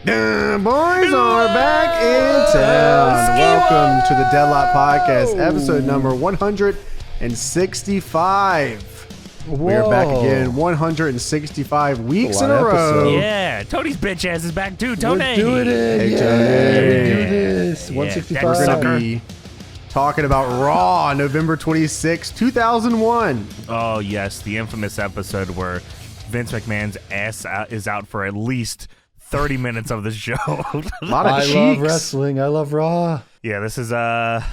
Boys are back in town. Welcome to the Deadlock Podcast, episode number 165. We're back again, 165 weeks in a row. Yeah, Tony's bitch ass is back too. Tony, we're doing it. Hey, yeah, Tony. we do this. 165. We're going to be talking about Raw, November 26, 2001. Oh yes, the infamous episode where Vince McMahon's ass is out for at least 30 minutes of the show. A lot of cheeks. I love wrestling. I love Raw. Yeah, this is the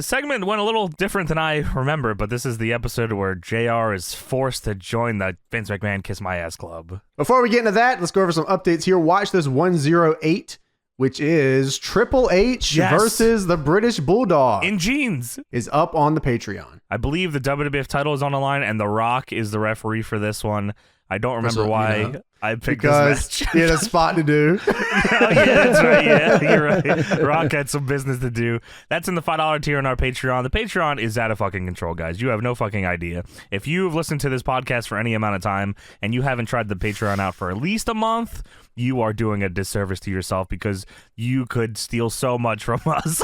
segment went a little different than I remember, but this is the episode where JR is forced to join the Vince McMahon Kiss My Ass Club. Before we get into that, let's go over some updates here. Watch this 108, which is Triple H versus the British Bulldog. In jeans. Is up on the Patreon. I believe the WWF title is on the line, and The Rock is the referee for this one. I don't remember why I picked this match. He had a spot to do. Oh, yeah, that's right. Yeah, you're right. Rock had some business to do. That's in the $5 tier on our Patreon. The Patreon is out of fucking control, guys. You have no fucking idea. If you've listened to this podcast for any amount of time and you haven't tried the Patreon out for at least a month, you are doing a disservice to yourself because you could steal so much from us.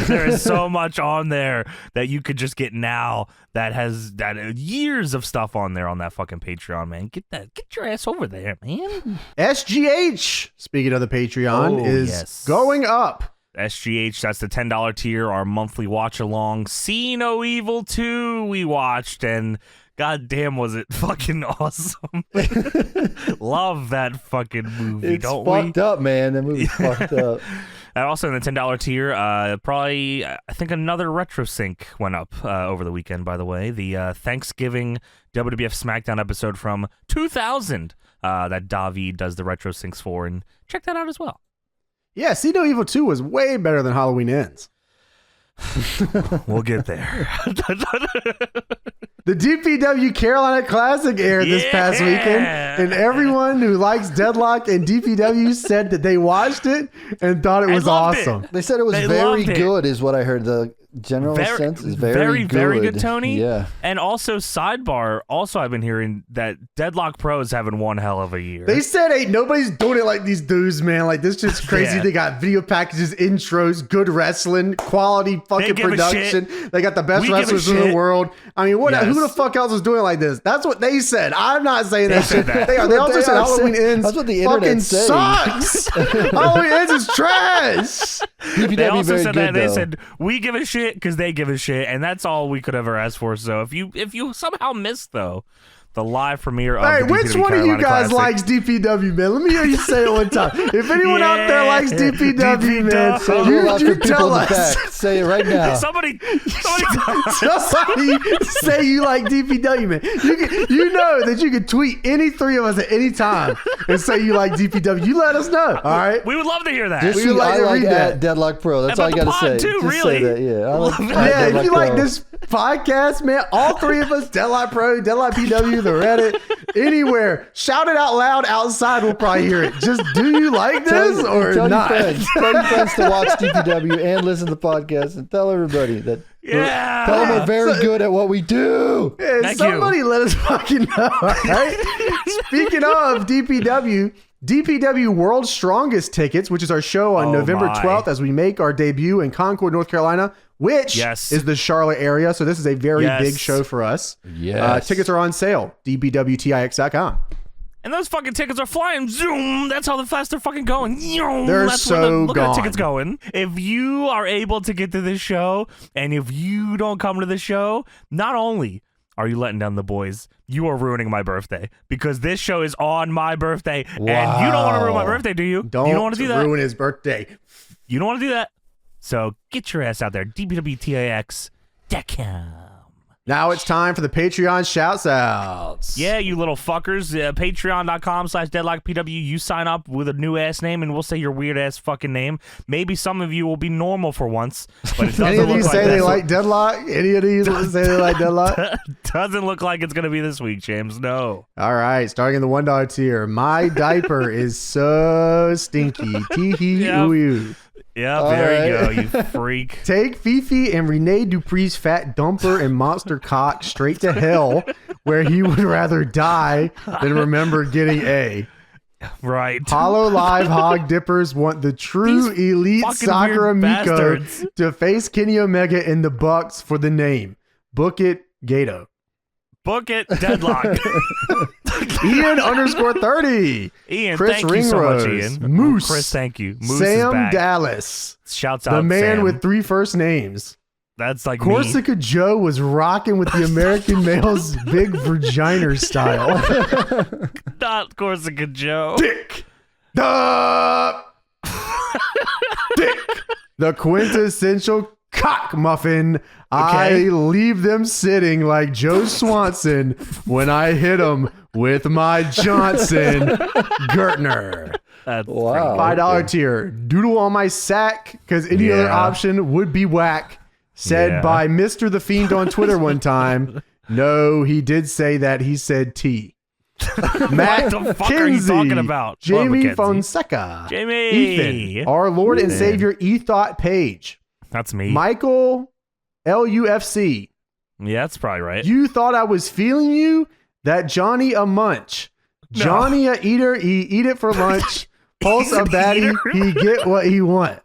There is so much on there that you could just get now that has years of stuff on there on that fucking Patreon, man. Get your ass over there, man. SGH, speaking of the Patreon, is going up. SGH, that's the $10 tier, our monthly watch along. See No Evil 2 we watched, and goddamn was it fucking awesome. Love that fucking movie, it's don't we? It's fucked up, man. That movie's fucked up. And also in the $10 tier, probably, I think another Retro Sync went up over the weekend, by the way. The Thanksgiving WWF SmackDown episode from 2000 that Davi does the Retro Syncs for, and check that out as well. Yeah, See No Evil 2 was way better than Halloween Ends. We'll get there. The DPW Carolina Classic aired this past weekend, and everyone who likes Deadlock and DPW said that they watched it and thought it was awesome. They said it was very good, is what I heard. The general sense is very good. Very good, Tony. Yeah. And also, sidebar, I've been hearing that Deadlock Pro is having one hell of a year. They said, hey, nobody's doing it like these dudes, man. Like, this is just crazy. They got video packages, intros, good wrestling, quality fucking production. They got the best wrestlers in the world. I mean, who the fuck else is doing it like this? That's what they said. I'm not saying that shit. They also said Halloween Ends that's what the internet sucks. Halloween Ends is trash. They also said that. They said, we give a shit because they give a shit, and that's all we could ever ask for. So if you somehow missed, though, the live premiere of the DPW which one Carolina of you guys Classic. likes DPW, man? Let me hear you say it one time. If anyone out there likes DPW, man, you tell us. Say it right now. Somebody say you like DPW, man. You know that you can tweet any three of us at any time and say you like DPW. You let us know, all right? We would love to hear that. Just we would like to read that. Deadlock Pro. That's all I got to say. Too, just really. say that, yeah. If you like this podcast, man, all three of us, Deadlock Pro, Deadlock PW, the Reddit, anywhere, shout it out loud outside. We'll probably hear it. Just, do you like this or not? Tell your friends to watch DPW and listen to the podcast, and tell everybody that. Yeah. Tell them we're very good at what we do. Yeah, somebody let us fucking know, all right? Speaking of DPW World's Strongest Tickets, which is our show on November 12th as we make our debut in Concord, North Carolina, which is the Charlotte area. So this is a very big show for us. Yes. Tickets are on sale. DPWTIX.com. And those fucking tickets are flying. Zoom. That's how fast they're fucking going. They're That's so look gone. at the tickets going. If you are able to get to this show, and if you don't come to the show, not only are you letting down the boys, you are ruining my birthday because this show is on my birthday, and you don't want to ruin my birthday, do you? You don't want to do that. Ruin his birthday. You don't want to do that. So get your ass out there. DPWTIX.com. Now it's time for the Patreon shouts outs. Yeah, you little fuckers. Patreon.com/DeadlockPW. You sign up with a new ass name, and we'll say your weird ass fucking name. Maybe some of you will be normal for once, but it doesn't Any of look these like say that. they like Deadlock? Any of these say they like Deadlock? Doesn't look like it's gonna be this week, James. No. All right, starting in the $1 tier. My diaper is so stinky. Tee hee ooh ooh. Yeah, there you go, you freak. Take Fifi and Rene Dupree's fat dumper and monster cock straight to hell, where he would rather die than remember getting A. Right. Hollow Live Hog Dippers want the true These elite fucking soccer weird amico bastards. to face Kenny Omega in the Bucks for the name. Book it, Gato. Book it, Deadlock. Ian _30. Ian, Chris thank you so much, Ringrose. Ian. Moose. Chris, thank you. Moose is Sam back. Dallas. Shouts out The man Sam. with 3 first names. That's like me. Corsica Joe was rocking with the American male's big vagina style. Not Corsica Joe. Dick. The Dick. The quintessential cock muffin. I leave them sitting like Joe Swanson when I hit them with my Johnson Gertner. That's Wow. $5 tier. Doodle on my sack because any other Yeah. option would be whack. Said Yeah. by Mr. The Fiend on Twitter one time. No, he did say that. He said T. Matt What the fuck are you Kinsey, talking about? Jamie Mackenzie. Fonseca. Jamie. Ethan. Our Lord and Savior E-Thought Page. That's me. Michael LUFC. Yeah, that's probably right. You thought I was feeling you? That Johnny a munch. No. Johnny a eater, he eat it for lunch. Pulse a He's an baddie, eater. he get what he want.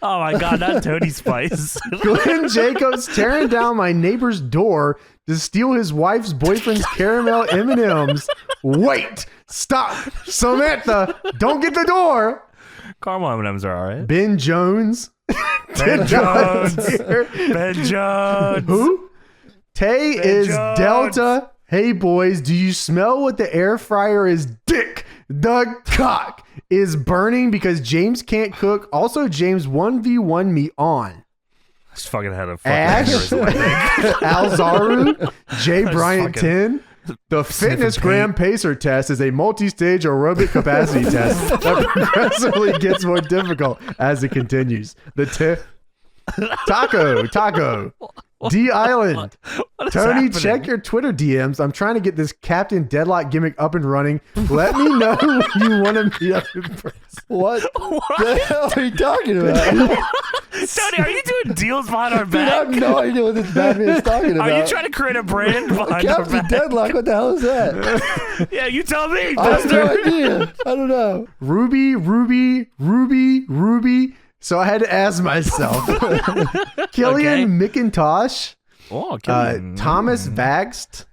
Oh my god, not Tony Spice. Glenn Jacobs tearing down my neighbor's door to steal his wife's boyfriend's caramel M&Ms. Wait, stop, Samantha, don't get the door. Caramel M&Ms are alright. Ben Jones. Ben Jones. Tier. Ben Jones. Who? Tay Ben is Jones. Delta. Hey boys, do you smell what the air fryer is? Dick. The cock is burning because James can't cook. Also, James 1v1 me on. Just fucking had a fucking Ash, aneurysm, I think. Alzaru, Jay Just Bryant fucking 10. The Fitness paint. Gram Pacer test is a multi-stage aerobic capacity test that progressively gets more difficult as it continues. Taco, D Island. What is Tony, happening? check your Twitter DMs. I'm trying to get this Captain Deadlock gimmick up and running. Let me know when you want to meet up in person. What the hell are you talking about? Tony, are you doing deals behind our Dude, I have back? no idea what this Batman is talking about. Are you trying to create a brand behind our Captain back? Deadlock? What the hell is that? Yeah, you tell me. I have no Buster. idea. I don't know. Ruby. So I had to ask myself. Killian McIntosh. Oh, Killian. Thomas Vaxt.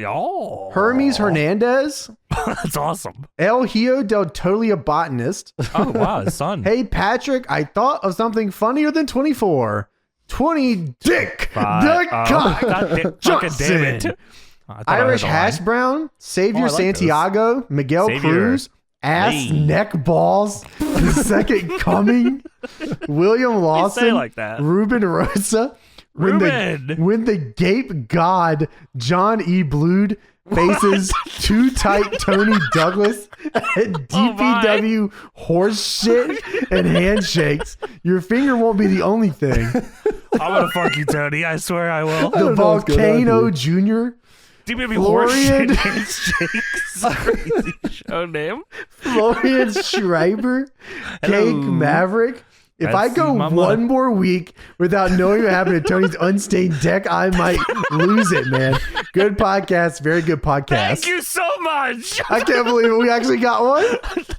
Oh, Hermes Hernandez. That's awesome. El Hio del Tolia Botanist. Oh wow, his son. Hey Patrick, I thought of something funnier than 24. 20 Dick the Cock Fucking damn it. Johnson. I thought I Irish heard the line. Hash Brown, Savior Oh, I like Santiago, Miguel Savior. Cruz, Ass Hey. Neck Balls, The Second Coming, William You say Lawson, it like that. Ruben Rosa, Ruben. when the Gape God, John E. Blood, faces Too Tight Tony Douglas at DPW horse shit and handshakes, your finger won't be the only thing. I'm gonna fuck you, Tony. I swear I will. The don't know what's going on Volcano here. Jr., DPW Florian. horseshit handshakes. Crazy show name. Florian Schreiber, Cake Maverick. If I That's go my one mother. more week without knowing what happened to Tony's unstained deck, I might lose it, man. Good podcast. Very good podcast. Thank you so much. I can't believe it. We actually got one.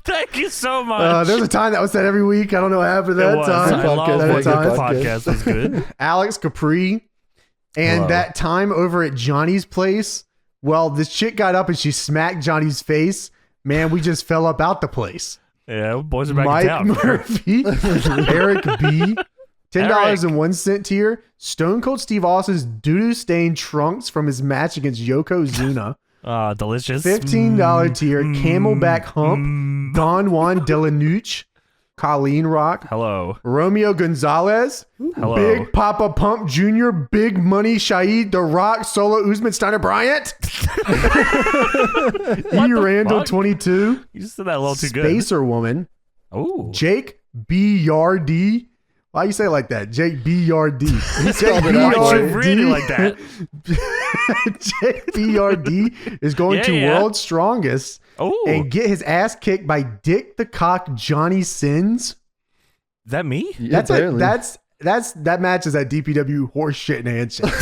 Thank you so much. There's a time that was said every week. I don't know what happened to It that was. time. I love Podcast, when very the good podcast was good. Alex Capri. And Hello. that time over at Johnny's place, well, this chick got up and she smacked Johnny's face. Man, we just fell up out the place. Yeah, boys are back Mike in town. Murphy, Eric B, $10.01 tier. Stone Cold Steve Austin's doo-doo stained trunks from his match against Yokozuna. Delicious. $15 tier. Camelback hump. Don Juan Delanuche. Colleen Rock. Hello. Romeo Gonzalez. Hello. Big Papa Pump Jr. Big Money Shaheed The Rock Solo Usman Steiner Bryant. E. Randall fuck? 22. You just said that a little too good. Spacer Woman. Oh. Jake B. Yardie. Why you say it like that? Jake B. Yardie. He spelled said it out. Why'd you really like that? Jake B. Yardie is going to Yeah. World's Strongest Oh. and get his ass kicked by Dick the Cock Johnny Sins. Is that me? Yeah, apparently. That's that match is at DPW horse shit and handshake.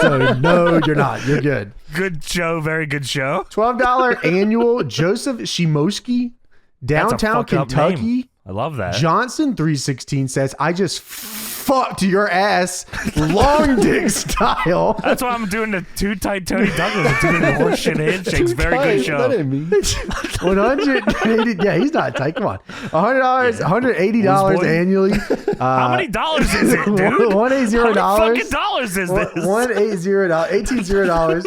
So no, you're not. You're good. Good show. Very good show. $12 annual Joseph Shimoski, downtown Kentucky. I love that. Johnson 316 says, I just fucked your ass long dick style. That's why I'm doing the Too Tight Tony Douglas. Doing the horse shit handshakes. Very good show. That ain't me. 180. Yeah, he's not tight. Come on. $100, $180 annually. How many dollars is it, dude? $180. How many fucking dollars is this? $18.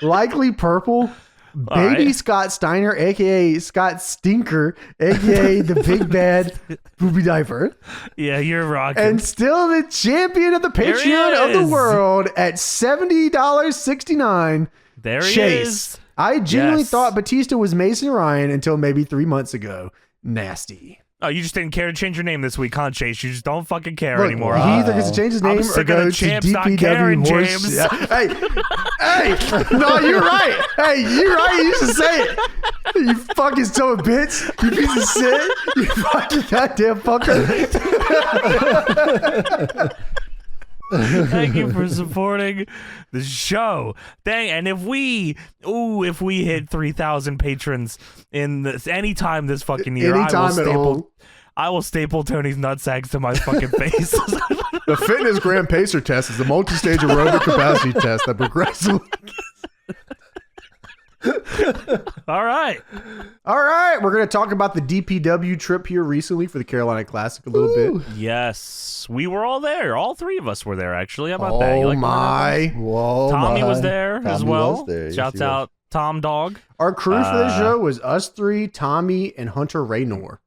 Likely purple. Baby right. Scott Steiner, aka Scott Stinker, aka the big bad booby diaper. Yeah, you're rocking. And still the champion of the Patreon of the world at $70.69. There he Chase. Is. I genuinely thought Batista was Mason Ryan until maybe 3 months ago. Nasty. Oh, you just didn't care to change your name this week, huh, Chase? You just don't fucking care anymore. He either gets to change his name or go to DPW horse. Hey, no, you're right. Hey, you're right. You should say it. You fucking son of a bitch. You piece of shit. You fucking goddamn fucker. Thank you for supporting the show. Dang, and if we hit 3,000 patrons in this anytime this fucking year, I will staple Tony's nutsags to my fucking face. The Fitness Grand Pacer test is a multi-stage aerobic capacity test that progressively. All right. We're going to talk about the DPW trip here recently for the Carolina Classic a little bit. Yes. We were all there. All three of us were there, actually. How about that? Oh, my. Whoa, Tommy was there Tommy as well. Was there. Shouts out Tom Dog. Our crew for this show was us three, Tommy, and Hunter Raynor.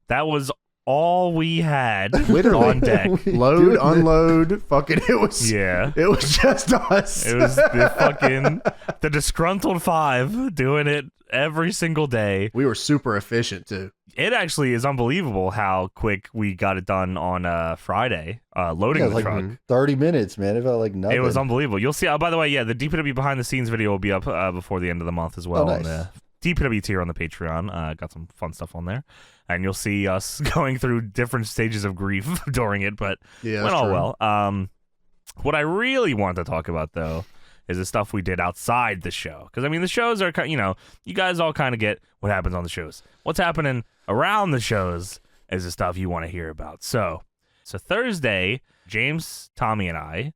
That was all we had literally on deck. Load, unload, fucking it was just us. It was the disgruntled five doing it every single day. We were super efficient too. It actually is unbelievable how quick we got it done on Friday, loading the truck. 30 minutes, man. It felt like nothing. It was unbelievable. You'll see. By the way, the DPW behind the scenes video will be up before the end of the month as well. Oh, nice. On the DPW tier on the Patreon. Got some fun stuff on there. And you'll see us going through different stages of grief during it, but went all well. What I really want to talk about, though, is the stuff we did outside the show. Because, I mean, the shows are, you guys all kind of get what happens on the shows. What's happening around the shows is the stuff you want to hear about. So Thursday, James, Tommy, and I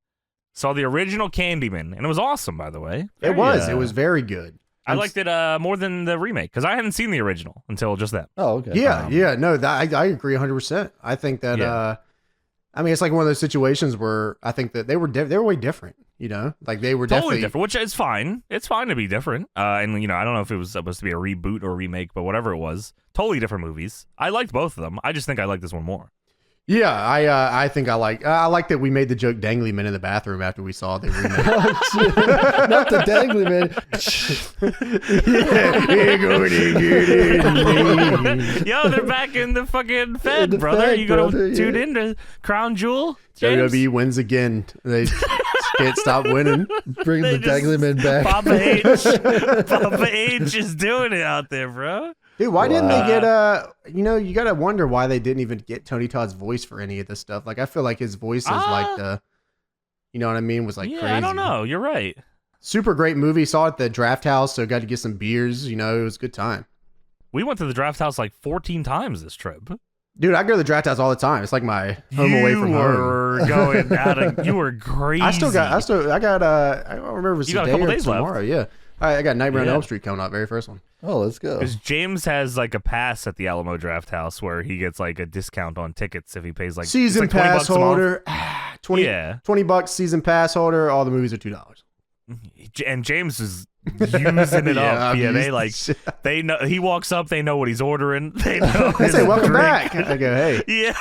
saw the original Candyman, and it was awesome, by the way. It was very good. I liked it more than the remake because I hadn't seen the original until just then. Oh, okay. Yeah, no, I agree 100%. I think that I mean, it's like one of those situations where I think that they were way different. Like they were totally definitely different, which is fine. It's fine to be different. And I don't know if it was supposed to be a reboot or remake, but whatever it was, totally different movies. I liked both of them. I just think I like this one more. Yeah, I think I like that we made the joke dangly men in the bathroom after we saw the remake. Not the dangly man. Yo, they're back in the fucking Fed, brother. You gotta tune in to Crown Jewel. James? WWE wins again. They can't stop winning. Bring the dangly men back. Papa H is doing it out there, bro. Dude, why didn't they get you gotta wonder why they didn't even get Tony Todd's voice for any of this stuff. Like I feel like his voice is like the you know what I mean, was like crazy. I don't know. You're right. Super great movie. Saw it at the Draft House, so got to get some beers, it was a good time. We went to the Draft House like 14 times this trip. Dude, I go to the Draft House all the time. It's like my home away from home. You were crazy. I don't remember if it's got a couple days tomorrow. Left. Yeah. I got Nightmare on Elm Street coming out, very first one. Oh, let's go. Because James has like a pass at the Alamo Draft House where he gets like a discount on tickets if he pays like season pass holder. $20 season pass holder. All the movies are $2. And James is using it up. Yeah, they know he walks up, they know what he's ordering. They know. They say welcome back. I go, hey. Yeah.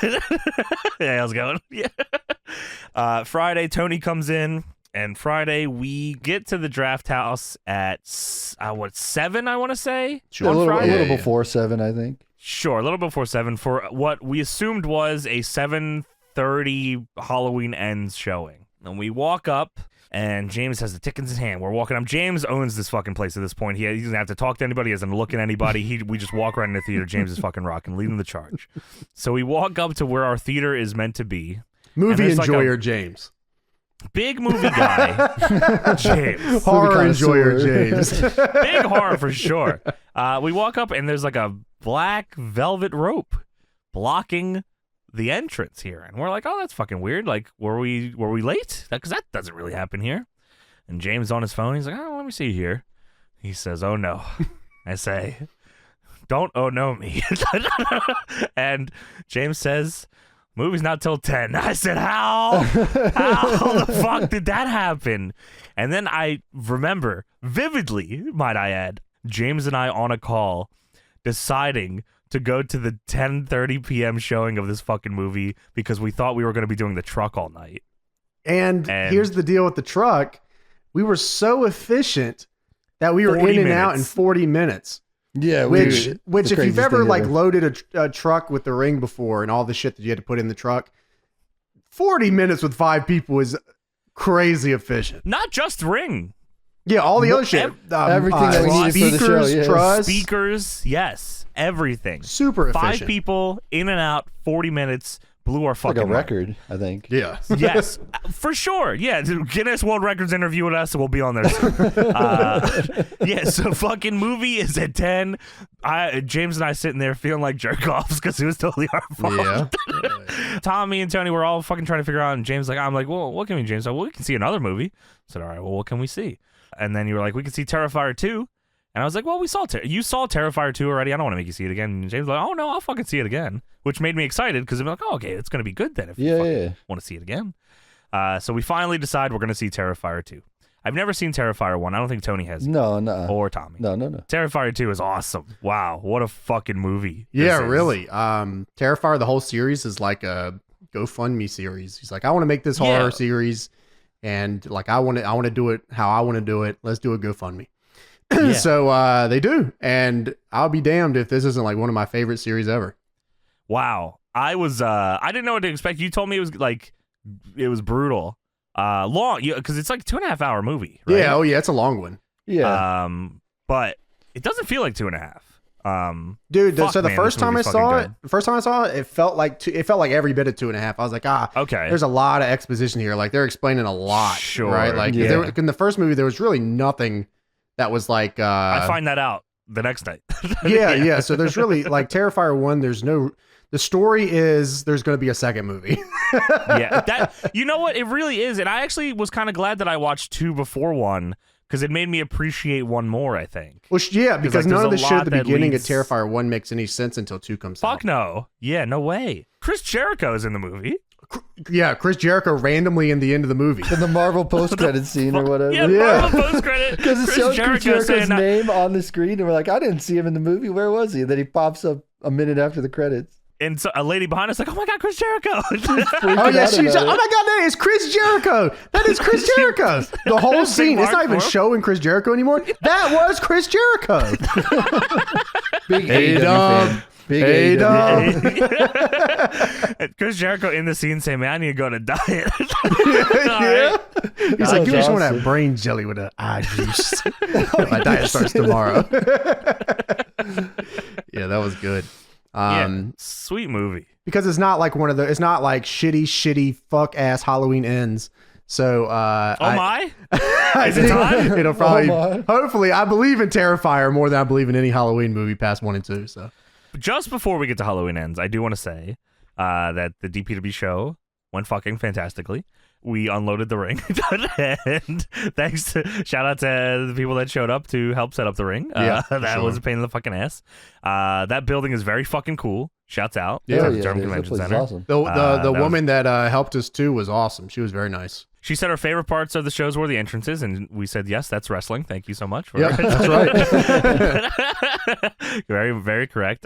Yeah, how's it going? Yeah. Friday, Tony comes in. And Friday, we get to the Draft House at, 7, I want to say? Sure, a little before 7, I think. Sure, a little before 7 for what we assumed was a 7:30 Halloween Ends showing. And we walk up, And James has the tickets in his hand. We're walking up. James owns this fucking place at this point. He doesn't have to talk to anybody. He doesn't look at anybody. We just walk right in the theater. James is fucking rocking, leading the charge. So we walk up to where our theater is meant to be. Movie enjoyer James. Big movie guy, James. Horror enjoyer James. Big horror for sure. We walk up and there's like a black velvet rope blocking the entrance here, and we're like, oh, that's fucking weird. Like, were we late? Because that doesn't really happen here. And James is on his phone. He's like, oh, let me see here. He says, oh no. I say, don't oh no me. And James says, movie's not till 10. I said, how the fuck did that happen? And then I remember vividly, might I add, James and I on a call deciding to go to the 10:30 p.m. showing of this fucking movie because we thought we were going to be doing the truck all night. And here's the deal with the truck. We were so efficient that we were in and out in 40 minutes. Yeah, which if you've ever like loaded a truck with the ring before and all the shit that you had to put in the truck, 40 minutes with 5 people is crazy efficient. Not just ring. Yeah, all the other shit. Everything that we needed for the show. Yeah. Truss. Speakers, yes. Everything. Super efficient. 5 people, in and out, 40 minutes, blew our fucking like a record, I think. Yeah. Yes, for sure. Yeah, Guinness World Records interviewing us, and we'll be on there soon. Yeah, so fucking movie is at 10. James and I sitting there feeling like jerk-offs because it was totally our fault. Yeah. Tommy and Tony were all fucking trying to figure out, and James I'm like, well, what can we, James? Like, well, we can see another movie. I said, all right, well, what can we see? And then you were like, we can see Terrifier 2. And I was like, well, you saw Terrifier 2 already. I don't want to make you see it again. And James was like, oh, no, I'll fucking see it again. Which made me excited because I'm like, oh, okay, it's going to be good then if you want to see it again. So we finally decide we're going to see Terrifier 2. I've never seen Terrifier 1. I don't think Tony has. No. Or Tommy. No. Terrifier 2 is awesome. Wow, what a fucking movie. Yeah, really. Terrifier, the whole series is like a GoFundMe series. He's like, I want to make this horror series. And like, I want to do it how I want to do it. Let's do a GoFundMe. Yeah. So they do, and I'll be damned if this isn't like one of my favorite series ever. Wow, I didn't know what to expect. You told me it was brutal, long, because it's like a 2.5 hour movie. Right? Yeah, it's a long one. Yeah, but it doesn't feel like 2.5. Dude, so the first time I saw it, it felt like every bit of 2.5. I was like, okay, there's a lot of exposition here. Like they're explaining a lot, sure, right? Like in the first movie, there was really nothing. That was like I find that out the next night. yeah. So there's really like Terrifier 1. The story is there's going to be a second movie. Yeah, that you know what it really is, and I actually was kind of glad that I watched 2 before 1 because it made me appreciate 1 more. I think. Well, yeah, because none of the shit at the beginning of Terrifier 1 makes any sense until 2 comes out. Fuck no. Yeah, no way. Chris Jericho is in the movie. Yeah, Chris Jericho randomly in the end of the movie. In the Marvel post-credit scene or whatever. Yeah, Marvel post-credit. Because it shows Chris Jericho's name on the screen, and we're like, I didn't see him in the movie. Where was he? And then he pops up a minute after the credits. And so a lady behind us like, oh my God, Chris Jericho. Oh yeah, oh my God, that is Chris Jericho. That is Chris Jericho. The whole scene, it's not even showing Chris Jericho anymore. That was Chris Jericho. Big A-Dub. Big A-Dub. Chris Jericho in the scene saying, man, I need to go on a diet. Yeah. He's like, give me some of that brain jelly with the eye juice. My diet starts tomorrow. Yeah, that was good. Sweet movie. Because it's not like it's not like shitty fuck ass Halloween ends. So Is it time? It'll probably hopefully I believe in Terrifier more than I believe in any Halloween movie past 1 and 2. So just before we get to Halloween ends, I do want to say that the DPW show went fucking fantastically. We unloaded the ring, and shout out to the people that showed up to help set up the ring. That was a pain in the fucking ass. That building is very fucking cool. Shouts out. Yeah, the Durham Convention Center. Awesome. The woman that helped us too was awesome. She was very nice. She said her favorite parts of the shows were the entrances, and we said, yes, that's wrestling. Thank you so much. Yeah, that's right. Very, very correct.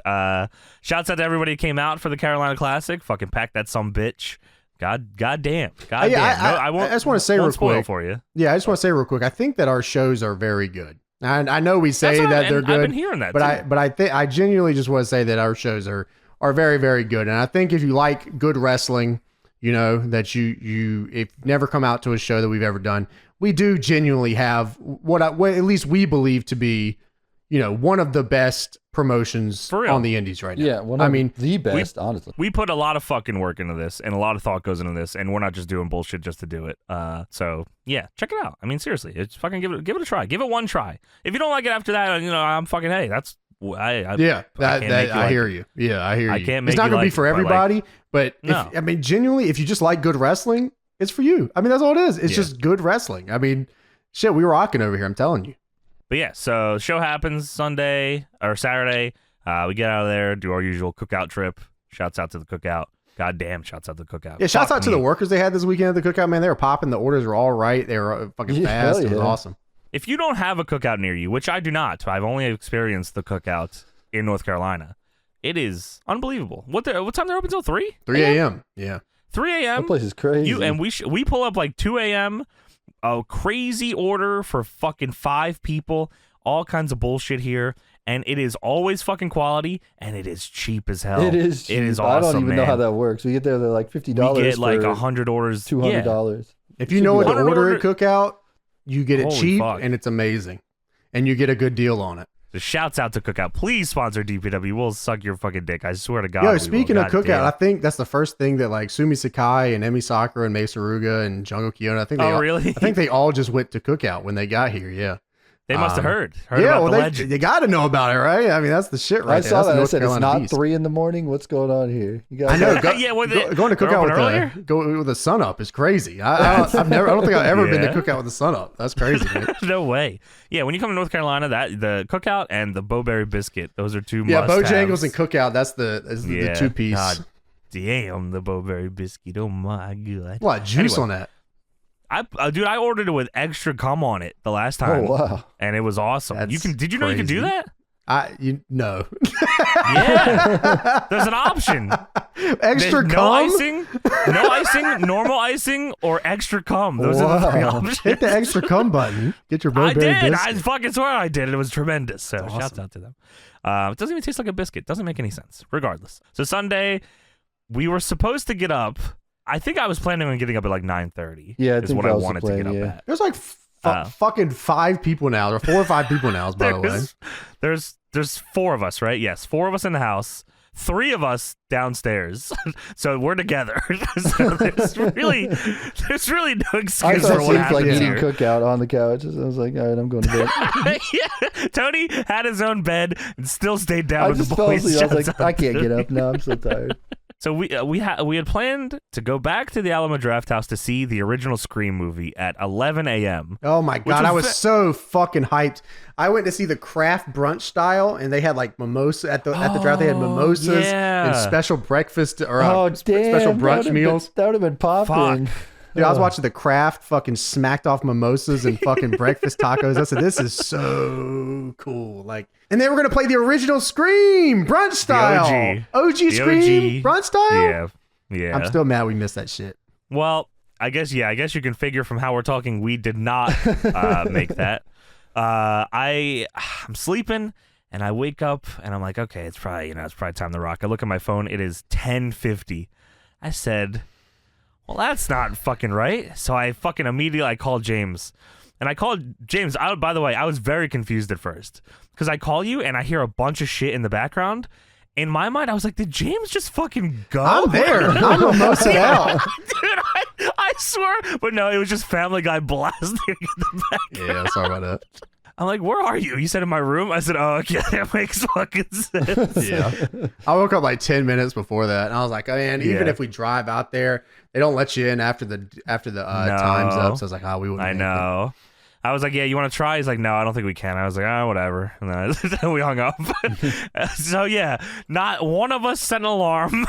Shouts out to everybody who came out for the Carolina Classic. Fucking pack that sumbitch. God damn. I just want to say real quick for you. Yeah, I just want to say real quick. I think that our shows are very good. And I know we say that they're good. I've been hearing that, but I genuinely just want to say that our shows are very, very good. And I think if you like good wrestling, you know that you if you've never come out to a show that we've ever done, we do genuinely have what at least we believe to be, one of the best promotions on the indies right now. Yeah, the best, honestly. We put a lot of fucking work into this, and a lot of thought goes into this, and we're not just doing bullshit just to do it. So yeah, check it out. I mean, seriously, it's fucking give it a try. Give it one try. If you don't like it after that, I'm fucking that's. I hear you. Yeah, I hear you. I can't make it's not going to be for everybody, but genuinely, if you just like good wrestling, it's for you. I mean, that's all it is. It's just good wrestling. I mean, shit, we rocking over here. I'm telling you. But yeah, so show happens Sunday or Saturday. We get out of there, do our usual cookout trip. Shouts out to the cookout. Goddamn, shouts out to the cookout. Yeah, shouts out to the workers they had this weekend at the cookout, man. They were popping. The orders were all right. They were fucking fast. It was awesome. If you don't have a cookout near you, which I do not, I've only experienced the cookout in North Carolina. It is unbelievable. What time they're open till 3? 3 a.m. Yeah. 3 a.m. That place is crazy. We pull up like 2 a.m. A crazy order for fucking 5 people. All kinds of bullshit here. And it is always fucking quality, and it is cheap as hell. It is cheap. It is awesome, I don't even know how that works. We get there, they're like $50. We get like 100 orders. $200. If you know what to order at cookout, you get it cheap, and it's amazing. And you get a good deal on it. So shouts out to Cookout. Please sponsor DPW. We'll suck your fucking dick. I swear to God. Yo, speaking of Cookout, I think that's the first thing that like Sumi Sakai and Emi Sakura and Mei Saruga and Jungle Kiona, I think they all just went to Cookout when they got here. Yeah. They must have heard yeah, about the legend. They got to know about it, right? I mean, that's the shit right there. I saw that. I said, it's not 3 a.m. What's going on here? I know. Going to Cookout with the sun up is crazy. I don't think I've ever been to Cookout with the sun up. That's crazy, man. No way. Yeah, when you come to North Carolina, the Cookout and the Bowberry Biscuit, those are two must-haves. Bojangles and Cookout, that's the two-piece. God damn, the Bowberry Biscuit. Oh, my God. What, juice on that? Dude, I ordered it with extra cum on it the last time. Oh, wow. And it was awesome. Did you know you could do that? No. Yeah. There's an option. Extra cum? No icing, normal icing, or extra cum. Those are the 3 options. Hit the extra cum button. Get your Bowberry biscuit. I fucking swear I did. It was tremendous. So awesome. Shouts out to them. It doesn't even taste like a biscuit. Doesn't make any sense. Regardless. So Sunday, we were supposed to get up. I think I was planning on getting up at like 9:30. Yeah, is what I wanted to get up at. There's like fucking 5 people now, or 4 or 5 people now, by the way. There's 4 of us, right? Yes, 4 of us in the house, 3 of us downstairs. So we're together. So there's really no excuse for what happened like here. eating cookout on the couch. I was like, all right, I'm going to bed. Yeah, Tony had his own bed and still stayed down with the boys. I was like, I can't get up now. I'm so tired. So we had planned to go back to the Alamo Draft House to see the original Scream movie at 11 a.m. Oh my God, I was so fucking hyped. I went to see the craft brunch style, and they had like mimosa at the draft. They had mimosas and special breakfast or special brunch meals. That would have been popping. Dude, I was watching the craft fucking smacked off mimosas and fucking breakfast tacos. I said, this is so cool. Like, and they were gonna play the original Scream brunch style. OG Scream brunch style. Yeah. I'm still mad we missed that shit. Well, I guess you can figure from how we're talking, we did not make that. I'm sleeping and I wake up and I'm like, okay, it's probably time to rock. I look at my phone. It is 10:50. I said, well, that's not fucking right. So I fucking immediately called James. And I called James. By the way, I was very confused at first. Because I call you and I hear a bunch of shit in the background. In my mind, I was like, did James just fucking go? I'm there. I'm almost out. Dude, I swear. But no, it was just Family Guy blasting in the background. Yeah, sorry about that. I'm like, where are you? You said in my room? I said, oh, okay, that makes fucking sense. Yeah. I woke up like 10 minutes before that. And I was like, oh, man, even if we drive out there, they don't let you in after the time's up. So I was like, we wouldn't. I know. I was like, yeah, you want to try? He's like, no, I don't think we can. I was like, whatever. And then we hung up. So, yeah, not one of us set an alarm.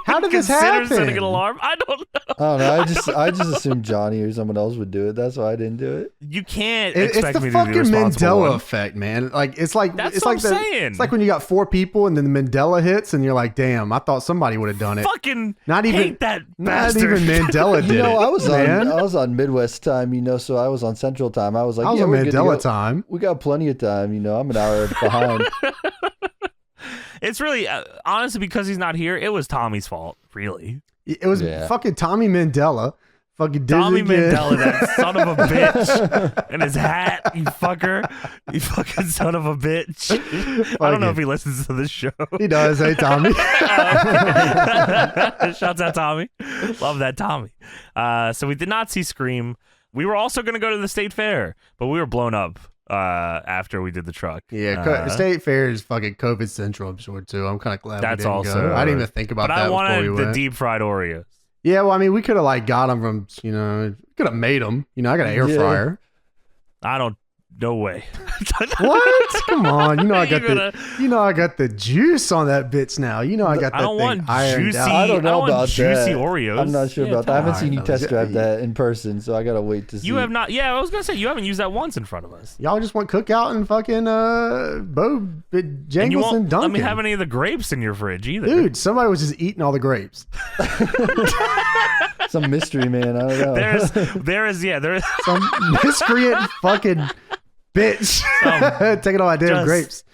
How did this happen? Setting an alarm? I don't know. I don't know. I just assumed Johnny or someone else would do it. That's why I didn't do it. You can't expect me to do the fucking Mandela effect, man. Like it's like saying. It's like when you got 4 people and then the Mandela hits and you're like, damn, I thought somebody would have done it. Fucking hate that bastard. Not even Mandela did it. I was on Midwest time, so I was on Central time. I was like, I was on Mandela time. We got plenty of time, I'm an hour behind. It's really honestly because he's not here. It was Tommy's fault, really. It was fucking Tommy Mandela Fucking Tommy Disney kid. Mandela, that son of a bitch, and his hat, you fucker, you fucking son of a bitch. I don't know if he listens to this show. He does. Hey, Tommy. Shouts out Tommy. Love that Tommy. So we did not see Scream. We were also going to go to the state fair, but we were blown up after we did the truck. Yeah, state fair is fucking COVID central, I'm sure, too. I'm kind of glad that's we didn't also. go. I didn't even think about but that I wanted before we the went. deep fried Oreos. Yeah, well, I mean, we could have like got them from, could have made them. I got an air fryer. I don't. No way. What? Come on. I got the juice on that bitch now. I got that I don't thing want ironed juicy. out. I don't know about juicy that. Oreos. I'm not sure about that. I haven't seen you on. test drive that in person, so I gotta wait to see. You have not. Yeah, I was gonna say you haven't used that once in front of us. Y'all just want cookout and fucking Bo Jangles And you won't and Duncan. let me have any of the grapes in your fridge either. Dude, somebody was just eating all the grapes. Some mystery man. I don't know. there is Some miscreant fucking bitch taking all my damn grapes.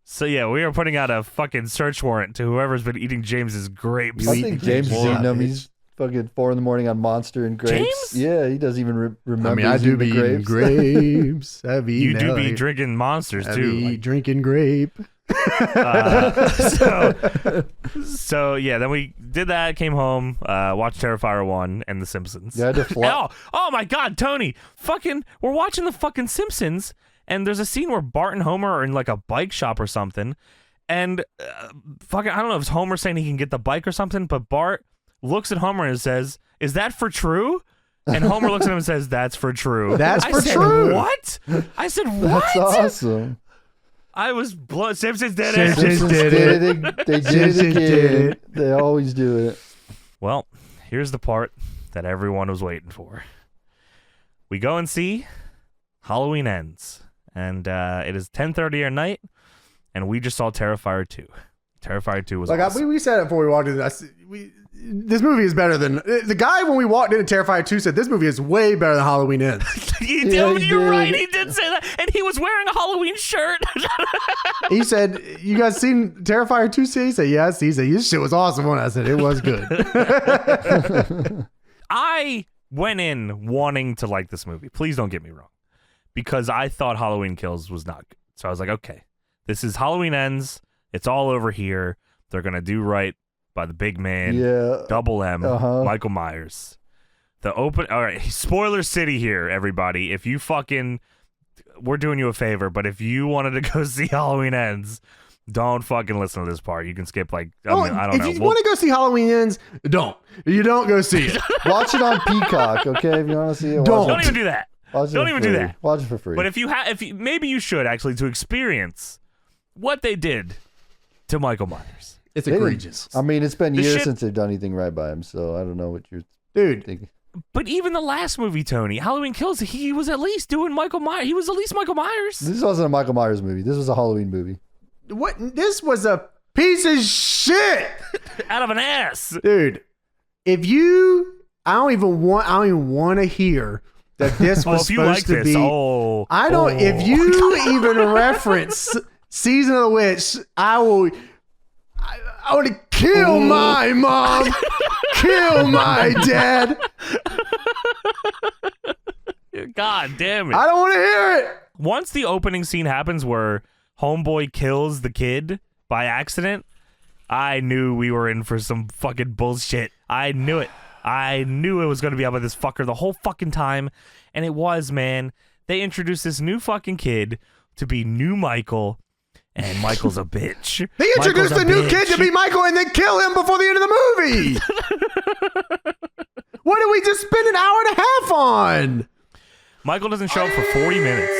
So yeah, we are putting out a fucking search warrant to whoever's been eating James's grapes. I think James is eating them. He's fucking 4 a.m. on Monster and grapes. James? Yeah, he doesn't even remember. I mean, I do be eating grapes. I be You eating do that, be drinking monsters I too. be drinking grape. So yeah, then we did that, came home, watched Terrifier 1 and The Simpsons. You had to fly. Oh my god, Tony, we're watching the fucking Simpsons, and there's a scene where Bart and Homer are in like a bike shop or something, and I don't know if it's Homer saying he can get the bike or something, but Bart looks at Homer and says, "Is that for true?" And Homer looks at him and says, "That's for true." That's I for said, true. What? I said, what? That's awesome. I was blown. Simpsons did Simpsons it. did it. They did Simpsons it did again. it. They always do it. Well, here's the part that everyone was waiting for. We go and see Halloween Ends, and it is 10:30 at night, and we just saw Terrifier 2. Terrifier 2 was awesome. We said it before we walked in. This movie is better than the guy when we walked into Terrifier 2 said this movie is way better than Halloween Ends. You're right. He did say that, and he was wearing a Halloween shirt. He said, "You guys seen Terrifier 2?" He said, "Yes." He said, "This shit was awesome." I said, "It was good." I went in wanting to like this movie. Please don't get me wrong, because I thought Halloween Kills was not good. So I was like, okay, this is Halloween Ends. It's all over here. They're gonna do right by the big man, Double M, Michael Myers. All right, spoiler city here, everybody. If you we're doing you a favor, but if you wanted to go see Halloween Ends, don't fucking listen to this part. You can skip I don't know. If you want to go see Halloween Ends, don't. You don't go see it. Watch it on Peacock, okay? If you want to see it, don't even do that. Don't even do that. Watch it for free. But maybe you should actually to experience what they did to Michael Myers. It's egregious. I mean, it's been years since they've done anything right by him, so I don't know what you're thinking. But even the last movie, Tony, Halloween Kills, he was at least doing Michael Myers. He was at least Michael Myers. This wasn't a Michael Myers movie. This was a Halloween movie. What? This was a piece of shit. Out of an ass. Dude, I don't even want to hear that this was supposed to be. If you even reference Season of the Witch, I would kill my mom, kill my dad. God damn it. I don't want to hear it. Once the opening scene happens where homeboy kills the kid by accident, I knew we were in for some fucking bullshit. I knew it. I knew it was going to be about this fucker the whole fucking time. And it was, man. They introduced this new fucking kid to be new Michael. And Michael's a bitch. They introduced the new kid to be Michael and then kill him before the end of the movie. What did we just spend an hour and a half on? Michael doesn't show up for 40 minutes.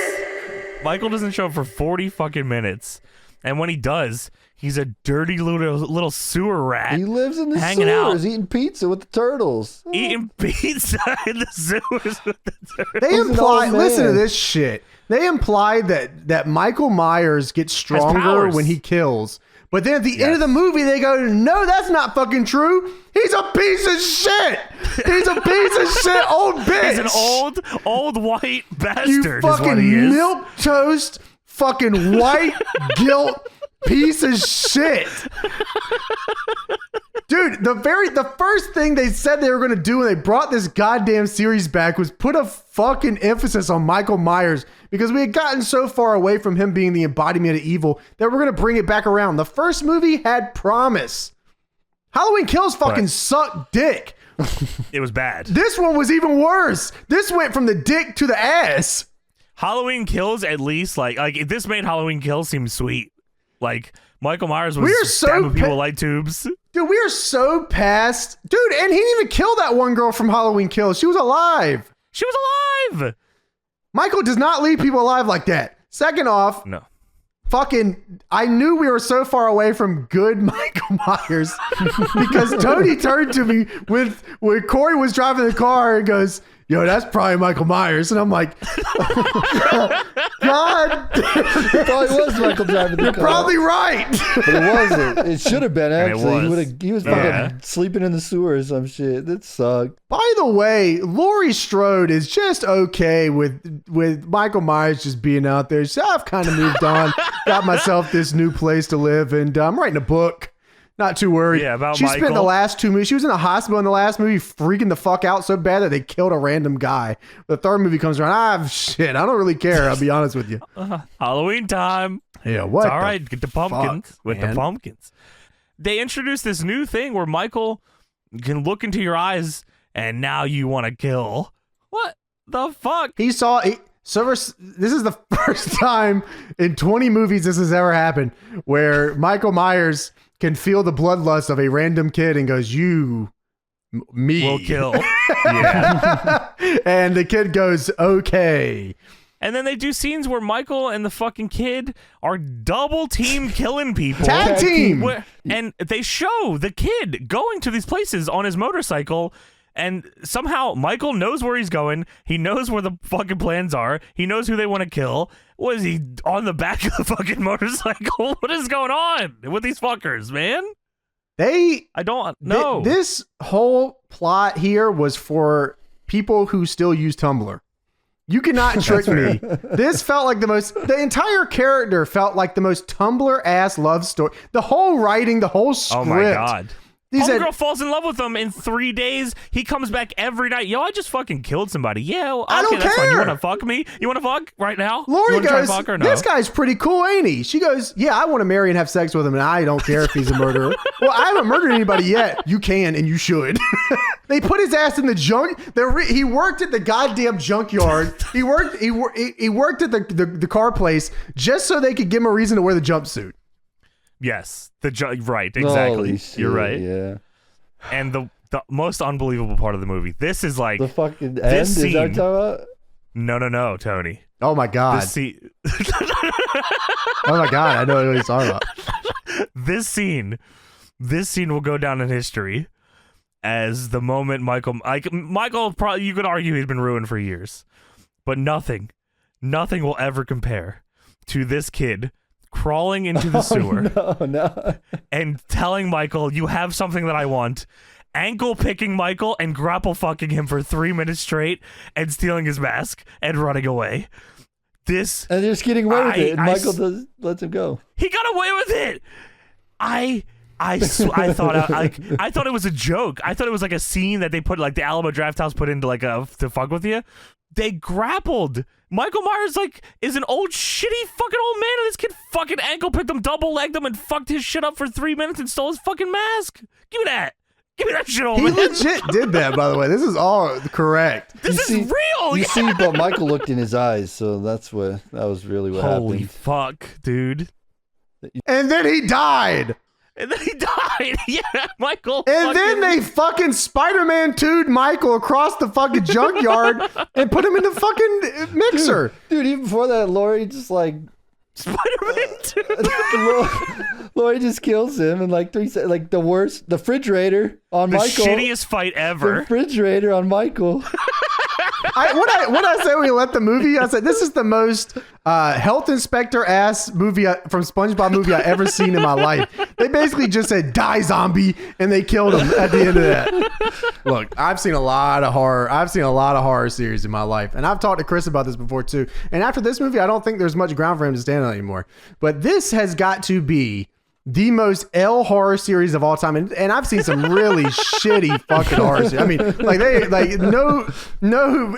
Michael doesn't show up for 40 fucking minutes. And when he does, he's a dirty little sewer rat. He lives in the sewers eating pizza with the turtles. Eating pizza in the sewers with the turtles. They imply, listen to this shit. They imply that Michael Myers gets stronger when he kills. But then at the end of the movie, they go, no, that's not fucking true. He's a piece of shit. He's a piece of shit old bitch. He's an old white bastard. You fucking milquetoast, fucking white guilt piece of shit. Dude, the first thing they said they were going to do when they brought this goddamn series back was put a fucking emphasis on Michael Myers, because we had gotten so far away from him being the embodiment of evil that we're going to bring it back around. The first movie had promise. Halloween Kills fucking sucked dick. It was bad. This one was even worse. This went from the dick to the ass. Halloween Kills, at least, like this made Halloween Kills seem sweet. Like, Michael Myers was stabbing people with light tubes. Dude, we are so past. Dude, and he didn't even kill that one girl from Halloween Kills. She was alive. She was alive. Michael does not leave people alive like that. Second off, no. Fucking, I knew we were so far away from good Michael Myers because Tony turned to me when Corey was driving the car and goes, yo, that's probably Michael Myers. And I'm like, God. It probably was Michael driving the car. You're probably right. But it wasn't. It should have been, actually. He was Yeah. fucking sleeping in the sewer or some shit. That sucked. By the way, Laurie Strode is just okay with Michael Myers just being out there. So I've kind of moved on, got myself this new place to live, and I'm writing a book. Not too worried. Yeah, about she Michael. spent the last 2 movies. She was in the hospital in the last movie, freaking the fuck out so bad that they killed a random guy. The third movie comes around. Shit, I don't really care. I'll be honest with you. Halloween time. Yeah, what? It's all right. Get the pumpkins with man. the pumpkins. They introduced this new thing where Michael can look into your eyes and now you want to kill. What the fuck? This is the first time in 20 movies this has ever happened where Michael Myers can feel the bloodlust of a random kid and goes, me will kill. Yeah. And the kid goes, okay. And then they do scenes where Michael and the fucking kid are double team killing people. Tag team. And they show the kid going to these places on his motorcycle. And somehow Michael knows where he's going. He knows where the fucking plans are. He knows who they want to kill. What is he on the back of the fucking motorcycle? What is going on with these fuckers, man? I don't know. This whole plot here was for people who still use Tumblr. You cannot trick me. This felt like the entire character felt like the most Tumblr-ass love story. The whole writing, the whole script. Oh my God. He said, Homegirl falls in love with him in 3 days. He comes back every night. Yo, I just fucking killed somebody. Yeah, well, okay, I don't that's fine. care. You want to fuck me? You want to fuck right now? Lori you try goes, to fuck or no? this guy's pretty cool, ain't he? She goes, yeah, I want to marry and have sex with him, and I don't care if he's a murderer. Well, I haven't murdered anybody yet. You can, and you should. They put his ass in the junk. He worked at the goddamn junkyard. He worked at the car place just so they could give him a reason to wear the jumpsuit. Yes, right, exactly. Shit, you're right. Yeah. And the most unbelievable part of the movie. This is like the fucking end. Scene, is that what you're talking about? No, Tony. Oh my God. Oh my God, I know what he's talking about. This scene will go down in history as the moment Michael probably, you could argue he's been ruined for years, but nothing will ever compare to this kid crawling into the sewer No. and telling Michael, you have something that I want, ankle picking Michael and grapple fucking him for 3 minutes straight and stealing his mask and running away. And just getting away with it, and Michael lets him go. He got away with it. I thought it was a joke. I thought it was like a scene that they put, like the Alamo Drafthouse put into like to fuck with you. They grappled. Michael Myers is an old shitty fucking old man, and this kid fucking ankle picked him, double legged him, and fucked his shit up for 3 minutes and stole his fucking mask. Give me that. Give me that shit, old man. He legit did that, by the way. This is all correct. This is real. You see, but Michael looked in his eyes, so that was really what happened. Holy fuck, dude. And then he died. And then he died. Yeah, Michael. And then they fucking Spider-Man 2'd Michael across the fucking junkyard and put him in the fucking mixer. Dude, even before that, Laurie just Spider-Man 2. Laurie just kills him in like 3 seconds. Like the worst, the refrigerator on the Michael. Shittiest fight ever. The refrigerator on Michael. What I say when we left the movie, I said, this is the most health inspector ass movie from SpongeBob movie I ever seen in my life. They basically just said, die zombie, and they killed him at the end of that. Look, I've seen a lot of horror series in my life, and I've talked to Chris about this before too. And after this movie, I don't think there's much ground for him to stand on anymore. But this has got to be the most L horror series of all time, and I've seen some really shitty fucking horror series. I mean,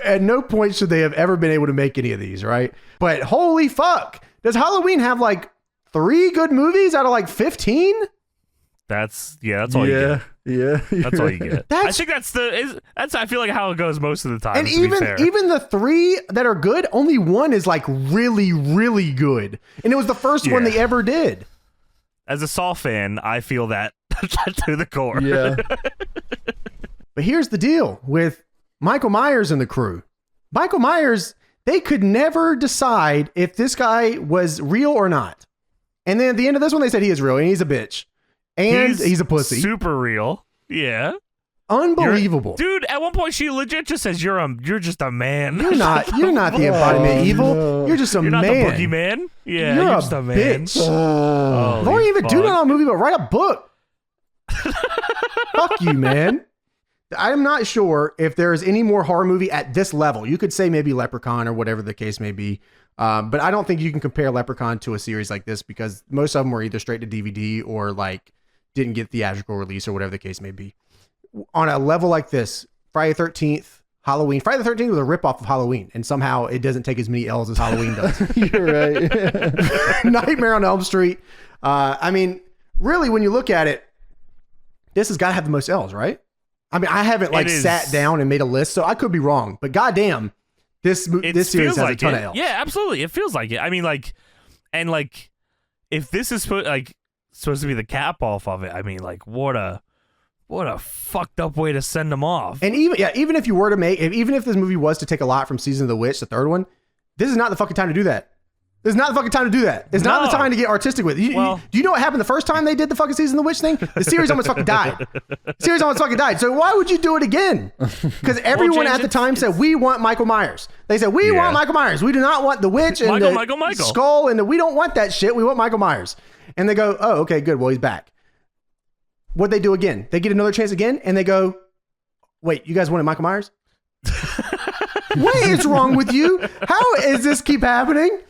at no point should they have ever been able to make any of these, right? But holy fuck, does Halloween have like 3 good movies out of like 15? That's all you get. Yeah, that's all you get. I think that's I feel like how it goes most of the time. And even the 3 that are good, only 1 is like really, really good, and it was the first one they ever did. As a Saw fan, I feel that to the core. Yeah. But here's the deal with Michael Myers and the crew. Michael Myers, they could never decide if this guy was real or not. And then at the end of this one, they said he is real and he's a bitch. And he's a pussy. Super real. Yeah. Unbelievable. Dude, at one point she legit just says you're just a man. You're not the embodiment of evil. No. You're just a man. You're not the boogeyman. Yeah, you're just a man. Bitch. Don't even do that on a movie, but write a book. Fuck you, man. I'm not sure if there is any more horror movie at this level. You could say maybe Leprechaun or whatever the case may be. But I don't think you can compare Leprechaun to a series like this because most of them were either straight to DVD or like didn't get theatrical release or whatever the case may be. On a level like this, Friday the 13th, Halloween. Friday the 13th was a ripoff of Halloween, and somehow it doesn't take as many L's as Halloween does. You're right. Nightmare on Elm Street. I mean, really, when you look at it, this has got to have the most L's, right? I mean, I haven't sat down and made a list, so I could be wrong. But goddamn, this series has a ton of L's. Yeah, absolutely. It feels like it. I mean, if this is supposed to be the cap off of it, I mean, what a fucked up way to send them off. And even if you were to even if this movie was to take a lot from Season of the Witch, the 3rd one, this is not the fucking time to do that. This is not the fucking time to do that. It's not the time to get artistic with it. Do you know what happened the first time they did the fucking Season of the Witch thing? The series almost fucking died. So why would you do it again? Because everyone at the time said, we want Michael Myers. They said, we want Michael Myers. We do not want the witch and the skull, and we don't want that shit. We want Michael Myers. And they go, oh, okay, good. Well, he's back. What'd they do again? They get another chance again, and they go, wait, you guys wanted Michael Myers? What is wrong with you? How is this keep happening?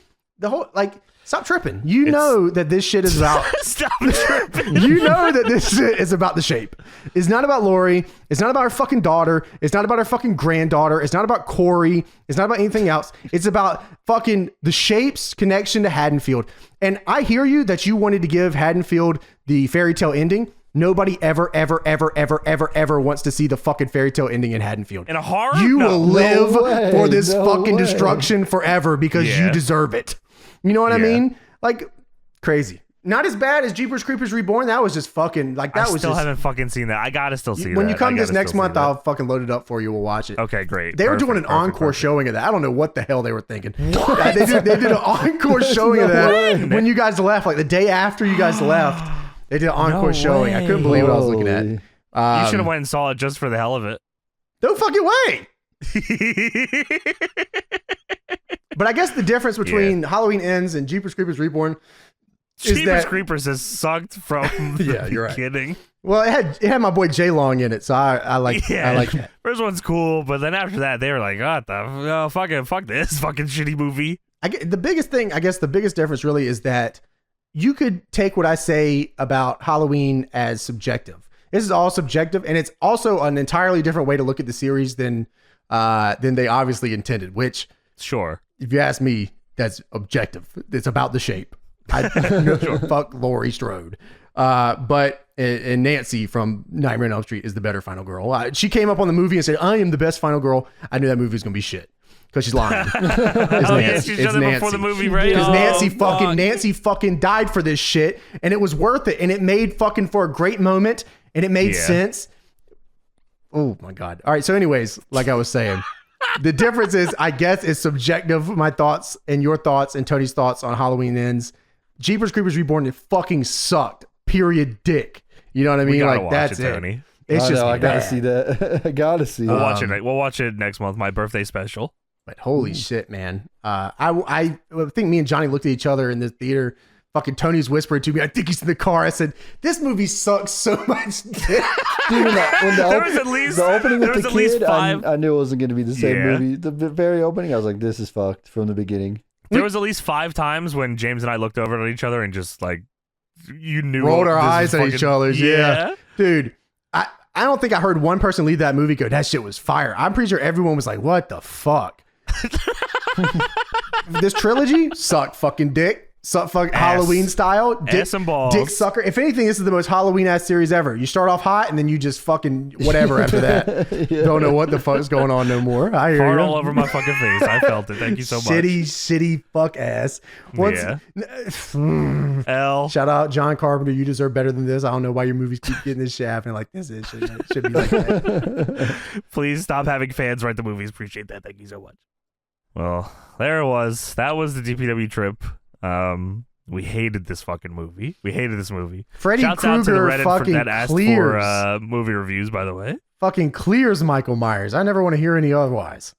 Stop tripping. You know that this shit is about... Stop tripping. You know that this shit is about the shape. It's not about Lori. It's not about her fucking daughter. It's not about her fucking granddaughter. It's not about Corey. It's not about anything else. It's about fucking the shape's connection to Haddonfield. And I hear you that you wanted to give Haddonfield the fairy tale ending. Nobody ever wants to see the fucking fairy tale ending in Haddonfield. In a horror? You will live for this fucking destruction forever because you deserve it. You know what I mean? Like, crazy. Not as bad as Jeepers Creepers Reborn. That was just fucking, I still haven't fucking seen that. I gotta still see that. When you come this next month, I'll fucking load it up for you. We'll watch it. Okay, great. They were doing an encore showing of that. I don't know what the hell they were thinking. They did an encore showing of that when you guys left, like the day after you guys left. They did an encore showing. I couldn't believe what I was looking at. You should have went and saw it just for the hell of it. No fucking way. But I guess the difference between Halloween Ends and Jeepers Creepers Reborn is Jeepers Creepers has sucked from the beginning. Right. Well, it had my boy J Long in it, so I like that. First one's cool, but then after that, they were like, "What the fuck this fucking shitty movie." The biggest difference really is that you could take what I say about Halloween as subjective. This is all subjective, and it's also an entirely different way to look at the series than they obviously intended. Which, sure, if you ask me, that's objective. It's about the shape. Fuck Laurie Strode. But Nancy from Nightmare on Elm Street is the better final girl. She came up on the movie and said, "I am the best final girl." I knew that movie was gonna be shit because she's lying. She said it before the movie, right? Because Nancy fucking died for this shit, and it was worth it, and it made fucking for a great moment, and it made sense. Oh my god! All right, so anyways, like I was saying. The difference is, I guess, is subjective. My thoughts and your thoughts and Tony's thoughts on Halloween Ends. Jeepers Creepers Reborn, it fucking sucked. Period. Dick. You know what I mean? Like that's it. Tony. It's just I gotta see that. I gotta see. We'll watch it. We'll watch it next month. My birthday special. But holy shit, man! I think me and Johnny looked at each other in the theater. Fucking Tony's whispering to me, "I think he's in the car." I said, "This movie sucks so much." Dude, when the opening with the kid, I knew it wasn't going to be the same movie. The very opening, I was like, "This is fucked" from the beginning. There was at least 5 times when James and I looked over at each other and just like you knew rolled our this was eyes at fucking- each other. Yeah. Dude, I don't think I heard one person leave that movie go, that shit was fire. I'm pretty sure everyone was like, what the fuck? This trilogy sucked fucking dick. Suck fucking Halloween style. Dick, ass and balls. dick sucker. If anything, this is the most Halloween ass series ever. You start off hot and then you just fucking whatever after that. Don't know what the fuck's going on no more. I hear Fart you. all over my fucking face. I felt it. Thank you so much. Shitty fuck ass. L. Shout out John Carpenter. You deserve better than this. I don't know why your movies keep getting this shaft and like this is should be like that. Please stop having fans write the movies. Appreciate that. Thank you so much. Well, there it was. That was the DPW trip. We hated this fucking movie. We hated this movie. Freddy Shouts out to the Krueger Reddit fucking that asked clears. for movie reviews, by the way. Fucking clears Michael Myers. I never want to hear any otherwise.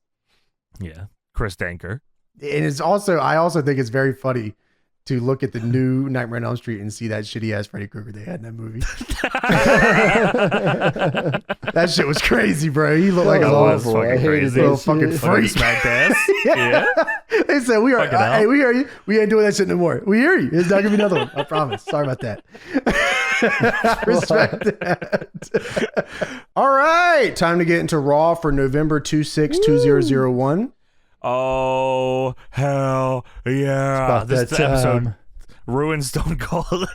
Yeah. Chris Danker. And it's also, I also think it's very funny to look at the new Nightmare on Elm Street and see that shitty ass Freddy Krueger they had in that movie. That shit was crazy, bro. He looked like a was little, fucking crazy. little fucking freak. Smacked ass. Yeah. They said, we are, Fucking hell. hey, we hear you. We ain't doing that shit no more. We hear you. There's not gonna be another one. I promise. Sorry about that. Respect that. All right. Time to get into Raw for November 26/2001. Oh, hell yeah. About This that episode time. ruined Stone Cold.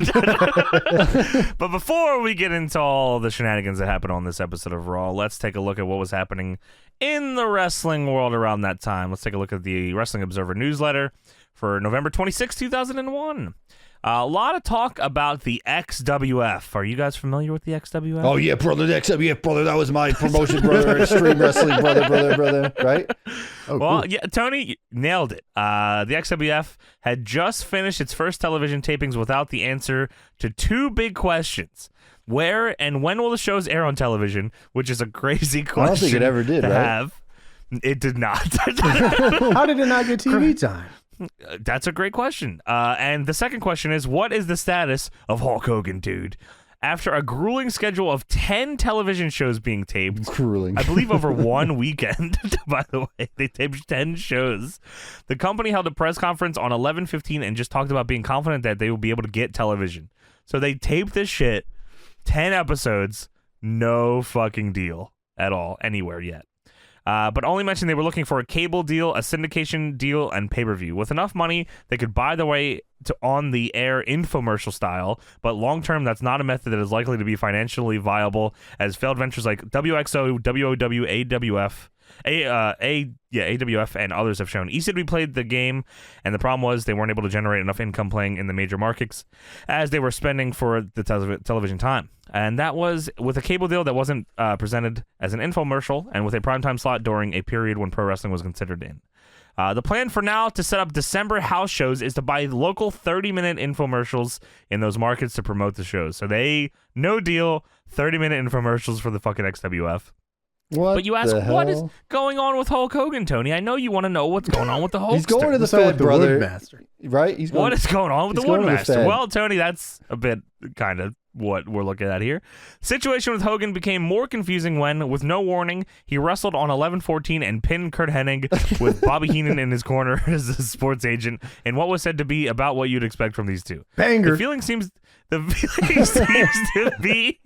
But before we get into all the shenanigans that happened on this episode of Raw, let's take a look at what was happening in the wrestling world around that time. Let's take a look at the Wrestling Observer newsletter for November 26, 2001. A lot of talk about the XWF. Are you guys familiar with the XWF? Oh yeah, brother, the XWF brother. That was my promotion, brother. Extreme wrestling, brother. Right? Oh, Well, cool. yeah, Tony you nailed it. The XWF had just finished its first television tapings without the answer to two big questions. Where and when will the shows air on television? Which is a crazy question. I don't think it ever did, to right? have. It did not. How did it not get TV time? That's a great question. And the second question is, what is the status of Hulk Hogan, dude? After a grueling schedule of 10 television shows being taped, Grueling. I believe over one weekend, by the way, they taped 10 shows. The company held a press conference on 11/15 and just talked about being confident that they will be able to get television. So they taped this shit, 10 episodes, no fucking deal at all, anywhere yet. But only mentioned they were looking for a cable deal, a syndication deal, and pay-per-view. With enough money, they could buy their way to on-the-air infomercial style, but long-term, that's not a method that is likely to be financially viable, as failed ventures like WXO, WOW, AWF, AWF, and others have shown. ECW played the game, and the problem was they weren't able to generate enough income playing in the major markets as they were spending for the television time. And that was with a cable deal that wasn't presented as an infomercial and with a primetime slot during a period when pro wrestling was considered in. The plan for now to set up December house shows is to buy local 30-minute infomercials in those markets to promote the shows. So no deal, 30-minute infomercials for the fucking XWF. What? But you ask, the what is hell? going on with Hulk Hogan, Tony? I know you want to know what's going on with the Hulkster. He's going to the So with Fed, the brother. Woodmaster. Right? He's going. What is going on with he's the going to the Woodmaster? Fed. Well, Tony, that's a bit kind of what we're looking at here. Situation with Hogan became more confusing when, with no warning, he wrestled on 11/14 and pinned Kurt Hennig with Bobby Heenan in his corner as a sports agent in what was said to be about what you'd expect from these two. Banger. The feeling seems to be,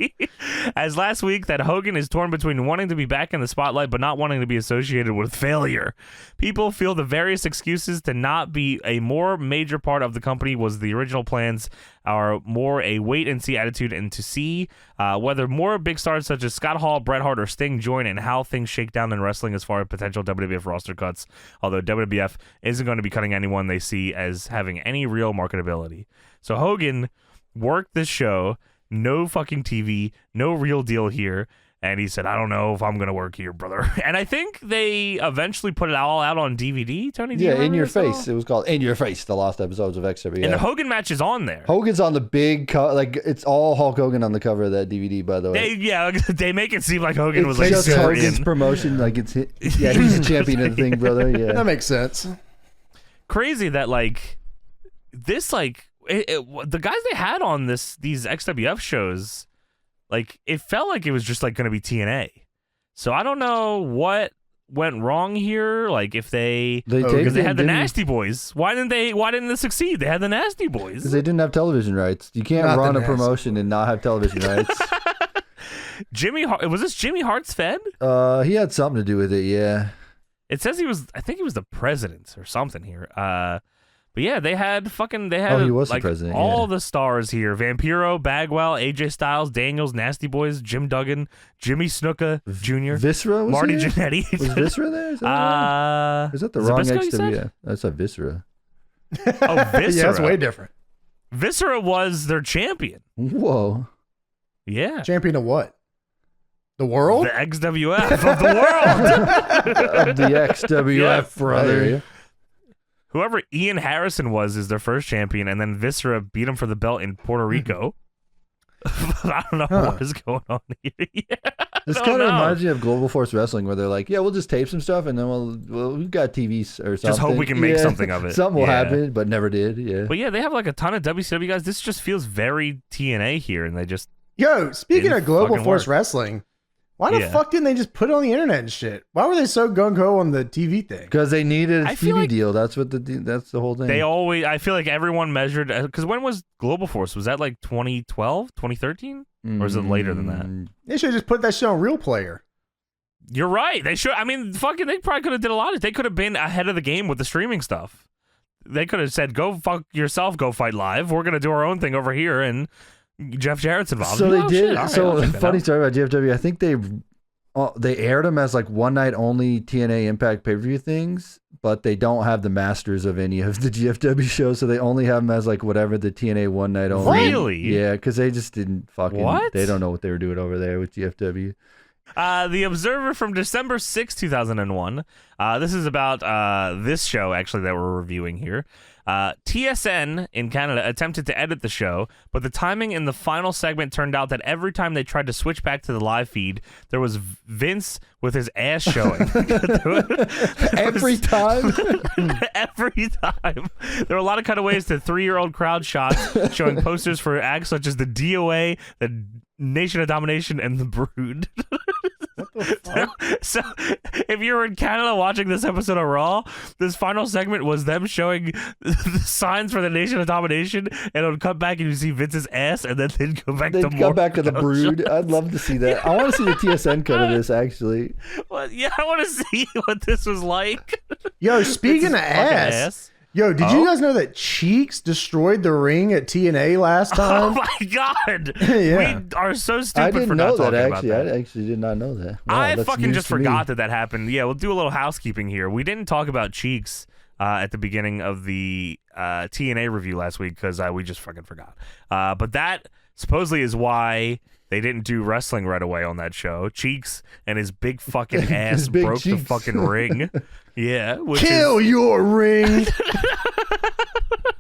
as last week, that Hogan is torn between wanting to be back in the spotlight but not wanting to be associated with failure. People feel the various excuses to not be a more major part of the company was the original plans are more a wait-and-see attitude and to see whether more big stars such as Scott Hall, Bret Hart, or Sting join and how things shake down in wrestling as far as potential WWF roster cuts, although WWF isn't going to be cutting anyone they see as having any real marketability. So Hogan worked this show, no fucking TV, no real deal here, and he said, I don't know if I'm going to work here, brother. And I think they eventually put it all out on DVD, Tony. Do you Yeah, remember In Your this at all? Face. It was called In Your Face, the last episodes of XWF. And the Hogan match is on there. Hogan's on the big like it's all Hulk Hogan on the cover of that DVD, by the way. They make it seem like Hogan was It's like just super Hogan's in. promotion, like he's the champion of the thing, brother. Yeah. That makes sense. Crazy that like this the guys they had on these XWF shows, like it felt like it was just like going to be TNA. So I don't know what went wrong here. Like if they because they had the Nasty Boys. Why didn't they succeed? They had the Nasty Boys. Because they didn't have television rights. You can't run a promotion and not have television rights. Was this Jimmy Hart's Fed? He had something to do with it, yeah. It says I think he was the president or something here. But yeah, they had he was the president, all the stars here. Vampiro, Bagwell, AJ Styles, Daniels, Nasty Boys, Jim Duggan, Jimmy Snuka Jr., Viscera was Marty there? Jannetty. Was Viscera there? Is that the wrong XWF? That's a Viscera. Oh, Viscera. Yeah, that's way different. Viscera was their champion. Whoa. Yeah. Champion of what? The world? The XWF of the world. Of the XWF, Yeah. brother. Whoever Ian Harrison is their first champion, and then Viscera beat him for the belt in Puerto Rico. I don't know what is going on here. This kind of reminds me of Global Force Wrestling, where they're like, "Yeah, we'll just tape some stuff, and then we've got TVs or something. Just hope we can make something of it. Something will happen, but never did." Yeah. But yeah, they have like a ton of WCW guys. This just feels very TNA here, and they just speaking of Global Force work. Wrestling, why the fuck didn't they just put it on the internet and shit? Why were they so gung ho on the TV thing? Because they needed a TV deal. That's the whole thing. I feel like everyone measured, because when was Global Force? Was that like 2012, 2013? Or is it later than that? They should just put that shit on Real Player. You're right. They should. I mean, fucking, they probably could have did a lot of. They could have been ahead of the game with the streaming stuff. They could have said, "Go fuck yourself. Go fight live. We're gonna do our own thing over here." And Jeff Jarrett's involved. So they did. Right, so funny story about GFW. I think they aired them as like one night only TNA Impact pay-per-view things, but they don't have the masters of any of the GFW shows, so they only have them as like whatever the TNA one night only. Really? Yeah, because they just didn't fucking. What? They don't know what they were doing over there with GFW. The Observer from December 6, 2001. This is about this show, actually, that we're reviewing here. TSN in Canada attempted to edit the show, but the timing in the final segment turned out that every time they tried to switch back to the live feed, there was Vince with his ass showing. Every time? Every time. There were a lot of cutaways to 3-year-old crowd shots showing posters for acts such as the DOA, the Nation of Domination, and the Brood. So, if you were in Canada watching this episode of Raw, this final segment was them showing the signs for the Nation of Domination, and it would cut back and you see Vince's ass, and then they'd go back to more. Come back to the Brood. I'd love to see that. I want to see the TSN cut of this, actually. Well, yeah, I want to see what this was like. Yo, speaking of ass. Yo, did you guys know that Cheeks destroyed the ring at TNA last time? Oh my god! Yeah. We are so stupid for not talking about that. I actually did not know that. Wow, I fucking just forgot that happened. Yeah, we'll do a little housekeeping here. We didn't talk about Cheeks at the beginning of the TNA review last week because we just fucking forgot. But that supposedly is why they didn't do wrestling right away on that show. Cheeks and his big fucking ass broke the fucking ring. Yeah. Kill your ring.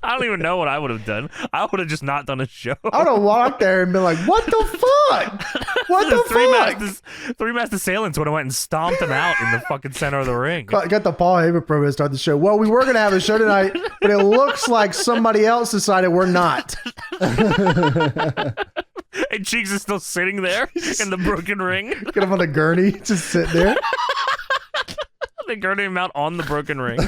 I don't even know what I would have done. I would have just not done a show. I would have walked there and been like, what the fuck? What the fuck? Three masked assailants would have went and stomped him out in the fucking center of the ring. Got the Paul Heyman promo to start the show. Well, we were going to have a show tonight, but it looks like somebody else decided we're not. And Cheeks is still sitting there in the broken ring. Get him on a gurney, just sitting there. They gurney him out on the broken ring.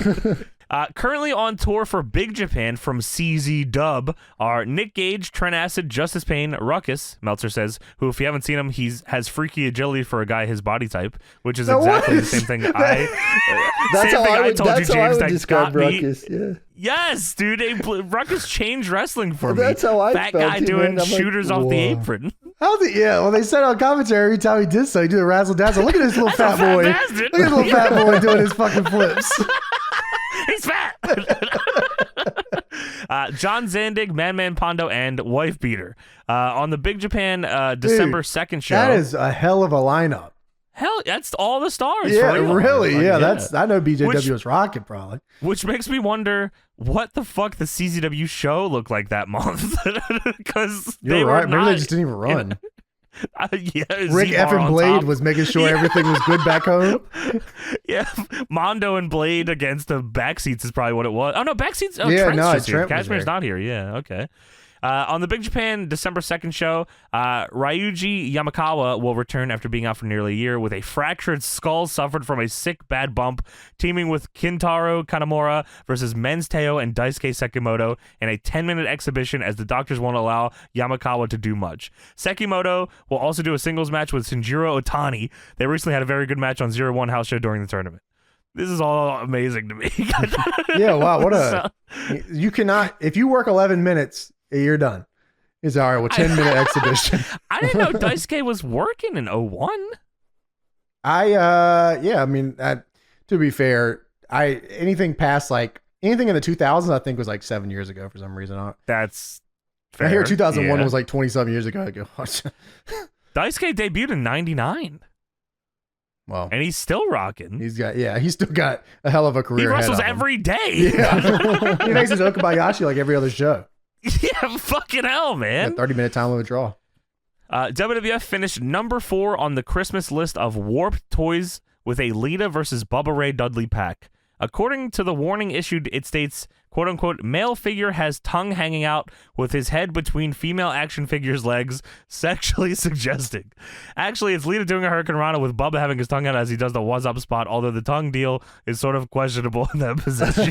Currently on tour for Big Japan from CZ Dub are Nick Gage, Trent Acid, Justice Payne, Ruckus, Meltzer says, who, if you haven't seen him, has freaky agility for a guy his body type, which is exactly the same thing I told you, James, that got Ruckus, me. yeah. Yes, dude. Ruckus changed wrestling for me. That's how I That felt guy too, doing man. shooters off the apron. Well, they said on commentary every time he did so, he do the razzle dazzle. Look at this little fat boy. Bastard. Look at this little fat boy doing his fucking flips. He's fat. John Zandig, Man Pondo, and Wife Beater on the Big Japan December 2nd show. That is a hell of a lineup. Hell, that's all the stars. Yeah, for real. really. Like, yeah, that's. I know BJW was rocking probably. Which makes me wonder what the fuck the CZW show looked like that month. Because you're right. Maybe they just didn't even run. Rick effing Blade was making sure everything was good back home. Yeah, Mondo and Blade against the backseats is probably what it was. Oh no, backseats. Oh, yeah, Trent's no, just here. Trent Cashmere's not here. Yeah, okay. On the Big Japan December 2nd show, Ryuji Yamakawa will return after being out for nearly a year with a fractured skull suffered from a sick bad bump, teaming with Kintaro Kanamura versus Men's Teo and Daisuke Sekimoto in a 10-minute exhibition as the doctors won't allow Yamakawa to do much. Sekimoto will also do a singles match with Shinjiro Otani. They recently had a very good match on 0-1 house show during the tournament. This is all amazing to me. Yeah, wow, you cannot, if you work 11 minutes, you're done. It's all right, well, 10-minute exhibition. I didn't know Daisuke was working in 01. I mean, to be fair, anything past anything in the 2000s, I think was like 7 years ago for some reason. That's fair. I hear 2001 was like 20-something years ago. I go, Daisuke debuted in 99. Well, and he's still rocking. He's still got a hell of a career. He wrestles every day. Yeah. He makes his Okabayashi like every other show. Yeah, fucking hell, man. 30-minute time limit draw. WWF finished number 4 on the Christmas list of warped toys with a Lita versus Bubba Ray Dudley pack. According to the warning issued, it states, quote unquote, male figure has tongue hanging out with his head between female action figure's legs, sexually suggesting. Actually, it's Lita doing a Hurricane Rana with Bubba having his tongue out as he does the what's up spot, although the tongue deal is sort of questionable in that position.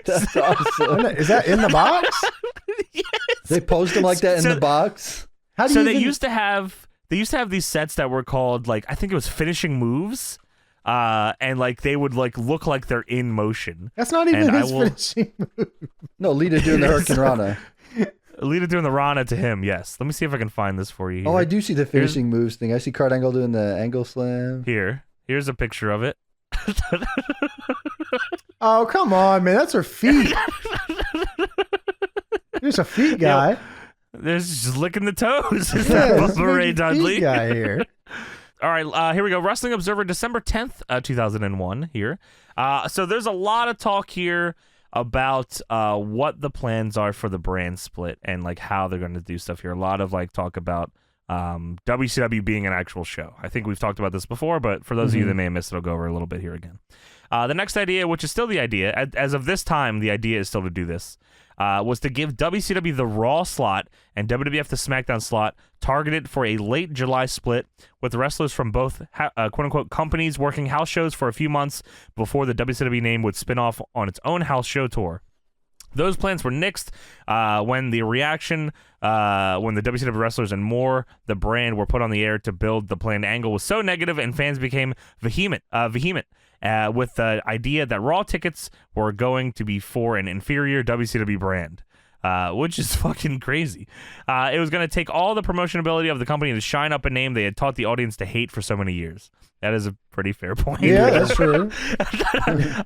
That's awesome. Is that in the box? Yes. They post them like that in the box? How do you they used to have these sets that were called, like, I think it was finishing moves. And like they would like look like they're in motion. That's not even his finishing move. No, Lita doing the Hurricane Rana. Lita doing the Rana to him, yes. Let me see if I can find this for you here. Oh, I do see the finishing moves thing. I see Kurt Angle doing the angle slam. Here's a picture of it. Oh, come on, man. That's her feet. There's a feet guy. Yep. There's just licking the toes. Is Yeah, that Bubba Ray Dudley? Feet guy here. All right, here we go. Wrestling Observer, December 10th, 2001 here. So there's a lot of talk here about what the plans are for the brand split and like how they're going to do stuff here. A lot of like talk about WCW being an actual show. I think we've talked about this before, but for those of you that may have missed it, I'll go over a little bit here again. The next idea, which is still the idea, as of this time, the idea is still to do this, was to give WCW the Raw slot and WWF the SmackDown slot, targeted for a late July split, with wrestlers from both quote-unquote companies working house shows for a few months before the WCW name would spin off on its own house show tour. Those plans were nixed when the reaction, when the WCW wrestlers and more the brand were put on the air to build the planned angle was so negative, and fans became vehement with the idea that Raw tickets were going to be for an inferior WCW brand. Which is fucking crazy. It was going to take all the promotion ability of the company to shine up a name they had taught the audience to hate for so many years. That is a pretty fair point. Yeah, that's true.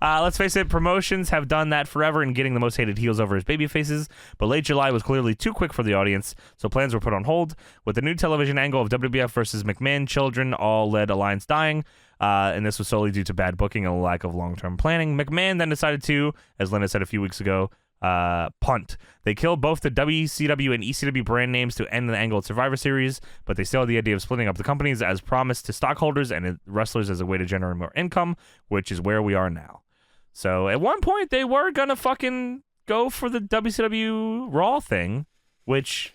Let's face it, promotions have done that forever in getting the most hated heels over as baby faces, but late July was clearly too quick for the audience, so plans were put on hold. With the new television angle of WWF versus McMahon children all led alliance dying, and this was solely due to bad booking and a lack of long-term planning, McMahon then decided to, as Linda said a few weeks ago, punt. They killed both the WCW and ECW brand names to end the Angle at Survivor Series, but they still had the idea of splitting up the companies as promised to stockholders and wrestlers as a way to generate more income, which is where we are now. So at one point they were gonna fucking go for the WCW Raw thing, which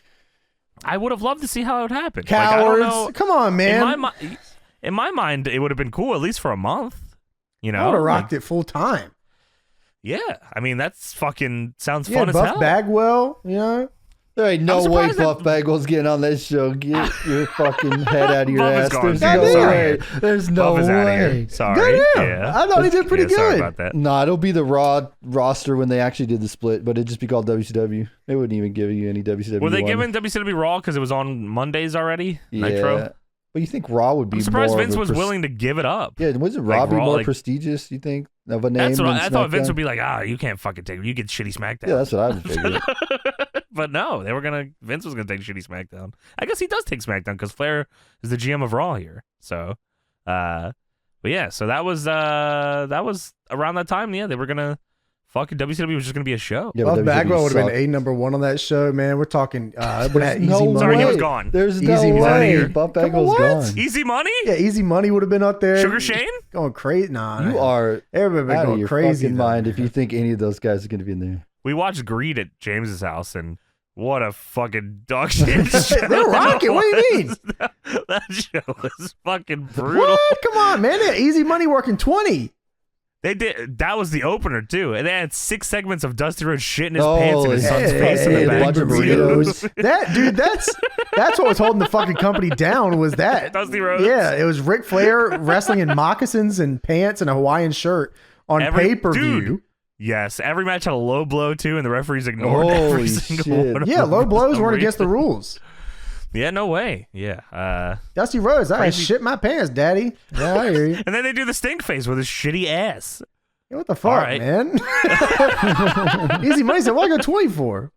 I would have loved to see how it would happen. Cowards. Like, I don't know. Come on, man. In my mind, it would have been cool at least for a month. You know, I would have rocked it full time. Yeah, I mean, that's fucking sounds fun as Buff hell. Bagwell, you know? There ain't no way Buff Bagwell's getting on this show. Get your fucking head out of your ass. There's no way. There's no way. Sorry. Yeah. I thought he did pretty good. Sorry about that. No, it'll be the Raw roster when they actually did the split, but it'd just be called WCW. They wouldn't even give you any WCW. Were they giving WCW Raw because it was on Mondays already? Yeah. Nitro? But you think Raw would be I'm surprised more Vince was willing to give it up. Yeah, wasn't Raw Like, be Raw, more like, prestigious, you think, of a name? That's what than I thought Vince SmackDown? would be like, you can't fucking take it. You get shitty SmackDown. Yeah, that's what I would figure. But no, Vince was gonna take shitty SmackDown. I guess he does take SmackDown because Flair is the GM of Raw here. So, but yeah, so that was around that time. Yeah, they were gonna fucking WCW was just gonna be a show. Yeah, Buff but Bagwell would have sucked. been #1 on that show, man. We're talking would have No Easy Money. Sorry, he was way. gone. There's Easy no Money. way. Buff Bagwell's What? gone. Easy Money? Yeah, Easy Money would have been up there. Sugar Shane? Going crazy. Nah, You are everybody been out of going your crazy. fucking though, mind man. if you think any of those guys are going to be in there. We watched Greed at James's house, and What a fucking dog shit show. They're rocking. What do you mean? That show was fucking brutal. What? Come on, man. They had Easy Money working 20. They did. That was the opener too, and they had 6 segments of Dusty Rhodes shitting his pants in his yeah, son's face in hey, the a back. bunch of burritos. That's what was holding the fucking company down was that. Dusty Rhodes. Yeah, it was Ric Flair wrestling in moccasins and pants and a Hawaiian shirt on pay-per-view. Dude, yes, every match had a low blow too, and the referees ignored every Holy single shit. one. Of Yeah, them low for blows some weren't against the reason. rules. Yeah, no way. Yeah. Dusty Rhodes, I Crazy. shit my pants, daddy. Yeah, I hear you. And then they do the stink face with his shitty ass. Yeah, what the fuck, All right. man? Easy Money said, what I got 20 for?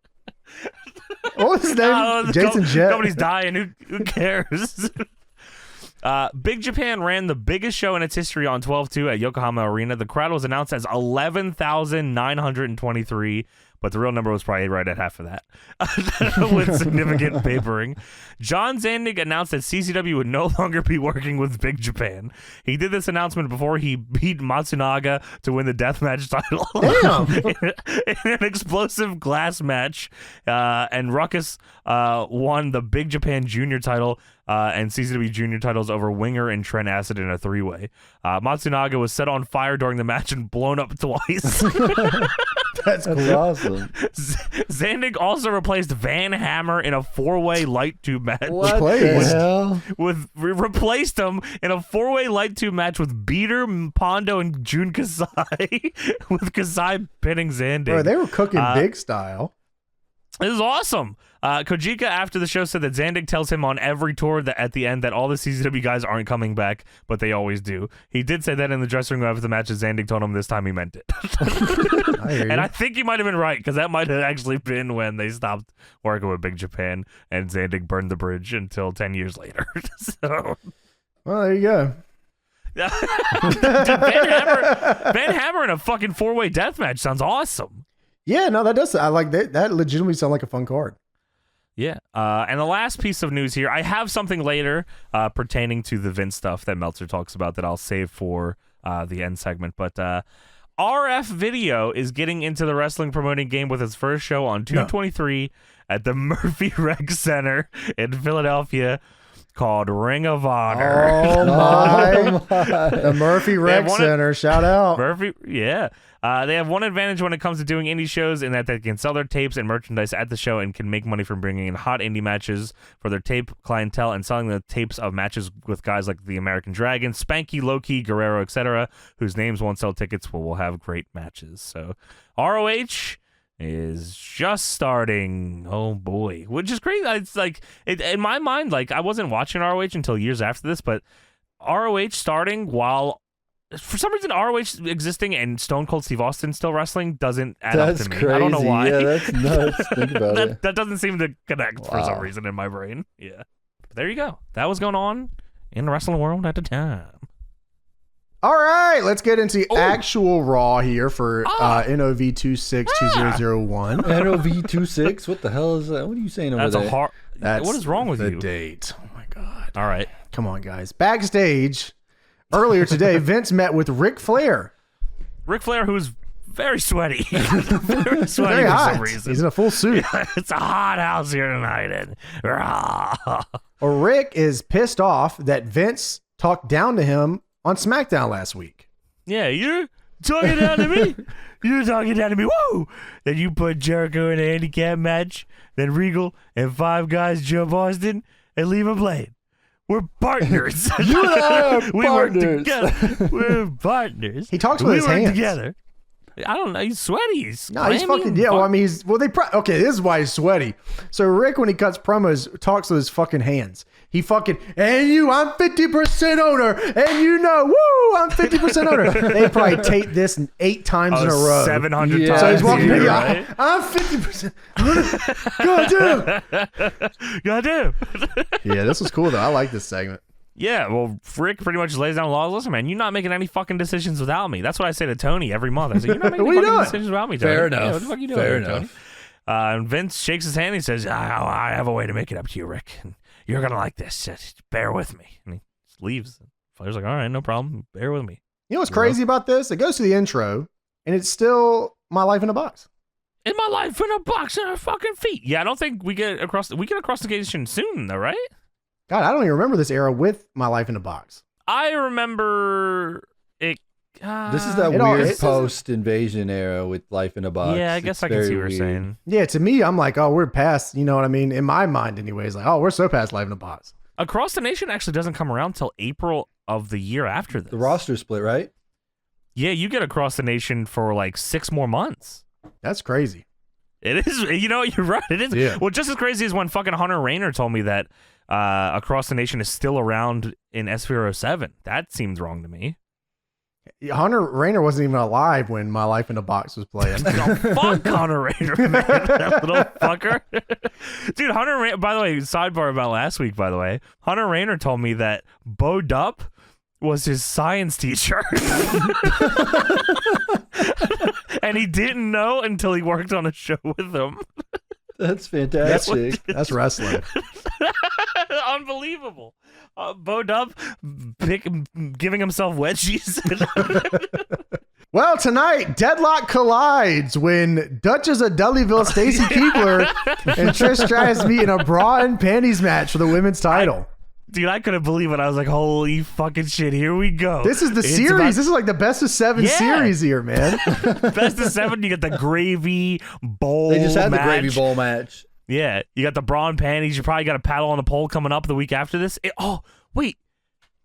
What was his name? Oh, Jason Jett. Nobody's dying. Who cares? Big Japan ran the biggest show in its history on 12/2 at Yokohama Arena. The crowd was announced as 11,923, but the real number was probably right at half of that, with significant papering. John Zandig announced that CCW would no longer be working with Big Japan. He did this announcement before he beat Matsunaga to win the deathmatch title. Damn. in an explosive glass match, and Ruckus won the Big Japan Junior title and CCW Junior titles over Winger and Trent Acid in a 3-way. Matsunaga was set on fire during the match and blown up twice. That's cool. Awesome. Zandig also replaced Van Hammer in a 4-way light tube match. What Replaced. the hell? Replaced him in a 4-way light tube match with Beater, Pondo, and Jun Kasai, with Kasai pinning Zandig. Bro, they were cooking big style. This is awesome. Kojika, after the show, said that Zandig tells him on every tour that at the end that all the CZW guys aren't coming back, but they always do. He did say that in the dressing room after the match, as Zandig told him this time he meant it. I hear you. And I think he might have been right, because that might have actually been when they stopped working with Big Japan, and Zandig burned the bridge until 10 years later. So, Well, there you go. Dude, Van Hammer in a fucking 4-way death match sounds awesome. Yeah, no, that does. I like that. That legitimately sounds like a fun card. Yeah. And the last piece of news here, I have something later pertaining to the Vince stuff that Meltzer talks about that I'll save for the end segment. But RF Video is getting into the wrestling promoting game with its first show on 2/23 at the Murphy Rec Center in Philadelphia, called Ring of Honor. Oh my! The Murphy Rec Center. Shout out. Murphy, yeah. They have one advantage when it comes to doing indie shows in that they can sell their tapes and merchandise at the show and can make money from bringing in hot indie matches for their tape clientele and selling the tapes of matches with guys like the American Dragon, Spanky, Loki, Guerrero, etc., whose names won't sell tickets but will have great matches. So ROH is just starting. Oh boy, which is crazy. It's like in my mind, like I wasn't watching ROH until years after this, but ROH starting while for some reason ROH existing and Stone Cold Steve Austin still wrestling doesn't add up to me. Crazy. I don't know why. Yeah, that's nuts. Think about it. That doesn't seem to connect for some reason in my brain. Yeah, but there you go. That was going on in the wrestling world at the time. All right, let's get into actual Raw here for NOV 262001. NOV26? What the hell is that? What are you saying over That's there? a hard. That's what is wrong with the you? date. Oh my god! All right. Come on, guys. Backstage earlier today, Vince met with Ric Flair. Ric Flair, who's very sweaty, very sweaty Very for hot. some reason. He's in a full suit. It's a hot house here tonight, and Rick is pissed off that Vince talked down to him on SmackDown last week. yeah, you're talking down to me. You're talking down to me. Woo! Then you put Jericho in a handicap match, then Regal and 5 guys jump Austin and leave him playing. We're partners. You and I are We work partners. together. We're partners. He talks with his work hands. together. I don't know. He's sweaty. He's No, he's clammy fucking, and yeah, well, I mean, okay, this is why he's sweaty. So Rick, when he cuts promos, talks with his fucking hands. He fucking, and you, I'm 50% owner, and you know, woo, I'm 50% owner. They probably taped this 8 times in a row. 700 Yeah. times. So he's walking, a year, yeah, right? I'm 50%. Goddamn. Goddamn. Yeah, this was cool, though. I like this segment. Yeah, well, Rick pretty much lays down laws. Listen, man, you're not making any fucking decisions without me. That's what I say to Tony every month. I say, you're not making What any are you fucking doing? decisions without me, Tony. Fair Yeah, enough. what the fuck are you doing Fair here, Tony? enough. And Vince shakes his hand. He says, I have a way to make it up to you, Rick. And you're going to like this. Just bear with me. And he just leaves. Flair's like, all right, no problem. Bear with me. You know what's crazy about this? It goes to the intro, and it's still My Life in a Box. In my life in a box in our fucking feet. Yeah, I don't think we get across the nation soon, though, right? God, I don't even remember this era with My Life in a Box. I remember it. This is that weird post-invasion era with Life in a Box. Yeah, I guess I can see what you're saying. Yeah, to me, I'm like, oh, we're past, you know what I mean? In my mind, anyways, like, oh, we're so past Life in a Box. Across the Nation actually doesn't come around till April of the year after this. The roster split, right? Yeah, you get Across the Nation for like 6 more months. That's crazy. It is. You know, you're right. It is. Yeah. Well, just as crazy as when fucking Hunter Rainer told me that Across the Nation is still around in S407. That seems wrong to me. Hunter Rainer wasn't even alive when My Life in a Box was playing. Oh, fuck Hunter Rainer, man. That little fucker. Dude, Hunter Rainer, by the way, sidebar about last week, by the way. Hunter Rainer told me that Bo Dupp was his science teacher. And he didn't know until he worked on a show with him. That's fantastic. That's wrestling. Unbelievable. Bo Dupp giving himself wedgies. Well, tonight, Deadlock collides when Duchess of Dudleyville Stacy Keibler and Trish Stratus meet in a bra and panties match for the women's title. Dude, I couldn't believe it. I was like, holy fucking shit, here we go. This is the series. This is like the best of 7 series here, man. Best of 7, you get the gravy bowl They just had match. the gravy bowl match. Yeah, you got the bra and panties. You probably got a paddle on the pole coming up the week after this. Wait.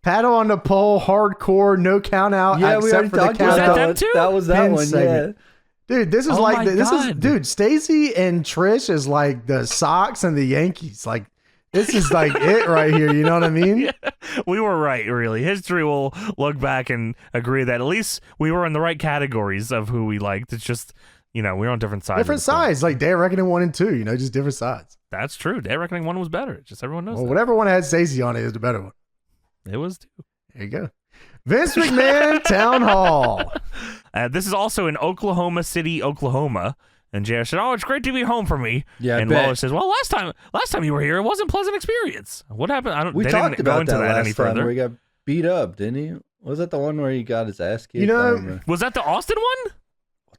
Paddle on the pole, hardcore, no count out. Yeah, we already talked about that too. That was that Pin one, segment. yeah. Dude, this is God. Stacy and Trish is like the Sox and the Yankees. Like, this is like it right here. You know what I mean? Yeah, we were right, really. History will look back and agree that at least we were in the right categories of who we liked. It's just, you know, we're on different sides. Different sides, like Day of Reckoning 1 and 2, you know, just different sides. That's true. Day of Reckoning 1 was better. Just everyone knows Well, that. whatever one had Stacey on it is the better one. It was too. There you go. Vince McMahon Town Hall. This is also in Oklahoma City, Oklahoma. And JR said, "Oh, it's great to be home for me." Yeah, and Waller says, "Well, last time you were here, it wasn't a pleasant experience. What happened? We they talked didn't about go into that that last any time further. where he got beat up, didn't he? Was that the one where he got his ass kicked? You know- I don't remember. Was that the Austin one?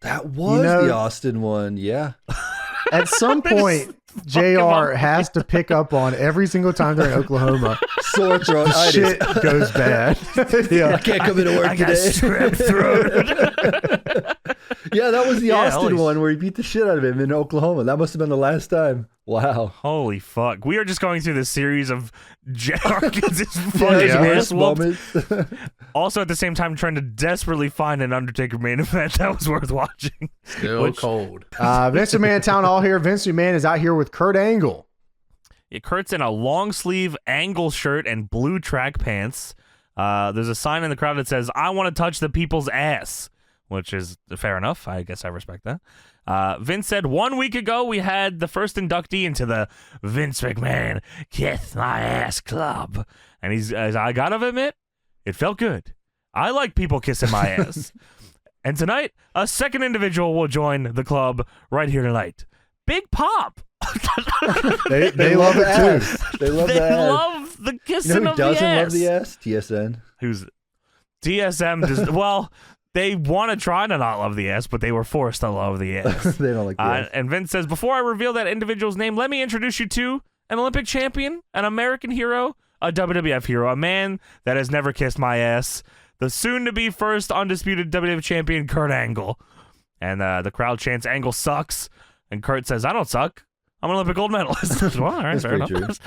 That was the Austin one, yeah. At some point, JR has to pick up on every single time they're in Oklahoma. Sore throat. Shit goes bad. Yeah. I can't come into work I got today. strep throat. Yeah, that was the Austin holy one where he beat the shit out of him in Oklahoma. That must have been the last time. Wow. Holy fuck. We are just going through this series of JR gets his fucking ass whooped. moments. Also, at the same time, trying to desperately find an Undertaker main event that was worth watching. Still cold. Vince McMahon Town Hall here. Vince McMahon is out here with Kurt Angle. Yeah, Kurt's in a long sleeve angle shirt and blue track pants. There's a sign in the crowd that says, "I want to touch the people's ass," which is fair enough. I guess I respect that. Vince said, 1 week ago, we had the first inductee into the Vince McMahon Kiss My Ass Club. And I gotta admit, it felt good. I like people kissing my ass. And tonight, a second individual will join the club right here tonight. Big Pop. They love it too. They love They that ass. love the You kissing know who of the doesn't ass. love the ass? TSN. Who's DSM? Well, they want to try to not love the ass, but they were forced to love the ass. They don't like the ass. And Vince says, "Before I reveal that individual's name, let me introduce you to an Olympic champion, an American hero, a WWF hero, a man that has never kissed my ass, the soon-to-be first undisputed WWF champion, Kurt Angle." And the crowd chants, "Angle sucks." And Kurt says, "I don't suck. I'm an Olympic gold medalist." Well, all right, That's fair pretty enough.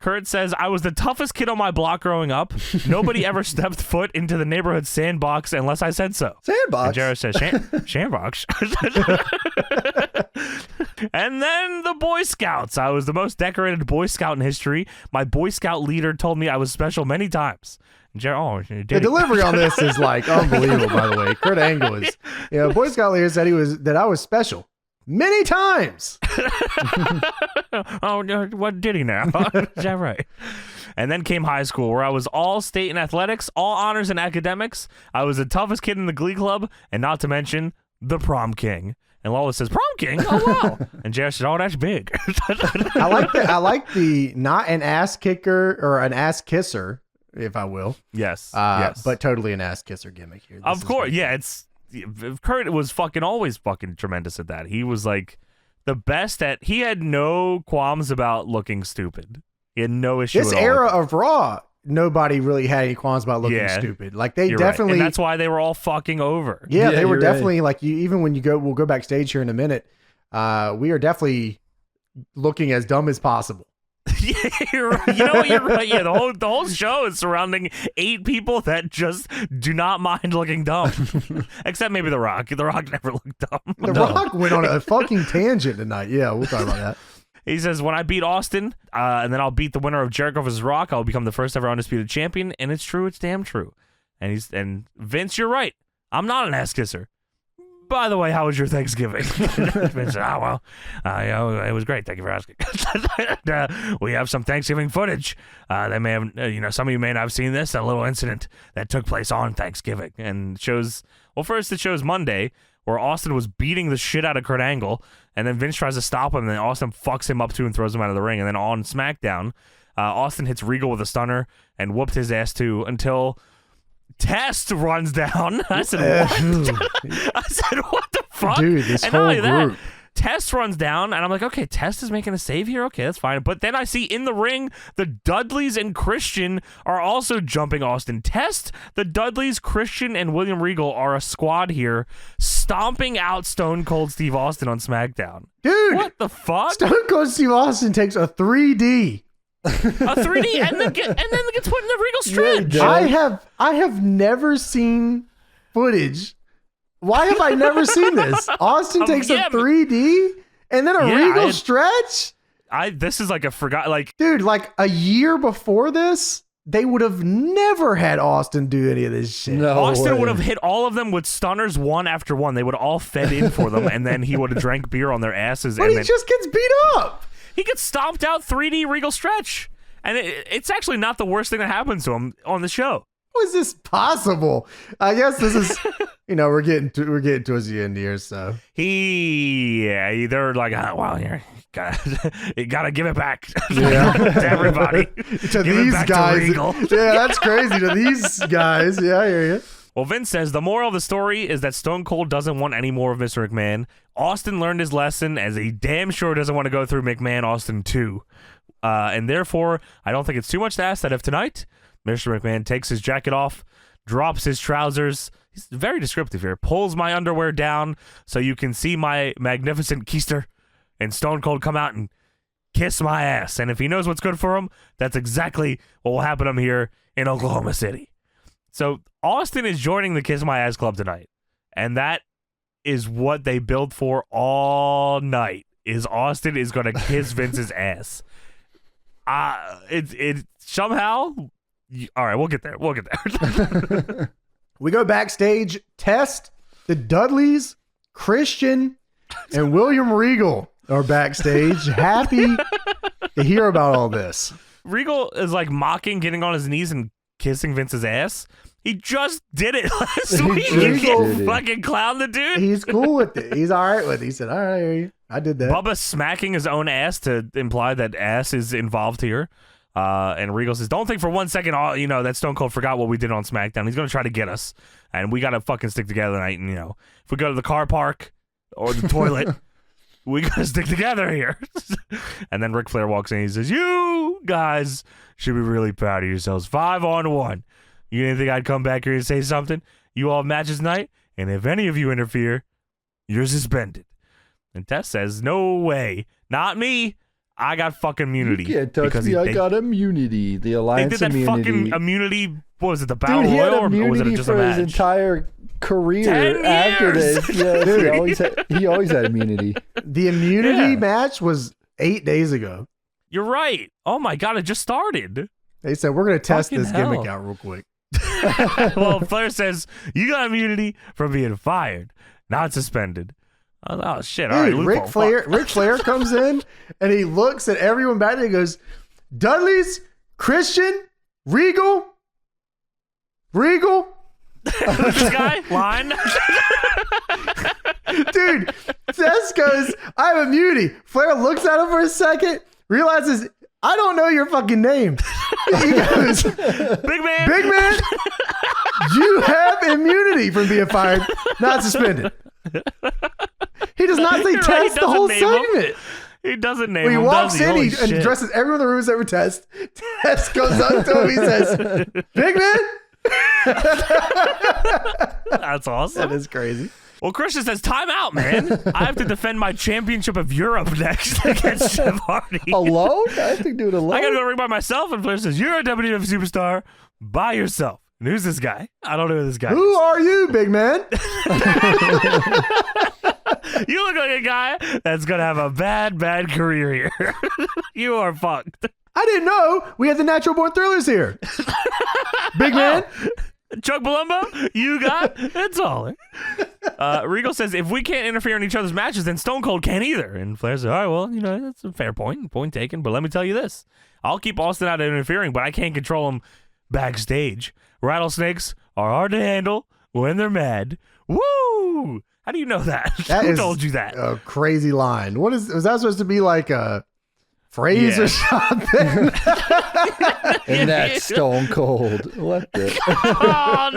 Kurt says, "I was the toughest kid on my block growing up. Nobody ever stepped foot into the neighborhood sandbox unless I said so." Sandbox. And Jared says, "Sandbox." And then the Boy Scouts. I was the most decorated Boy Scout in history. My Boy Scout leader told me I was special many times. And Jared, The delivery on this is like unbelievable, by the way. Kurt Angle is, Boy Scout leader said that I was special many times. Oh, no, what did he now? Is that right? And then came high school, where I was all state in athletics, all honors in academics. I was the toughest kid in the glee club, and not to mention the prom king. And Lola says, "Prom king? Oh, wow." And Jared said, "Oh, that's big." I like that. I like the not an ass kicker or an ass kisser, if I will. Yes. Yes. But totally an ass kisser gimmick here. Of course. Yeah, it's Kurt was always fucking tremendous at that. He was like the best he had no qualms about looking stupid. He had no issue This at all. era of Raw, nobody really had any qualms about looking stupid. Like they definitely, right. And that's why they were all fucking over. Yeah, they were definitely like even when we'll go backstage here in a minute. We are definitely looking as dumb as possible. Yeah, you're right. You know what? You're right. Yeah, the whole show is surrounding 8 people that just do not mind looking dumb, except maybe The Rock. The Rock never looked dumb. The Rock went on a fucking tangent tonight. Yeah, we'll talk about that. He says, when I beat Austin, and then I'll beat the winner of Jericho vs. Rock, I'll become the first ever undisputed champion. And it's true. It's damn true. And Vince, you're right. I'm not an ass kisser. By the way, how was your Thanksgiving? Vince said, it was great. Thank you for asking. We have some Thanksgiving footage. They may have, some of you may not have seen this, a little incident that took place on Thanksgiving. And first it shows Monday, where Austin was beating the shit out of Kurt Angle, and then Vince tries to stop him, and then Austin fucks him up too and throws him out of the ring. And then on SmackDown, Austin hits Regal with a stunner and whooped his ass too until Test runs down. I said, what? I said, what the fuck? Dude, this and whole not only group. that, Test runs down, and I'm like, okay, Test is making a save here. Okay, that's fine. But then I see in the ring, the Dudleys and Christian are also jumping Austin. Test, the Dudleys, Christian, and William Regal are a squad here, stomping out Stone Cold Steve Austin on SmackDown. Dude, what the fuck? Stone Cold Steve Austin takes a 3D. A 3D and then gets put in the Regal stretch. I have never seen footage. Why have I never seen this? Austin takes a 3D and then a Regal stretch? This is like dude, like a year before this, they would have never had Austin do any of this shit. No Austin way. would have hit all of them with stunners one after one. They would have all fed in for them, and then he would have drank beer on their asses. But he just gets beat up. He gets stomped out 3D Regal stretch. And it's actually not the worst thing that happens to him on the show. How is this possible? I guess this is, we're getting towards the end here, so. They're like, you gotta give it back to everybody. To these guys. That's crazy. To these guys. Yeah, I hear you. Well, Vince says the moral of the story is that Stone Cold doesn't want any more of Mr. McMahon. Austin learned his lesson, as he damn sure doesn't want to go through McMahon Austin 2. And therefore, I don't think it's too much to ask that if tonight, Mr. McMahon takes his jacket off, drops his trousers, he's very descriptive here, pulls my underwear down so you can see my magnificent keister, and Stone Cold come out and kiss my ass. And if he knows what's good for him, that's exactly what will happen to him here in Oklahoma City. So Austin is joining the Kiss My Ass Club tonight, and that is what they build for all night, is Austin is going to kiss Vince's ass. It somehow... All right, we'll get there. We go backstage. Test, the Dudleys, Christian, and William Regal are backstage. Happy to hear about all this. Regal is like mocking, getting on his knees and kissing Vince's ass. He just did it last week. You can't fucking clown the dude. He's cool with it. He's all right with it. He said, all right, I did that. Bubba smacking his own ass to imply that ass is involved here. And Regal says, don't think for 1 second, that Stone Cold forgot what we did on SmackDown. He's going to try to get us. And we got to fucking stick together tonight. And, if we go to the car park or the toilet, we got to stick together here. And then Ric Flair walks in. He says, you guys should be really proud of yourselves. 5-on-1. You didn't think I'd come back here and say something? You all have matches tonight, and if any of you interfere, you're suspended. And Tess says, no way. Not me. I got fucking immunity. You can't touch me. I got immunity. The Alliance immunity. They did that fucking immunity. What was it, the Battle Royal? Or was it just a match? His entire career after this. Yes, he always had immunity. The immunity match was 8 days ago. You're right. Oh my God, it just started. They said, we're going to test this gimmick out real quick. Well, Flair says, you got immunity from being fired, not suspended. Oh shit! All Dude, right, Ric Flair comes in and he looks at everyone back there and goes, Dudley's, Christian, Regal. This guy line. Dude, Tess goes, I have immunity. Flair looks at him for a second, realizes, I don't know your fucking name. He goes, Big man, you have immunity. immunity from being fired, not suspended. He does not say You're right, test he the whole doesn't name him. segment. He doesn't name When he him, walks does he? in, Holy he shit. addresses everyone in the room who's ever test. Test goes up to him. He says, "Big man." That's awesome. That is crazy. Well, Christian says, time out, man. I have to defend my championship of Europe next against Jeff Hardy. Alone? I think do it alone. I gotta go ring by myself, and Flair says, you're a WWF superstar by yourself. And who's this guy? I don't know who this guy Who is. are you, big man? You look like a guy that's gonna have a bad career here. You are fucked. I didn't know we had the Natural Born Thrillers here. Big man. Chuck Palumbo, you got it's all. Regal says, if we can't interfere in each other's matches, then Stone Cold can't either. And Flair says, all right, well, that's a fair point taken. But let me tell you this. I'll keep Austin out of interfering, but I can't control him backstage. Rattlesnakes are hard to handle when they're mad. Woo! How do you know that? Who told you that? A crazy line. Was that supposed to be like a phrase or something? And that's Stone Cold. What the? Oh,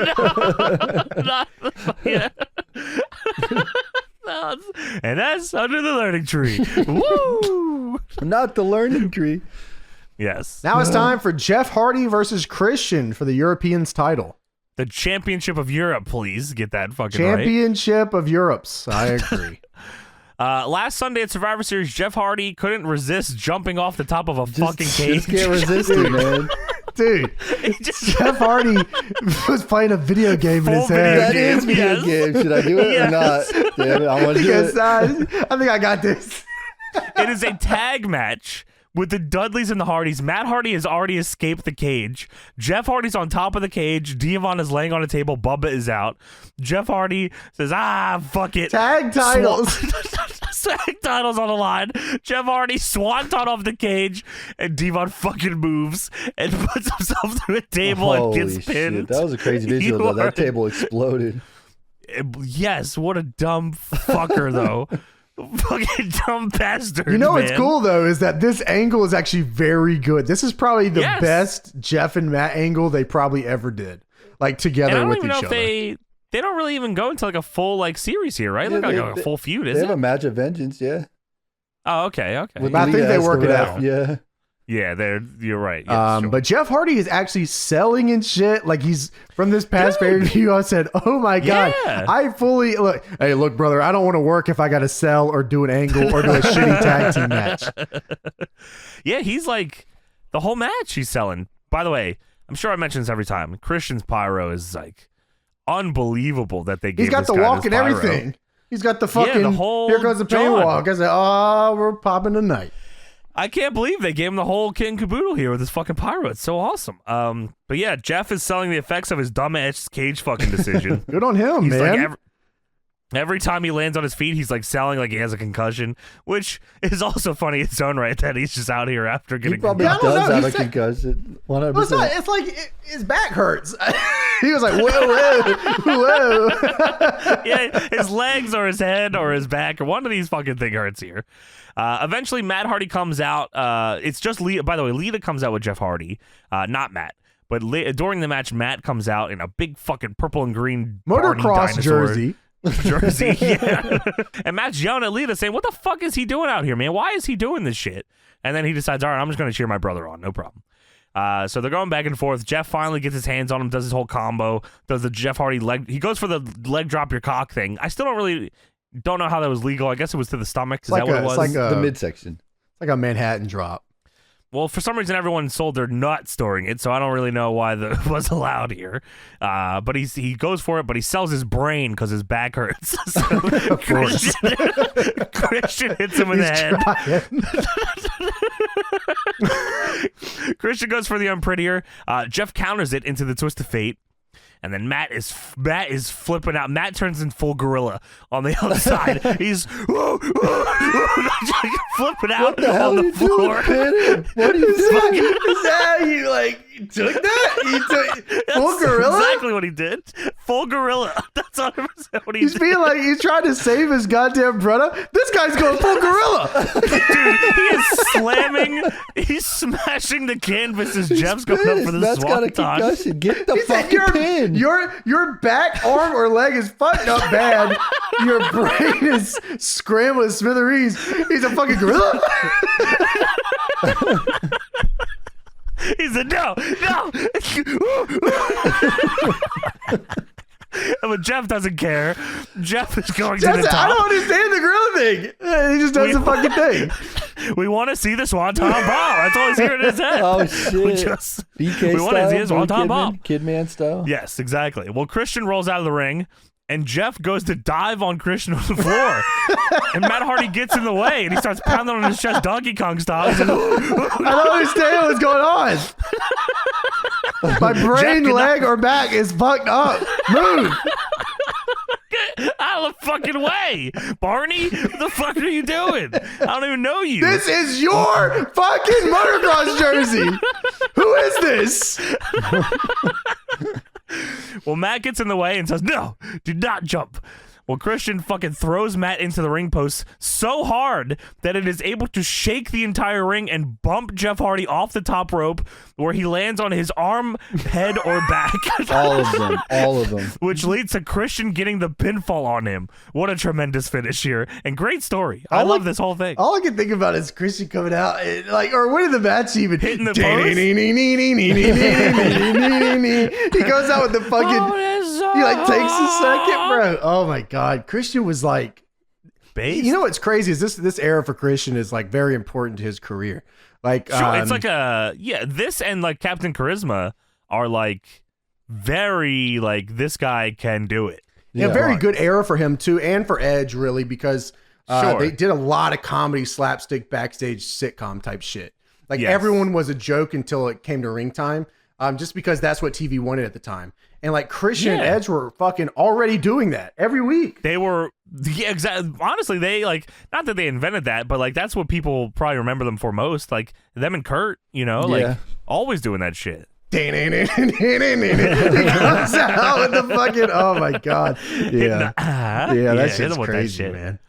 no. Not yeah. No, and that's Under the Learning Tree. Woo! Not the learning tree. Yes. Now it's time for Jeff Hardy versus Christian for the Europeans title. The Championship of Europe, please. Get that fucking Championship of Europe's. I agree. Last Sunday at Survivor Series, Jeff Hardy couldn't resist jumping off the top of a fucking cage. Just can't resist it, man. Dude, Jeff Hardy was playing a video game in his head. That is video game. Should I do it or not? Damn it, I want to do it. I think I got this. It is a tag match with the Dudleys and the Hardys. Matt Hardy has already escaped the cage. Jeff Hardy's on top of the cage. Devon is laying on a table. Bubba is out. Jeff Hardy says, fuck it. Tag titles. Tag titles on the line. Jeff Hardy swanton off the cage, and Devon fucking moves and puts himself through a table and Holy gets pinned. shit. That was a crazy visual, though. That table exploded. Yes, what a dumb fucker, though. Fucking dumb bastard. You know man. what's cool though is that this angle is actually very good. This is probably the best Jeff and Matt angle they probably ever did, like together with each other. They don't really even go into like a full like series here, right? Yeah, like a full feud, is They it? have a match of vengeance, yeah. Oh, okay. With I think Lita they as work the it ref, out. Yeah. Yeah, you're right. Yeah, sure. But Jeff Hardy is actually selling and shit. Like he's from this past pay-per-view. I said, "Oh my god, Yeah. I fully look." Hey, look, brother, I don't want to work if I got to sell or do an angle or do a shitty tag team match. Yeah, he's like the whole match he's selling. By the way, I'm sure I mention this every time. Christian's pyro is like unbelievable that they gave He's got this the guy walk this and pyro. everything. He's got the fucking the whole here goes the pain John. walk. I said, "Oh, we're popping tonight." I can't believe they gave him the whole kit and caboodle here with this fucking pyro. It's so awesome. But yeah, Jeff is selling the effects of his dumbass cage fucking decision. Good on him, He's man. like every time he lands on his feet, he's like selling like he has a concussion, which is also funny in its own right that he's just out here after He getting probably Yeah, I don't does know. have He a said- concussion. 100%. Well, it's like his back hurts. He was like, whoa. Yeah, his legs or his head or his back or one of these fucking thing hurts here. Eventually, Matt Hardy comes out. It's just Lita. By the way, Lita comes out with Jeff Hardy, not Matt. But during the match, Matt comes out in a big fucking purple and green Barney Motocross dinosaur jersey. yeah. And Matt's yelling at Lita saying, what the fuck is he doing out here, man? Why is he doing this shit? And then he decides, all right, I'm just going to cheer my brother on. No problem. So they're going back and forth. Jeff finally gets his hands on him, does his whole combo, does the Jeff Hardy leg. He goes for the leg drop your cock thing. I still don't know how that was legal. I guess it was to the stomach. Is that what it was? It's like The midsection. like a Manhattan drop. Well, for some reason, everyone sold their nuts during it, so I don't really know why it was allowed here. But he goes for it, but he sells his brain because his back hurts. So Of course. Christian hits him in the head. Christian goes for the unprettier. Jeff counters it into the twist of fate. And then Matt is flipping out. Matt turns in full gorilla on the outside. He's flipping out What the hell on are the you floor. doing, Penny? What are you doing? Is that you like took that? You took full gorilla? Exactly what he did. Full gorilla. That's 100% what he He's did. being like, he's trying to save his goddamn brother. This guy's going full gorilla. Dude, he is slamming. He's smashing the canvas as Jeff's going up for the That's got a swanton. concussion. Get the He's like, fucking pin. your back, arm, or leg is fucked up bad. Your brain is scrambled to smithereens. He's a fucking gorilla. He said, no. But Jeff doesn't care. Jeff is going to the top. I don't understand the gorilla thing. He just does the fucking thing. We want to see the swanton bomb. That's all he's hearing in his head. Oh shit! We want to see his swanton bomb. Kidman style. Yes, exactly. Well, Christian rolls out of the ring, and Jeff goes to dive on Christian on the floor. And Matt Hardy gets in the way, and he starts pounding on his chest Donkey Kong style. He says, I don't understand what's going on. My brain, leg, or back is fucked up. Move. get out of the fucking way. Barney, what the fuck are you doing? I don't even know you. This is your fucking motocross jersey. Who is this? Well, Matt gets in the way and says, no, do not jump. Well, Christian fucking throws Matt into the ring post so hard that it is able to shake the entire ring and bump Jeff Hardy off the top rope, where he lands on his arm, head, or back. All of them. Which leads to Christian getting the pinfall on him. What a tremendous finish here. And great story. I love this whole thing. All I can think about is Christian coming out, or winning the match even. Hitting the post. He goes out with the fucking... He takes a second, bro. Oh my god, Christian was like, based? You know what's crazy is this era for Christian is very important to his career. Sure, it's this and Captain Charisma are very this guy can do it. Yeah, very good era for him too, and for Edge really, because they did a lot of comedy, slapstick, backstage sitcom type shit. Everyone was a joke until it came to ring time. Just because that's what TV wanted at the time. And Christian and Edge were fucking already doing that every week. They were, exactly. Honestly, they not that they invented that, but that's what people probably remember them for most. Them and Kurt, always doing that shit. He comes out with the fucking, oh my god. Yeah. That's just crazy, that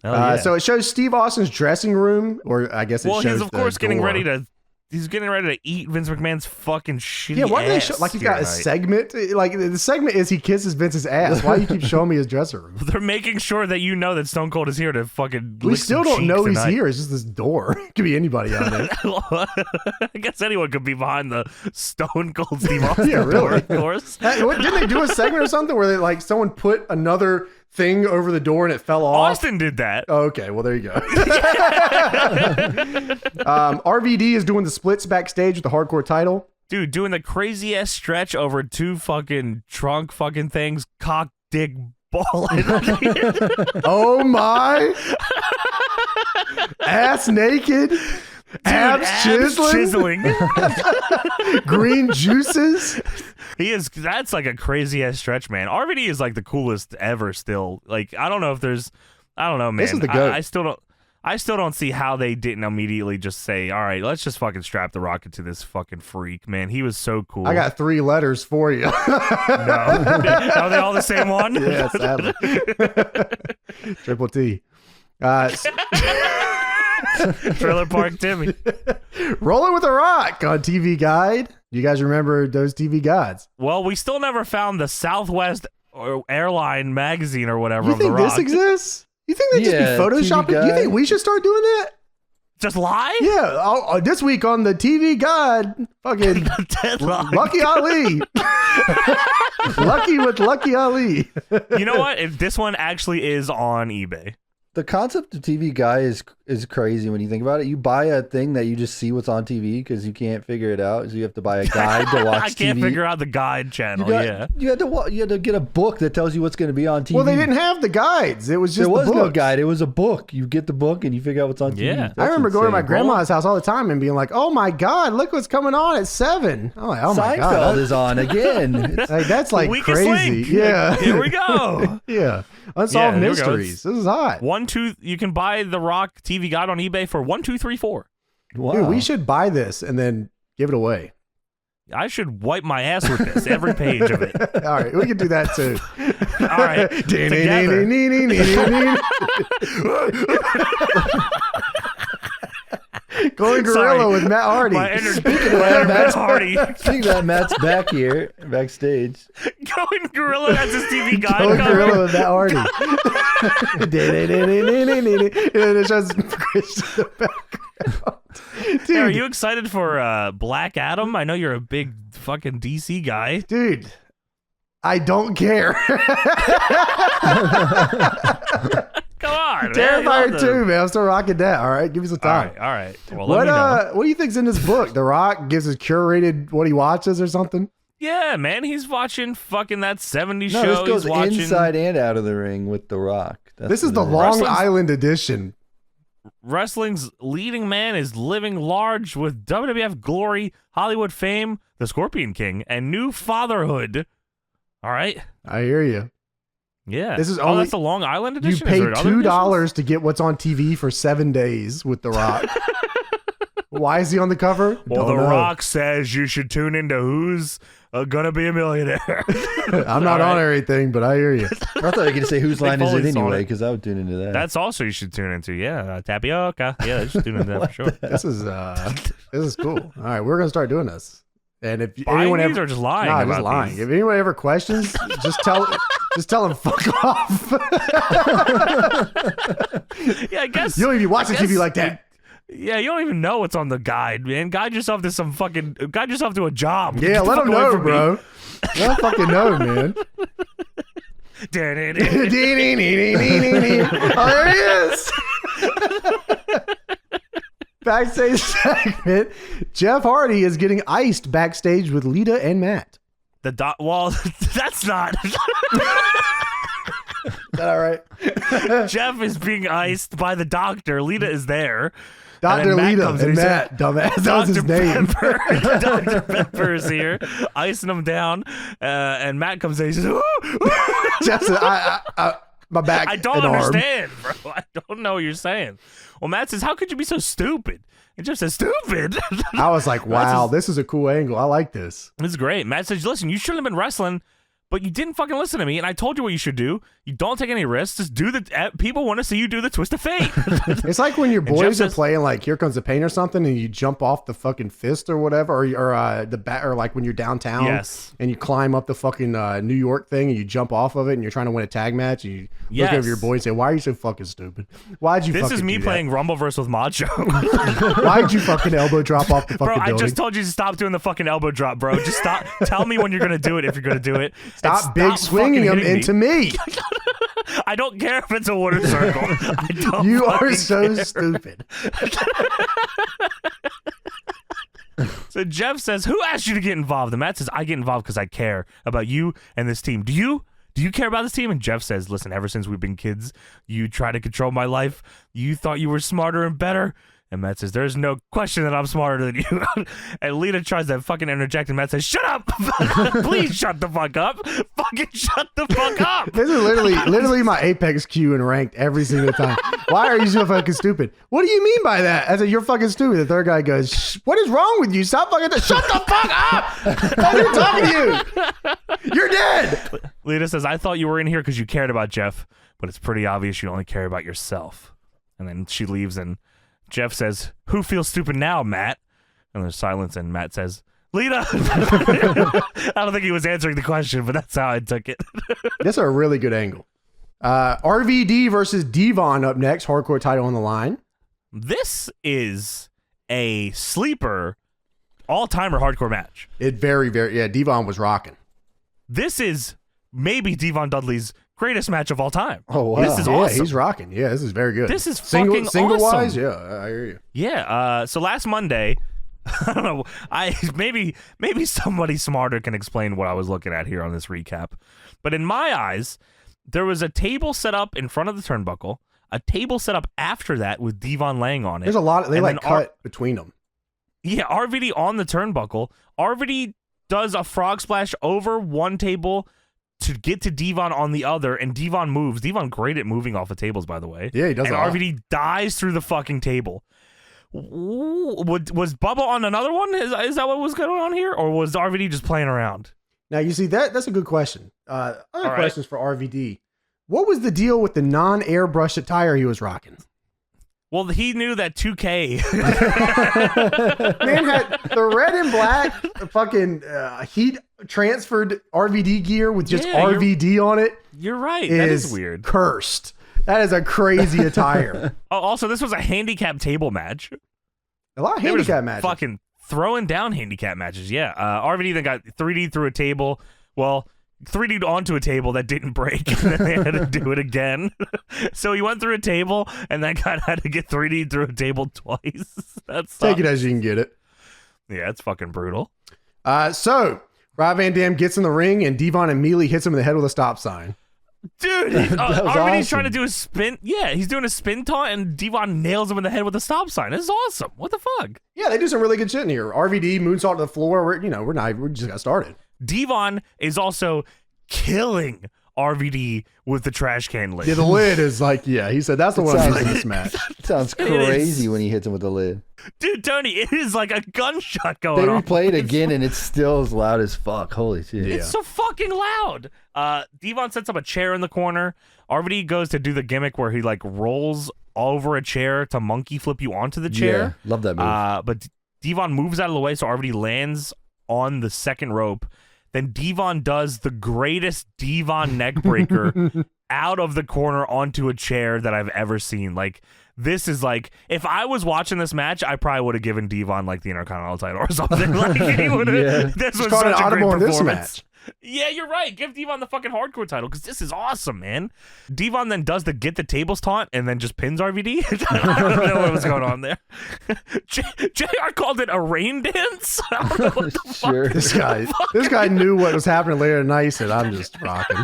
man. So it shows Steve Austin's dressing room, or I guess it shows he's of course door. He's getting ready to eat Vince McMahon's fucking shitty Yeah, why do they ass. show, he's got a segment? The segment is he kisses Vince's ass. Why do you keep showing me his dressing room? They're making sure that you know that Stone Cold is here to fucking. We still don't know he's here. It's just this door. It could be anybody out there. I guess anyone could be behind the Stone Cold Steve Austin door, really. of course. Didn't they do a segment or something where they someone put another thing over the door and it fell off? Austin did that. Oh, okay, well there you go. RVD is doing the splits backstage with the hardcore title. Dude, doing the crazy ass stretch over two fucking trunk fucking things, cock, dick, ball. Oh my! Ass naked. Dude, abs chiseling. Green juices. That's a crazy ass stretch, man. RVD is the coolest ever still. I don't know if there's, I don't know, man. This is the GOAT. I still don't see how they didn't immediately just say, all right, let's just fucking strap the rocket to this fucking freak, man. He was so cool. I got 3 letters for you. No. Are they all the same one? Yeah, sadly. Triple T. Trailer Park Timmy. Rolling with a Rock on TV Guide. You guys remember those TV Guides? Well, we still never found the Southwest Airline magazine or whatever. You think this exists? You think they just be photoshopping? You think we should start doing that? Just lie? Yeah. This week on the TV Guide, fucking Lucky Ali. Lucky with Lucky Ali. You know what? If this one actually is on eBay. The concept of TV Guide is crazy when you think about it. You buy a thing that you just see what's on TV because you can't figure it out, so you have to buy a guide to watch TV. I can't figure out the guide channel. You had to get a book that tells you what's going to be on TV. Well, they didn't have the guides. It was just there was the book. No guide. It was a book. You get the book and you figure out what's on TV. Yeah, I remember going to my grandma's house all the time and being like, "Oh my god, look what's coming on at 7." I'm like, "Oh my god, Seinfeld is on again." That's crazy. Yeah, here we go. Yeah. Unsolved mysteries. This is hot. You can buy the Rock TV Guide on eBay for $1, $2, $3, $4. Wow. Dude, we should buy this and then give it away. I should wipe my ass with this, every page of it. All right, we can do that too. All right, together. Going gorilla with Matt Hardy. My inner Matt Hardy. Speaking of that, Matt's back here, backstage. Going gorilla, that's his TV guide. Going gorilla with Matt Hardy. And it shows Chris in the background. Dude, Hey, are you excited for Black Adam? I know you're a big fucking DC guy. dude, I don't care. Come on, Terrifier 2, man. I'm still rocking that. All right, give me some time. All right. Well, let me know. What do you think's in this book? The Rock gives us curated what he watches or something? Yeah, man, he's watching fucking that 70s No, show. this goes He's watching inside and out of the ring with The Rock. This is the Long Island edition. Wrestling's leading man is living large with WWF glory, Hollywood fame, the Scorpion King, and new fatherhood. All right. I hear you. Yeah. This is only, that's the Long Island you edition? pay Is there other $2 to get what's on TV for 7 days with The Rock. Why is he on the cover? Well, Don't The know. Rock says you should tune into Who's Gonna Be a Millionaire. I'm not on everything, but I hear you. I thought you were going to say whose line is Foley's it on anyway, it. because I would tune into that. That's also you should tune into. Yeah, tapioca. Yeah, just tune into that for sure. This is cool. All right, we're gonna start doing this. And if Buying anyone these ever, or just lying nah, about just lying. these? If anyone ever questions, just tell them fuck off. Yeah, I guess. You don't even watch the TV like that. Yeah, you don't even know what's on the guide, man. Guide yourself to a job. Yeah, Get the let fuck them away know, from me. bro. Let them fucking know, man. Oh, there he is. Backstage segment. Jeff Hardy is getting iced backstage with Lita and Matt. Well, that's not. Is that all right? Jeff is being iced by the doctor. Lita is there. Dr. And then Lita comes and in, he Matt, dumbass. That was his name. Dr. Pepper is here, icing him down, and Matt comes in. He says, "Ooh, ooh." Jeff said, my back I don't and understand, bro. I don't know what you're saying. Well, Matt says, how could you be so stupid? And Jeff says, stupid? arm. I was like, wow, this is a cool angle. I like this. This is great. Matt says, listen, you shouldn't have been wrestling, but you didn't fucking listen to me, and I told you what you should do. You don't take any risks. Just do people want to see you do the twist of fate. It's like when your Jeff boys are says- playing like Here Comes the Pain or something, and you jump off the fucking fist or whatever, or the bat, or like when you're downtown, Yes. and you climb up the fucking New York thing, and you jump off of it, and you're trying to win a tag match. And you look over your boy and say, "Why are you so fucking stupid? Why'd you?" This fucking is me do playing Rumbleverse with Macho. that? Why'd you fucking elbow drop off the fucking Bro, I building? just told you to stop doing the fucking elbow drop, bro. Just stop. Tell me when you're going to do it if you're going to do it. And Stop big swinging fucking them hitting into me. I don't care if it's a wooden circle. I don't You are fucking so care. stupid. So Jeff says, who asked you to get involved? And Matt says, I get involved because I care about you and this team. Do you care about this team? And Jeff says, listen, ever since we've been kids, you try to control my life. You thought you were smarter and better. And Matt says, there's no question that I'm smarter than you. And Lita tries to fucking interject, and Matt says, shut up. Please shut the fuck up. Fucking shut the fuck up. This is literally my Apex Q and ranked every single time. Why are you so fucking stupid? What do you mean by that? I said, you're fucking stupid. The third guy goes, what is wrong with you? Stop fucking, shut the fuck up. I'm talking to you. You're dead. Lita says, I thought you were in here because you cared about Jeff, but it's pretty obvious you only care about yourself. And then she leaves, and Jeff says, who feels stupid now, Matt? And there's silence, and Matt says, Lita. I don't think he was answering the question, but that's how I took it. That's a really good angle. RVD versus Devon up next. Hardcore title on the line. This is a sleeper all-timer hardcore match. Devon was rocking. This is maybe Devon Dudley's greatest match of all time. Oh, wow. This is awesome. He's rocking. Yeah, this is very good. This is single fucking awesome. wise. Yeah, I hear you. Yeah. So last Monday, I don't know. Maybe somebody smarter can explain what I was looking at here on this recap. But in my eyes, there was a table set up in front of the turnbuckle, a table set up after that with Devon laying on it. There's a lot. They and like then cut between them. Yeah, RVD on the turnbuckle. RVD does a frog splash over one table to get to Devon on the other, and Devon moves. Devon great at moving off of tables, by the way. Yeah, he does And a lot. RVD dies through the fucking table. Was Bubba on another one? Is that what was going on here? Or was RVD just playing around? Now, you see, that's a good question. Other questions for RVD. What was the deal with the non-airbrush attire he was rocking? Well, he knew that 2K. Man had the red and black fucking heat transferred RVD gear with just RVD on it. You're right. That is weird. Cursed. That is a crazy attire. Oh, also, this was a handicap table match. A lot of handicap matches. Fucking throwing down handicap matches. Yeah. RVD then got 3D through a table. Well, 3D'd onto a table that didn't break, and then they had to do it again. So he went through a table, and then had to get 3D through a table twice. That's take it as you can get it. Yeah, it's fucking brutal. So Rob Van Dam gets in the ring, and Devon immediately hits him in the head with a stop sign. Dude, RVD's trying to do a spin. Yeah, he's doing a spin taunt, and Devon nails him in the head with a stop sign. This is awesome. What the fuck? Yeah, they do some really good shit in here. RVD moonsault to the floor. We just got started. Devon is also killing RVD with the trash can lid. Yeah, the lid is like, he said that's the one I'm using in this match. Sounds crazy when he hits him with the lid. Dude, Tony, it is like a gunshot going on. They replay it again, and it's still as loud as fuck. Holy shit. It's so fucking loud. Devon sets up a chair in the corner. RVD goes to do the gimmick where he like rolls over a chair to monkey flip you onto the chair. Yeah, love that move. But Devon moves out of the way, so RVD lands on the second rope. Then Devon does the greatest Devon neckbreaker out of the corner onto a chair that I've ever seen. Like, this is like, if I was watching this match, I probably would have given Devon like the Intercontinental title or something. Like, he would have. This was such a great performance. This match. Yeah, you're right. Give Devon the fucking hardcore title because this is awesome, man. Devon then does the get the tables taunt and then just pins RVD. I don't know what was going on there. JR called it a rain dance. I don't know what the fuck. This guy knew what was happening later tonight. He said, "I'm just rocking."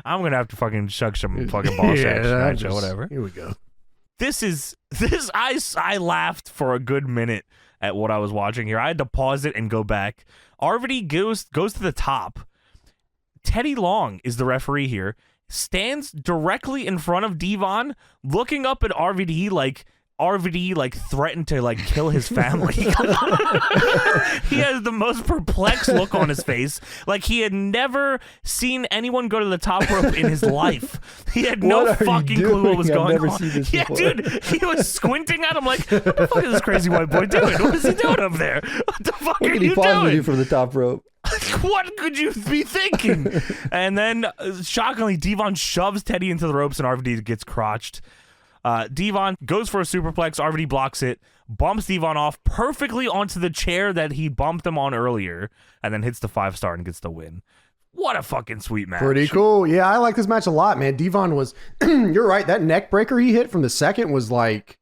I'm gonna have to fucking chug some fucking ball sacks tonight, or whatever. Here we go. I laughed for a good minute at what I was watching here. I had to pause it and go back. RVD goes to the top. Teddy Long is the referee here. Stands directly in front of Devon, looking up at RVD like threatened to like kill his family. He has the most perplexed look on his face, like he had never seen anyone go to the top rope in his life. He had no fucking clue what was going on. Yeah, dude, he was squinting at him like, what the fuck is this crazy white boy doing? What is he doing up there? What the fuck are you doing? You from the top rope? What could you be thinking? And then, shockingly, Devon shoves Teddy into the ropes and RVD gets crotched. Devon goes for a superplex. RVD blocks it, bumps Devon off perfectly onto the chair that he bumped him on earlier, and then hits the 5-star and gets the win. What a fucking sweet match. Pretty cool. Yeah, I like this match a lot, man. Devon was, you're right, that neck breaker he hit from the second was like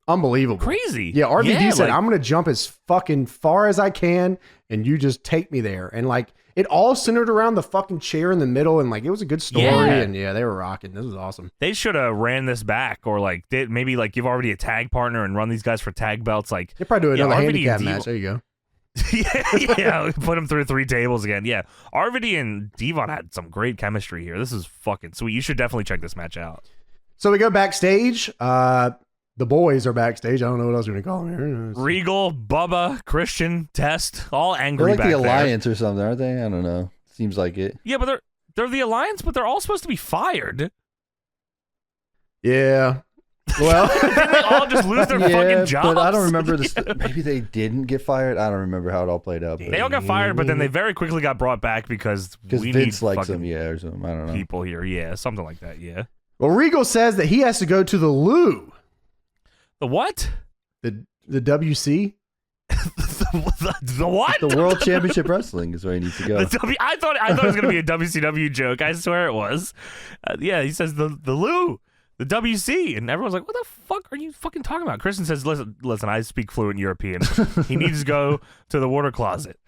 unbelievable. Crazy. Yeah, RVD said, I'm going to jump as fucking far as I can, and you just take me there. And like, it all centered around the fucking chair in the middle, and like it was a good story. And they were rocking. This was awesome. They should have ran this back, or like maybe like give already a tag partner and run these guys for tag belts. Like they probably do another handicap match. There you go. yeah, put them through 3 tables again. Yeah, RVD and Devon had some great chemistry here. This is fucking sweet. You should definitely check this match out. So we go backstage. The boys are backstage. I don't know what else we're going to call them here. Regal, Bubba, Christian, Test, all angry. They're like back the Alliance or something, aren't they? I don't know. Seems like it. Yeah, but they're the Alliance, but they're all supposed to be fired. Yeah. Well, they all just lose their fucking jobs. But I don't remember this. Maybe they didn't get fired. I don't remember how it all played out. They all got fired, but then they very quickly got brought back because Vince likes them, or something. I don't know. People here, yeah, something like that, yeah. Well, Regal says that he has to go to the loo. The what? The WC? the what? The World Championship Wrestling is where he needs to go. I thought it was going to be a WCW joke. I swear it was. Yeah, he says the loo, the WC, and everyone's like, what the fuck are you fucking talking about? Kristen says, listen, I speak fluent European. He needs to go to the water closet.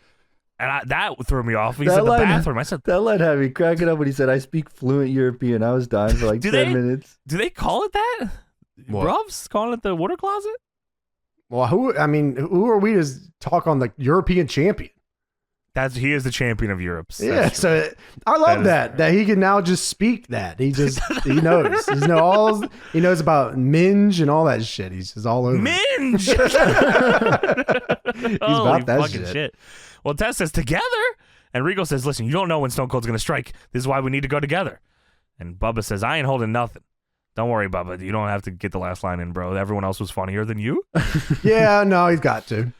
And that threw me off. He said the bathroom. I said that line had me cracking up when he said, I speak fluent European. I was dying for like 10 minutes. Do they call it that? Bruvs calling it the water closet? Well, who are we to talk on the European champion? He is the champion of Europe. Yeah, so I love that he can now just speak that. He knows. He knows about minge and all that shit. He's just all over. Minge. He's about that shit. Well, Tess says together, and Regal says, "Listen, you don't know when Stone Cold's gonna strike. This is why we need to go together." And Bubba says, "I ain't holding nothing. Don't worry, Bubba. You don't have to get the last line in, bro. Everyone else was funnier than you." Yeah, no, he's got to.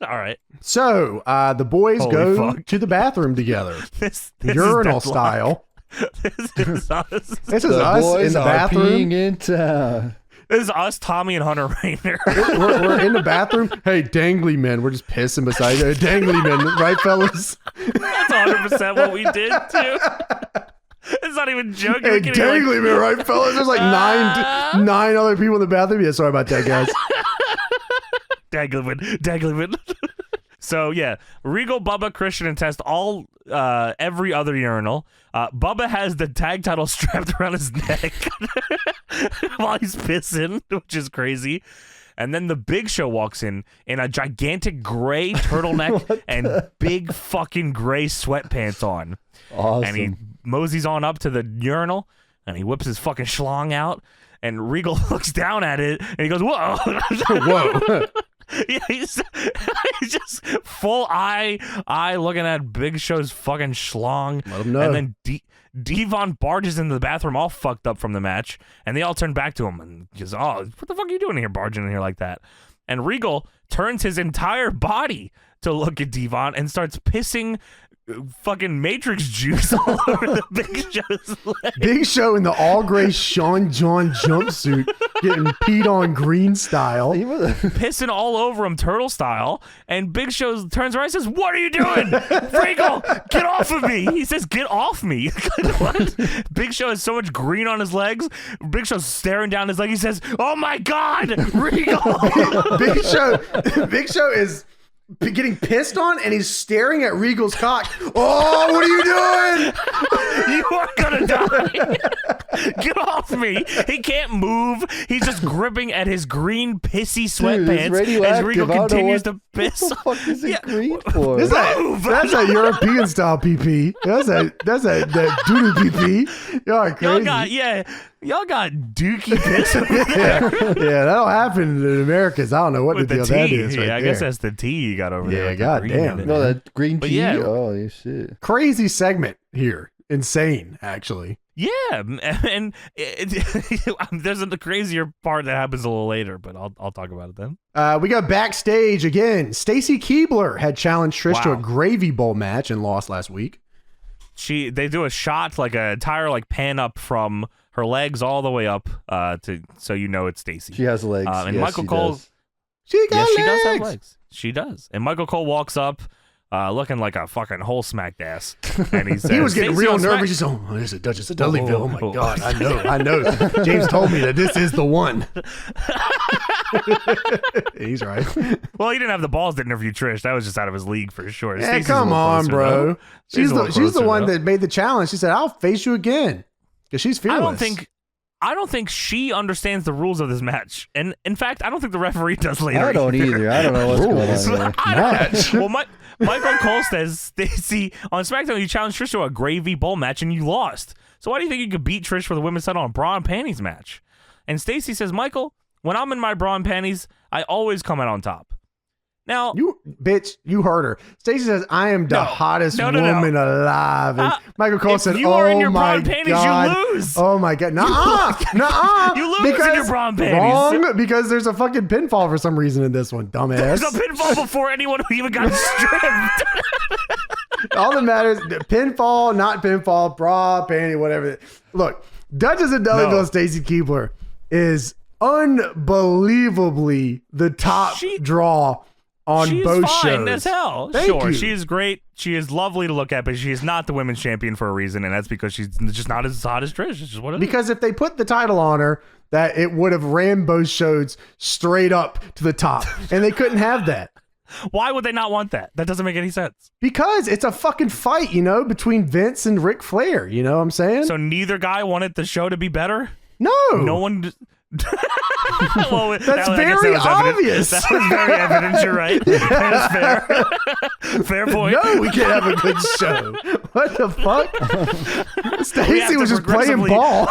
All right. So the boys go to the bathroom together, this urinal style. This is us. This is us in the bathroom. In town. This is us, Tommy and Hunter Rainer. we're in the bathroom. Hey, dangly men, we're just pissing beside you. Dangly men, right, fellas? That's 100% what we did too. It's not even joking. Hey, dangly men, right, fellas? There's like nine other people in the bathroom. Yeah, sorry about that, guys. Dangling. So yeah, Regal, Bubba, Christian, and Test all every other urinal. Bubba has the tag title strapped around his neck while he's pissing, which is crazy. And then the Big Show walks in a gigantic gray turtleneck and big fucking gray sweatpants on. Awesome. And he moseys on up to the urinal and he whips his fucking schlong out. And Regal looks down at it and he goes, "Whoa." Whoa. Yeah, he's just full eye looking at Big Show's fucking schlong. Let him know. And then Devon barges into the bathroom all fucked up from the match, and they all turn back to him and goes, "Oh, what the fuck are you doing here, barging in here like that?" And Regal turns his entire body to look at Devon and starts pissing fucking Matrix juice all over the Big Show's leg. Big Show in the all gray Sean John jumpsuit, getting peed on green style. Pissing all over him, turtle style. And Big Show turns around and says, "What are you doing? Regal, get off of me." He says, "Get off me." What? Big Show has so much green on his legs. Big Show's staring down his leg. He says, "Oh my God, Regal." Big Show is getting pissed on, and he's staring at Regal's cock. "Oh, what are you doing? You are gonna die. Get off me." He can't move. He's just gripping at his green pissy sweatpants as Regal continues to piss. What the fuck is it green for? That's a European style PP. That's a doo-doo PP. Y'all are crazy. Y'all got dookie piss over there. Yeah, that'll happen in Americans. I don't know what With the deal that is. Right I guess that's the tea you got over there. Yeah, goddamn. No, that green tea. yeah. Oh, shit. Crazy segment here. Insane, actually. Yeah, and there's a crazier part that happens a little later, but I'll talk about it then. We got backstage again. Stacy Keibler had challenged Trish to a gravy bowl match and lost last week. They do a shot, like a entire pan up from her legs all the way up so you know it's Stacy. She has legs. And yes, Michael Cole does. She does have legs. She does. And Michael Cole walks up looking like a fucking whole smacked ass. And he says, he was getting real nervous. He's oh, there's a Duchess of Dudleyville. Oh my God, I know. James told me that this is the one. He's right. Well, he didn't have the balls to interview Trish. That was just out of his league for sure. Yeah, come on, bro. She's the one that made the challenge. She said, "I'll face you again," because she's fearless. I don't think she understands the rules of this match. And in fact, I don't think the referee does later. I don't either. I don't know what's going on there. Match. Well, Michael Cole says, "Stacy, on SmackDown, you challenged Trish to a gravy bowl match and you lost. So why do you think you could beat Trish for the women's title on a bra and panties match?" And Stacy says, "Michael, when I'm in my bra and panties, I always come out on top." Now, you heard her. Stacey says, "I am the hottest woman alive." And Michael Cole said, you are in your bra and panties, you lose. Oh my God. Nuh-uh. You lose in your bra and panties. Wrong, because there's a fucking pinfall for some reason in this one, dumbass. There's a pinfall before anyone even got stripped. All that matters, pinfall, not pinfall, bra, panty, whatever. Look, Duchess of Dudleyville Stacy Keibler is unbelievably the top draw on both shows. She's fine as hell. Thank you. She is great. She is lovely to look at, but she is not the women's champion for a reason, and that's because she's just not as hot as Trish. It's just what it is. Because if they put the title on her, that it would have ran both shows straight up to the top, and they couldn't have that. Why would they not want that? That doesn't make any sense. Because it's a fucking fight, between Vince and Ric Flair. You know what I'm saying? So neither guy wanted the show to be better? No. No one... Well, That's very obvious. That was very evident. You're right. That's fair. Fair point. No, we can't have a good show. What the fuck? Stacey was just playing ball.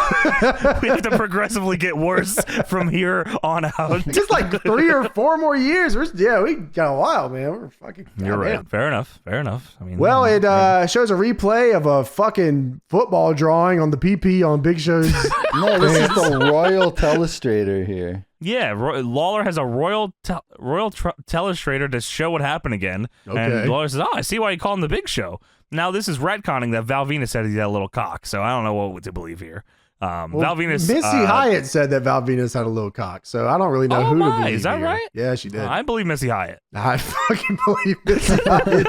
We have to progressively get worse from here on out. Just like 3 or 4 more years. We got a while, man. We're fucking. You're right. Fair enough. Fair enough. I mean, well, it shows a replay of a fucking football drawing on the PP on Big Show's. No, this is the Royal Telestrator here. Yeah, Lawler has a Royal Telestrator to show what happened again. Okay. And Lawler says, I see why you call him the Big Show. Now, this is retconning that Val Venus said he had a little cock, so I don't know what to believe here. Val Venus. Missy Hyatt said that Val Venus had a little cock, so I don't really know who to believe. Is that here. right? Yeah, she did. I believe Missy Hyatt. I fucking believe Missy Hyatt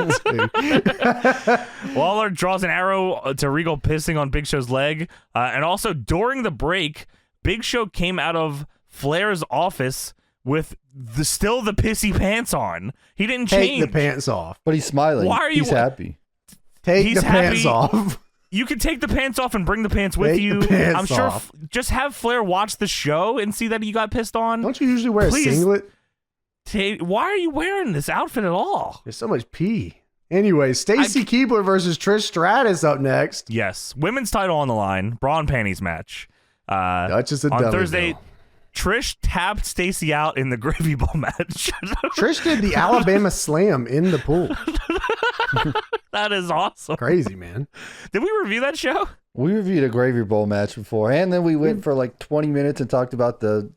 too. Lawler draws an arrow to Regal pissing on Big Show's leg, and also during the break, Big Show came out of Flair's office with still the pissy pants on. He didn't change. Take the pants off. But he's smiling. Why are you? He's happy. Take the pants off. You can take the pants off and bring the pants with Take you. the pants I'm sure. off. Just have Flair watch the show and see that you got pissed on. Don't you usually wear Please. a singlet? Why are you wearing this outfit at all? There's so much pee. Anyway, Stacy Keibler versus Trish Stratus up next. Yes, women's title on the line. Bra and panties match. Duchess of on Dudleyville. Thursday, Trish tapped Stacy out in the Gravy Bowl match. Trish did the Alabama Slam in the pool. That is awesome. Crazy, man. Did we review that show? We reviewed a Gravy Bowl match before, and then we went for like 20 minutes and talked about the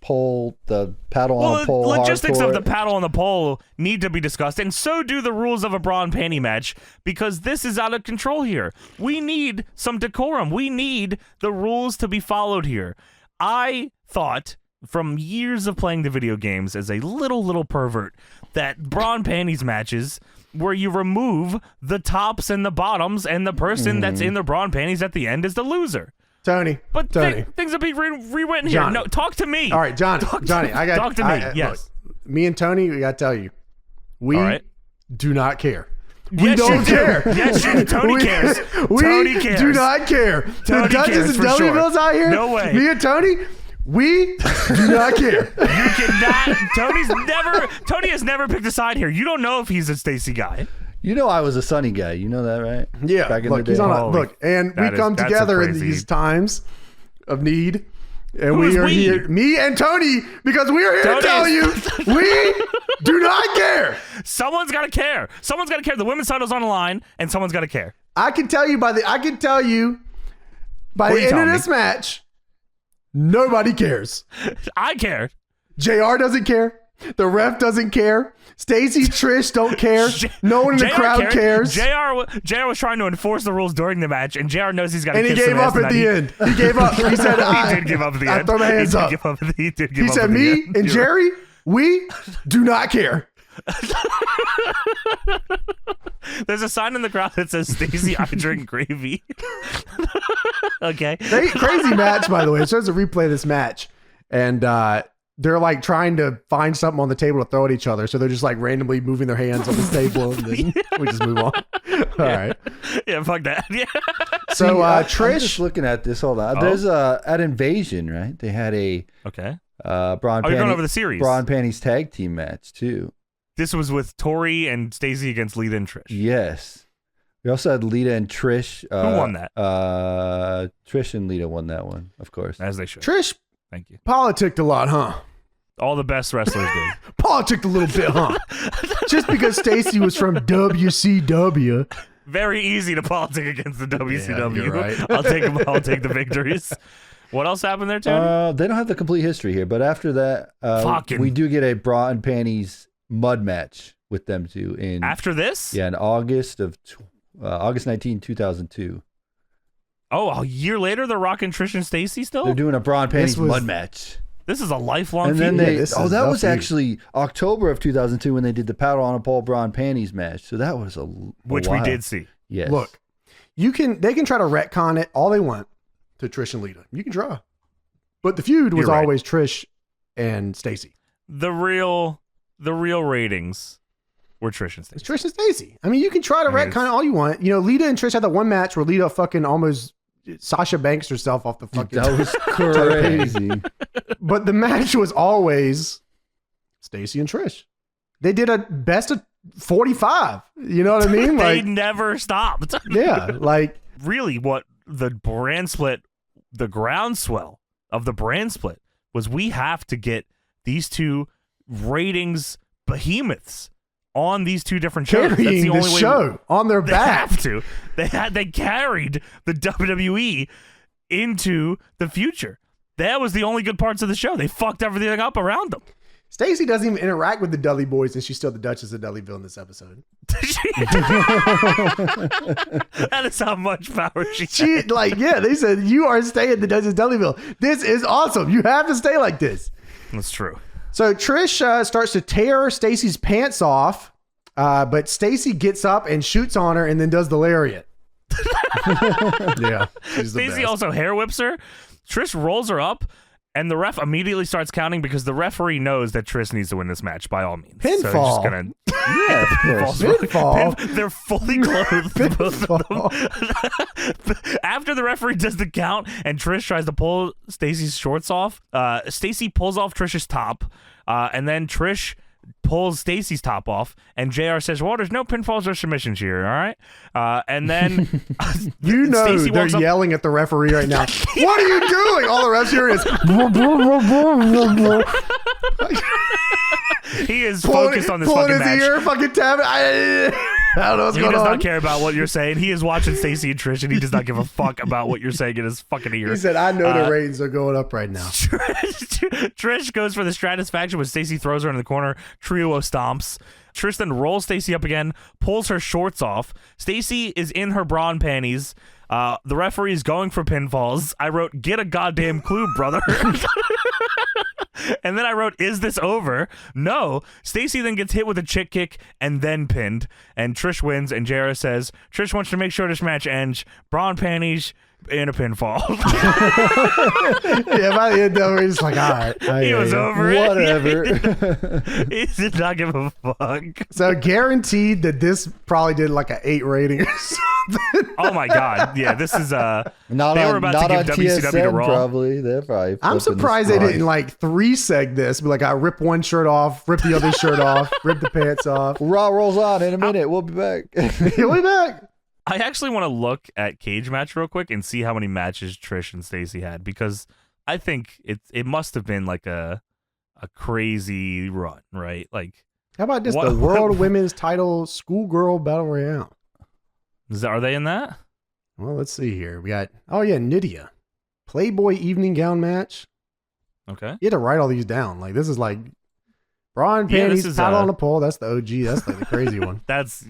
pole, the paddle on a pole. The logistics hardcore. of the paddle on the pole need to be discussed, and so do the rules of a bra and panty match, because this is out of control here. We need some decorum. We need the rules to be followed here. I thought, from years of playing the video games as a little pervert, that bra and panties matches where you remove the tops and the bottoms, and the person that's in the bra and panties at the end is the loser. Tony. But Tony. Things are being rewritten here. Johnny. No, talk to me. All right, Johnny. I got talk to me. Yes. Look, me and Tony, we got to tell you, we All right. do not care. We Yes, don't you do. care. Yes, you do. Tony cares. We Tony cares. do not care. Tony The Duchess cares and for sure. Dudleyville's out here. No way. Me and Tony, we do not care. You cannot. Tony has never picked a side here. You don't know if he's a Stacy guy. You know I was a Sunny guy. You know that, right? Yeah. Back in Look, the day. he's on a Holy- look, and we that come is- that's together in crazy. these times of need. And Who is we are we? here, me and Tony, because we are here Tony to tell you, we do not care. Someone's got to care. Someone's got to care. The women's title's on the line, and someone's got to care. I can tell you by the What end are of you telling this match, nobody cares. I care. JR doesn't care. The ref doesn't care. Stacy, Trish don't care. No one in the JR crowd cares. JR was trying to enforce the rules during the match, and JR knows he's got to And he kiss gave some ass up at tonight. the end. He gave up. He said, He did give up at the end. I throw my hands up. He did give He up said, at the me end. and You're Jerry, we do not care. There's a sign in the crowd that says, Stacy, I drink gravy. Okay. Crazy match, by the way. It shows a replay of this match. And they're like trying to find something on the table to throw at each other. So they're just like randomly moving their hands on the table. And then we just move on. All right. Yeah, fuck that. Yeah. So I'm Trish. just looking at this. Hold on. There's at Invasion, right? They had a Okay. Braun Oh, you're going over the series. Braun Panties tag team match too. This was with Tori and Stacy against Lita and Trish. Yes. We also had Lita and Trish. Who won that? Trish and Lita won that one, of course. As they should. Trish Thank you. politicked a lot, huh? All the best wrestlers did. Politicked a little bit, huh? Just because Stacy was from WCW. Very easy to politic against the WCW. you're right. I'll take the victories. What else happened there, Tony? They don't have the complete history here, but after that, we do get a bra and panties mud match with them two in After this? in August 19, 2002. Oh, a year later, they're rocking Trish and Stacy still? They're doing a bra and panties was- mud match. This is a lifelong And then feud. they, this oh, is that the was feud. actually October of 2002 when they did the paddle on a pole bra and panties match. So that was a Which we while. did see. Yes. Look, they can try to retcon it all they want to Trish and Lita. You can try. But the feud was You're right. always Trish and Stacy. The real ratings were Trish and It's Stacy. Trish and Stacy. I mean, you can try to I mean, retcon it all you want. You know, Lita and Trish had that one match where Lita fucking almost Sasha Banks herself off the fucking. That was crazy. But the match was always Stacy and Trish. They did a best of 45. You know what I mean? They Like, never stopped. yeah, like Really, what the brand split, the groundswell of the brand split was, we have to get these two ratings behemoths on these two different shows. That's carrying the the only way show on their they back. have to. They carried the WWE into the future. That was the only good parts of the show. They fucked everything up around them. Stacey doesn't even interact with the Dudley boys, and she's still the Duchess of Dudleyville in this episode. That is how much power she She had. like, yeah, they said you are staying the Duchess of Dudleyville. This is awesome. You have to stay like this. That's true. So Trish starts to tear Stacey's pants off, but Stacey gets up and shoots on her and then does the lariat. Yeah, she's the Stacey best. also hair whips her. Trish rolls her up, and the ref immediately starts counting because the referee knows that Trish needs to win this match by all means. So he's Pinfall. just gonna Yeah, of course. Pinfall. They're fully clothed, both of them. Pinfall. After the referee does the count and Trish tries to pull Stacey's shorts off, Stacey pulls off Trish's top, and then Trish pulls Stacey's top off, and JR says, well, there's no pinfalls or submissions here, all right? And then You know Stacey they're walks up- yelling at the referee right now. What are you doing? All the refs here is he is focused on this pulling fucking his match. ear, fucking tapping. I don't know what's He going does on. not care about what you're saying. He is watching Stacey and Trish, and he does not give a fuck about what you're saying in his fucking ear. He said, I know the ratings are going up right now. Trish goes for the Stratisfaction when Stacey throws her in the corner. Trio of stomps. Trish then rolls Stacey up again, pulls her shorts off. Stacey is in her bra and panties. The referee is going for pinfalls. I wrote, get a goddamn clue, brother. And then I wrote, is this over? No. Stacey then gets hit with a chick kick and then pinned. And Trish wins, and JR says, Trish wants to make sure this match ends. Bra and panties in a pinfall. Yeah, by the end of it, he's like, all right. He was over it. Whatever. He did not give a fuck. So guaranteed that this probably did like an 8 rating or something. Oh my god. Yeah, this is Not they on, were about not to on give WCW to TSN, Raw. probably. They're probably I'm flipping surprised the they script. didn't like 3-seg this. Be like, I rip one shirt off, rip the other shirt off, rip the pants off. Raw rolls on in a minute. We'll be back. He'll be back. I actually want to look at Cage Match real quick and see how many matches Trish and Stacey had, because I think it must have been like a crazy run, right? Like, How about this? What- The World Women's Title Schoolgirl Battle Royale. are they in that? Well, let's see here. We got, oh yeah, Nydia. Playboy evening gown match. Okay. You had to write all these down. Like, this is like bra and Yeah, this panties, is, paddle on a pole. That's the OG. That's like the crazy one. That's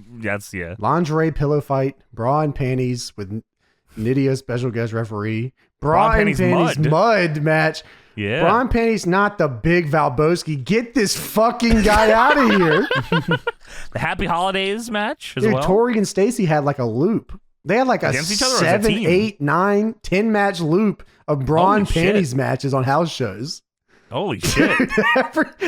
yeah. Lingerie pillow fight, bra and panties with Nydia special guest referee. Bra and panties mud match. Yeah. Bra and panties, not the big Valboski. Get this fucking guy out of here. The Happy Holidays match as Dude, well. Tori and Stacey had like a loop. They had like a Against each other or as a 7, team? 8, 9, 10 match loop of bra Holy and shit. panties matches on house shows. Holy shit.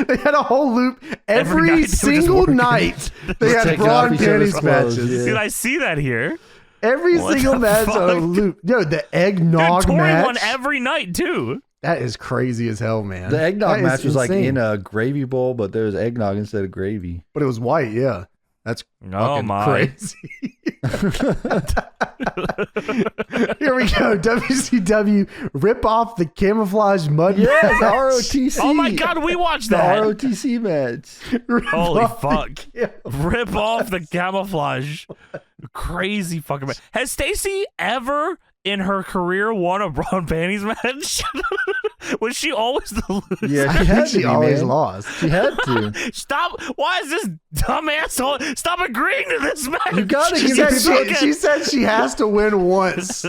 They had a whole loop Every night they every were just single working. night. They had taking bra off and each other's panties clothes, matches. yeah. Did I see that here? Every What single the match on a fuck? loop. Yo, the Dude, eggnog Tori match. won every night too. That is crazy as hell, man. The eggnog That match is was like insane. in a gravy bowl, but there was eggnog instead of gravy. But it was white, yeah. That's Oh fucking my. crazy. Here we go. WCW rip off the camouflage mud Yes, match. ROTC. Oh my god, we watched The that. ROTC match. Rip Holy off the fuck. cam- Rip off the camouflage. Crazy fucking match. Has Stacey ever in her career won a bra and panties match? Was she always the loser? Yeah, I she think had to she be, always man. lost. She had to. Stop. Why is this dumb asshole? Stop agreeing to this match. You gotta She give said people- she said she has to win once.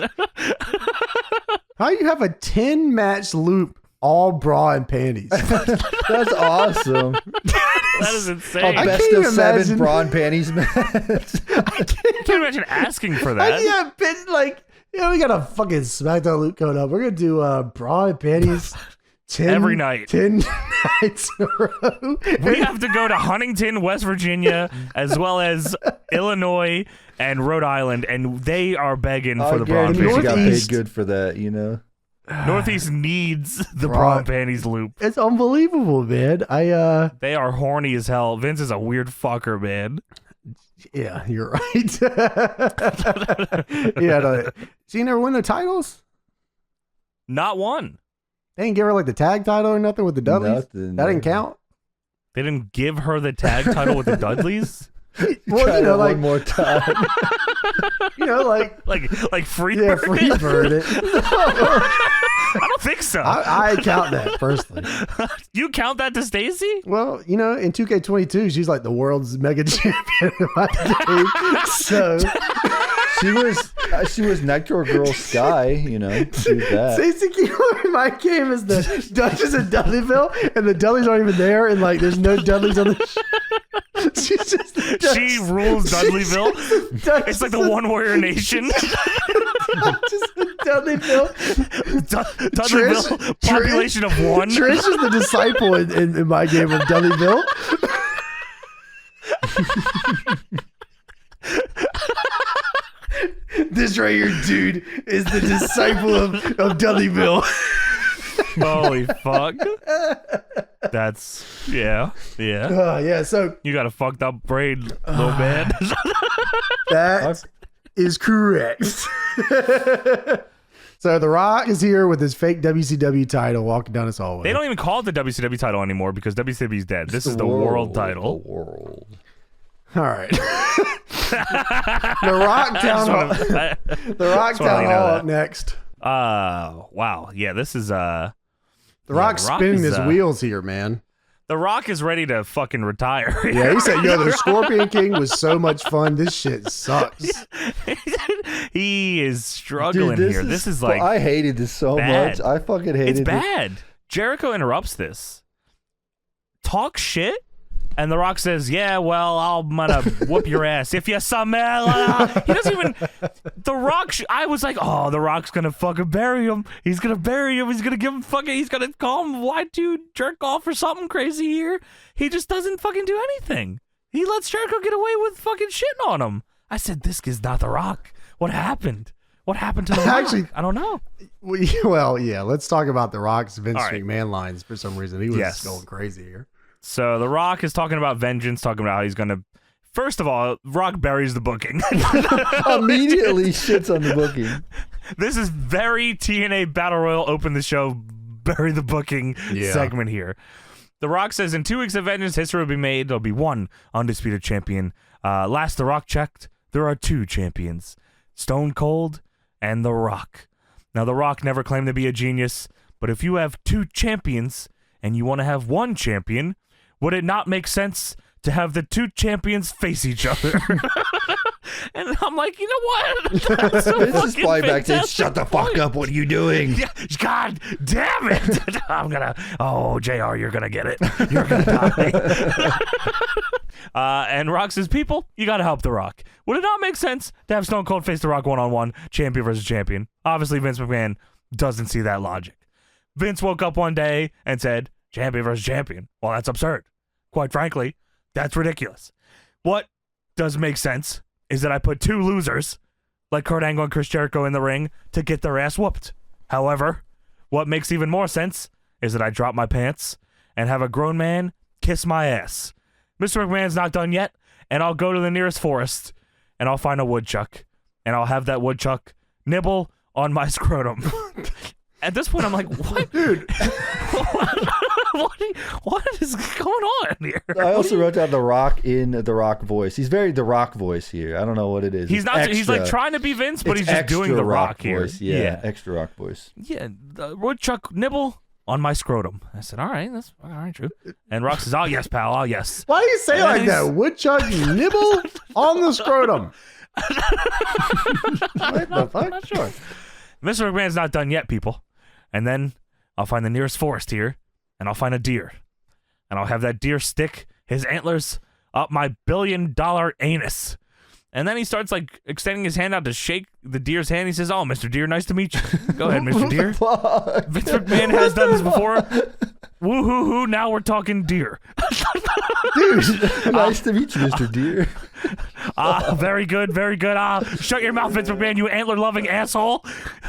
How you have a 10 match loop all bra and panties? That's awesome. That is A insane. I best can't of 7 imagine- bra and panties match. I can't imagine asking for that. Yeah, but like, you know, we got a fucking SmackDown loop coming up. We're gonna do bra and panties every night. 10 nights in a row. We have to go to Huntington, West Virginia, as well as Illinois and Rhode Island, and they are begging for the bra and panties. panties. Got paid good for that, you know. Northeast needs the bra and panties loop. It's unbelievable, man. They are horny as hell. Vince is a weird fucker, man. Yeah, you're right. Yeah, she never win the titles? Not one. They didn't give her like the tag title or nothing with the Dudleys? That didn't count? They didn't give her the tag title with the Dudleys? Well, you know, like one more time. You know, like Freebird. Yeah, Freebird it. I don't think so. I count that personally. You count that to Stacy? Well, you know, in 2K22, she's like the world's mega champion in my game. So she was Nitro Girl Sky, you know. She was that. Stacey Keebler in my game is the Duchess of Dudleyville, and the Dudleys aren't even there, and like there's no Dudleys on the show. She's just she rules Dudleyville. It's like the One Warrior Nation. Dudleyville. Dudleyville, population of one. Trish is the disciple in my game of Dudleyville. This right here, dude, is the disciple of Dudleyville. Holy fuck. That's, yeah. Yeah, so. You got a fucked up brain, little man. That is correct. So The Rock is here with his fake WCW title walking down his hallway. They don't even call it the WCW title anymore because WCW is dead. This is the world title. The world. All right. The Rock Town Hall. The Rock Town Hall up next. Wow. Yeah, this is The Rock's spinning his wheels here, man. The Rock is ready to fucking retire. Yeah, he said, yo, the Scorpion King was so much fun. This shit sucks. He is struggling here. This is like I hated this so much. I fucking hated it. It's bad. Jericho interrupts this. Talk shit. And The Rock says, yeah, well, I'm gonna whoop your ass if you smell. He doesn't even. The Rock. I was like, oh, The Rock's gonna fucking bury him. He's gonna bury him. He's gonna give him fucking. He's gonna call him, why'd you jerk off or something crazy here? He just doesn't fucking do anything. He lets Jericho get away with fucking shitting on him. I said, this is not The Rock. What happened? What happened to The Rock? Actually, I don't know. Well, yeah, let's talk about The Rock's Vince McMahon lines for some reason. He was going crazy here. So The Rock is talking about vengeance, talking about how he's going to... First of all, Rock buries the booking. Immediately shits on the booking. This is very TNA Battle Royal open the show, bury the booking segment here. The Rock says, in 2 weeks of vengeance, history will be made. There'll be one undisputed champion. Last The Rock checked, there are 2 champions. Stone Cold and The Rock. Now, The Rock never claimed to be a genius, but if you have 2 champions and you want to have 1 champion... would it not make sense to have the 2 champions face each other? And I'm like, you know what? That's so this is probably back then. Shut the fuck up. What are you doing? Yeah, God damn it. I'm going to... Oh, JR, you're going to get it. You're going to die. And Rock says, people, you got to help The Rock. Would it not make sense to have Stone Cold face The Rock one-on-one, champion versus champion? Obviously, Vince McMahon doesn't see that logic. Vince woke up one day and said, champion versus champion. Well, that's absurd. Quite frankly, that's ridiculous. What does make sense is that I put 2 losers, like Kurt Angle and Chris Jericho, in the ring to get their ass whooped. However, what makes even more sense is that I drop my pants and have a grown man kiss my ass. Mr. McMahon's not done yet, and I'll go to the nearest forest, and I'll find a woodchuck, and I'll have that woodchuck nibble on my scrotum. At this point, I'm like, what? Dude. What is going on here? I also wrote down The Rock in The Rock voice. He's very The Rock voice here. I don't know what it is. He's not. Extra. He's like trying to be Vince, but he's just doing The Rock here. Voice. Yeah, extra Rock voice. Yeah, the woodchuck nibble on my scrotum. I said, all right, that's all right, true. And Rock says, oh yes, pal, oh yes. Why do you say like that? Woodchuck nibble on the scrotum. What the fuck? I'm not sure. Mr. McMahon's not done yet, people. And then I'll find the nearest forest here, and I'll find a deer. And I'll have that deer stick his antlers up my $1 billion anus. And then he starts like extending his hand out to shake the Deer's hand. He says, "Oh, Mr. Deer, nice to meet you. Go ahead, Mr. Deer." Vince McMahon has done this before. Woo hoo hoo! Now we're talking Deer. Dude, nice to meet you, Mr. Deer. Very good, very good. Shut your mouth, Vince McMahon, you antler-loving asshole.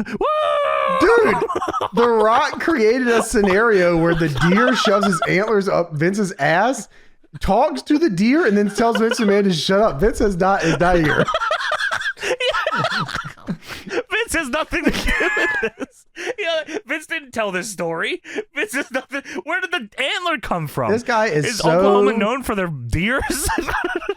Woo! Dude, The Rock created a scenario where the deer shoves his antlers up Vince's ass, talks to the deer, and then tells Vince McMahon to shut up. Vince is not here. Vince has nothing to do with this. Vince didn't tell this story. Vince is nothing. Where did the antler come from? This guy is Oklahoma known for their deers?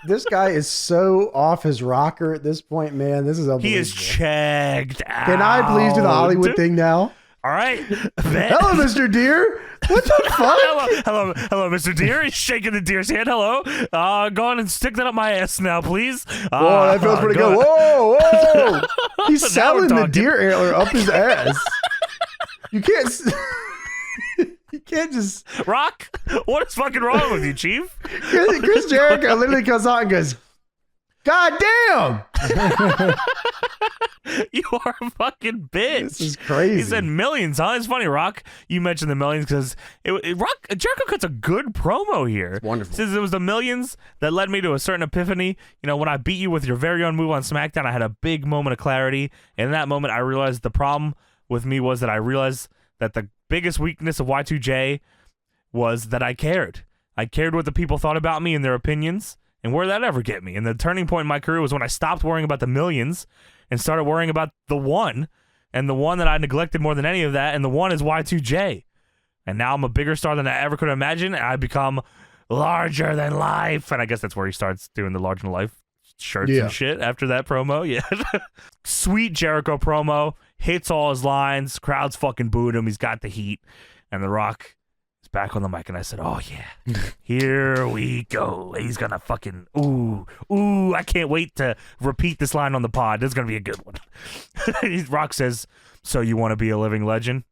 This guy is so off his rocker at this point, man. This is unbelievable. He is checked out. Can I please do the Hollywood thing now? All right. Hello, Mr. Deer. What the fuck? Hello, Mr. Deer. He's shaking the deer's hand. Hello. Go on and stick that up my ass now, please. Whoa, that feels pretty good. Whoa. He's selling the deer antler up his ass. You can't just... Rock, what is fucking wrong with you, Chief? Chris Jericho literally comes out and goes, "God damn!" You are a fucking bitch. This is crazy. He said millions, huh? It's funny, Rock. You mentioned the millions because Jericho cuts a good promo here. It's wonderful. Says it was the millions that led me to a certain epiphany. You know, when I beat you with your very own move on SmackDown, I had a big moment of clarity. And in that moment, I realized the problem with me was that I realized that the biggest weakness of Y2J was that I cared. I cared what the people thought about me and their opinions. And where did that ever get me? And the turning point in my career was when I stopped worrying about the millions and started worrying about the one. And the one that I neglected more than any of that. And the one is Y2J. And now I'm a bigger star than I ever could imagine. And I become larger than life. And I guess that's where he starts doing the larger than life shirts and shit after that promo. Yeah. Sweet Jericho promo. Hits all his lines. Crowd's fucking booed him. He's got the heat. And The Rock back on the mic, and I said, "Oh yeah, here we go. He's gonna fucking ooh. I can't wait to repeat this line on the pod. This is gonna be a good one." Rock says, "So you want to be a living legend?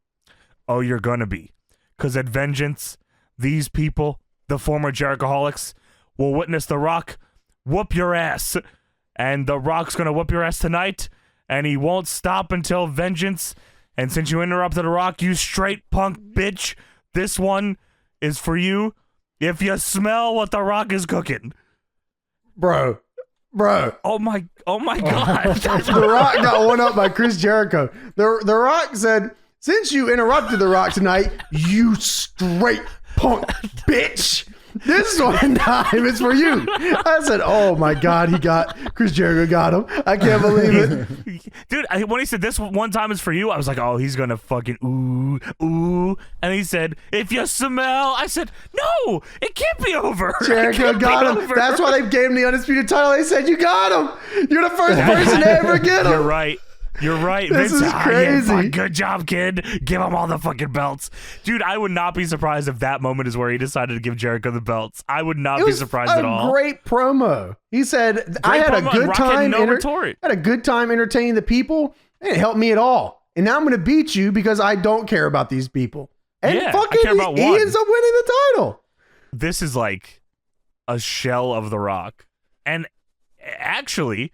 Oh, you're gonna be, because at Vengeance, these people, the former Jerichoholics, will witness The Rock whoop your ass, and The Rock's gonna whoop your ass tonight, and he won't stop until Vengeance. And since you interrupted The Rock, you straight punk bitch." This one is for you if you smell what The Rock is cooking. Bro. Oh my God. The Rock got one up by Chris Jericho. The Rock said, "Since you interrupted The Rock tonight, you straight punk bitch. This one time is for you." I said, "Oh my God, Chris Jericho got him. I can't believe it." Dude, when he said this one time is for you, I was like, oh, he's going to fucking ooh. And he said, "If you smell," I said, "No, it can't be over." Jericho got him. Over. That's why they gave him the undisputed title. They said, "You got him. You're the first person to ever get him." You're right. This Vince, is crazy. Yeah, good job, kid. Give him all the fucking belts. Dude, I would not be surprised if that moment is where he decided to give Jericho the belts. I would not be surprised at all. Great promo. He said, "I had a good time. Had a good time entertaining the people. It didn't help me at all. And now I'm going to beat you because I don't care about these people." And fucking, he ends up winning the title. This is like a shell of The Rock. And actually,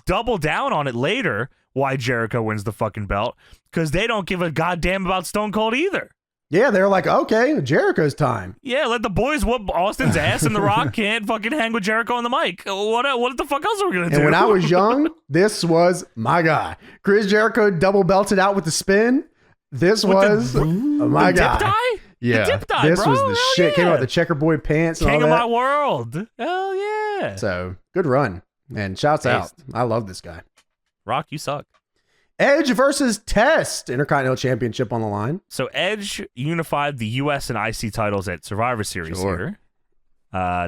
double down on it later why Jericho wins the fucking belt, because they don't give a goddamn about Stone Cold either. Yeah, they're like, okay, Jericho's time. Yeah, let the boys whoop Austin's ass, and The Rock can't fucking hang with Jericho on the mic. What the fuck else are we gonna do? And when I was young, this was my guy. Chris Jericho double belted out with the spin. This was my guy. Dip dye? Yeah, the dip dye, this bro. was the Hell shit. Yeah. Came out with the checkerboard pants and King all of that. my world. Hell yeah. So good run, and shouts out. I love this guy. Rock, you suck. Edge versus Test, Intercontinental Championship on the line. So Edge unified the U.S. and IC titles at Survivor Series here.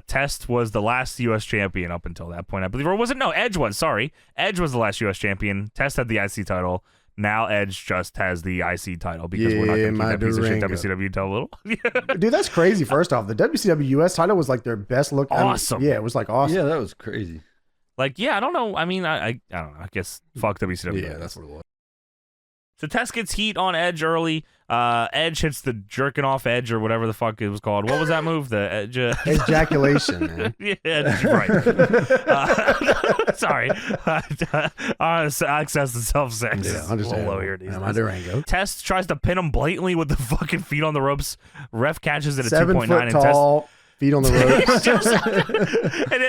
Test was the last U.S. champion up until that point, I believe. Or was it? No, Edge was. Sorry. Edge was the last U.S. champion. Test had the IC title. Now Edge just has the IC title because we're not going to keep that piece of shit WCW title. Dude, that's crazy. First off, the WCW US title was like their best look. Awesome. Yeah, it was like awesome. Yeah, that was crazy. Like, yeah, I don't know. I mean, I don't know. I guess fuck WCW. Yeah, that's what it was. So Test gets heat on Edge early. Edge hits the jerking off Edge or whatever the fuck it was called. What was that move? The Edge ejaculation, man. Yeah, right. Sorry. Access to self-sex. Yeah, understand. Low here these My Durango. Test tries to pin him blatantly with the fucking feet on the ropes. Ref catches it at 7 2.9 foot and tall, feet on the ropes.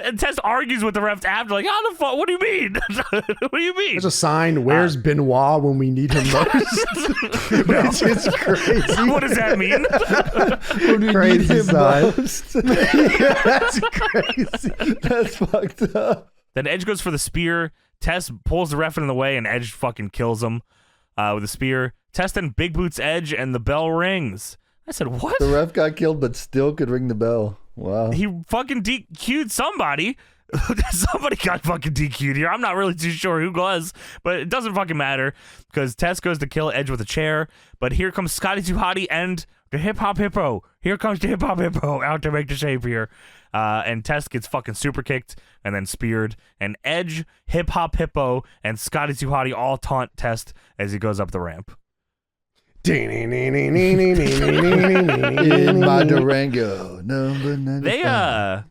and Test argues with the ref after, like, how the fuck? What do you mean? What do you mean? There's a sign, where's Benoit when we need him most? It's just crazy. What does that mean? When we Crazy need him sign. most. Yeah, that's crazy. That's fucked up. Then Edge goes for the spear. Test pulls the ref in the way, and Edge fucking kills him with a spear. Test then big boots Edge, and the bell rings. I said, what? The ref got killed, but still could ring the bell. Wow. He fucking DQ'd somebody. Somebody got fucking DQ'd here. I'm not really too sure who was, but it doesn't fucking matter because Test goes to kill Edge with a chair. But here comes Scotty 2 Hotty and the Hip Hop Hippo. Here comes the Hip Hop Hippo out to make the save here. And Test gets fucking super kicked and then speared. And Edge, Hip Hop Hippo, and Scotty 2 Hotty all taunt Test as he goes up the ramp. In my Durango, number 95.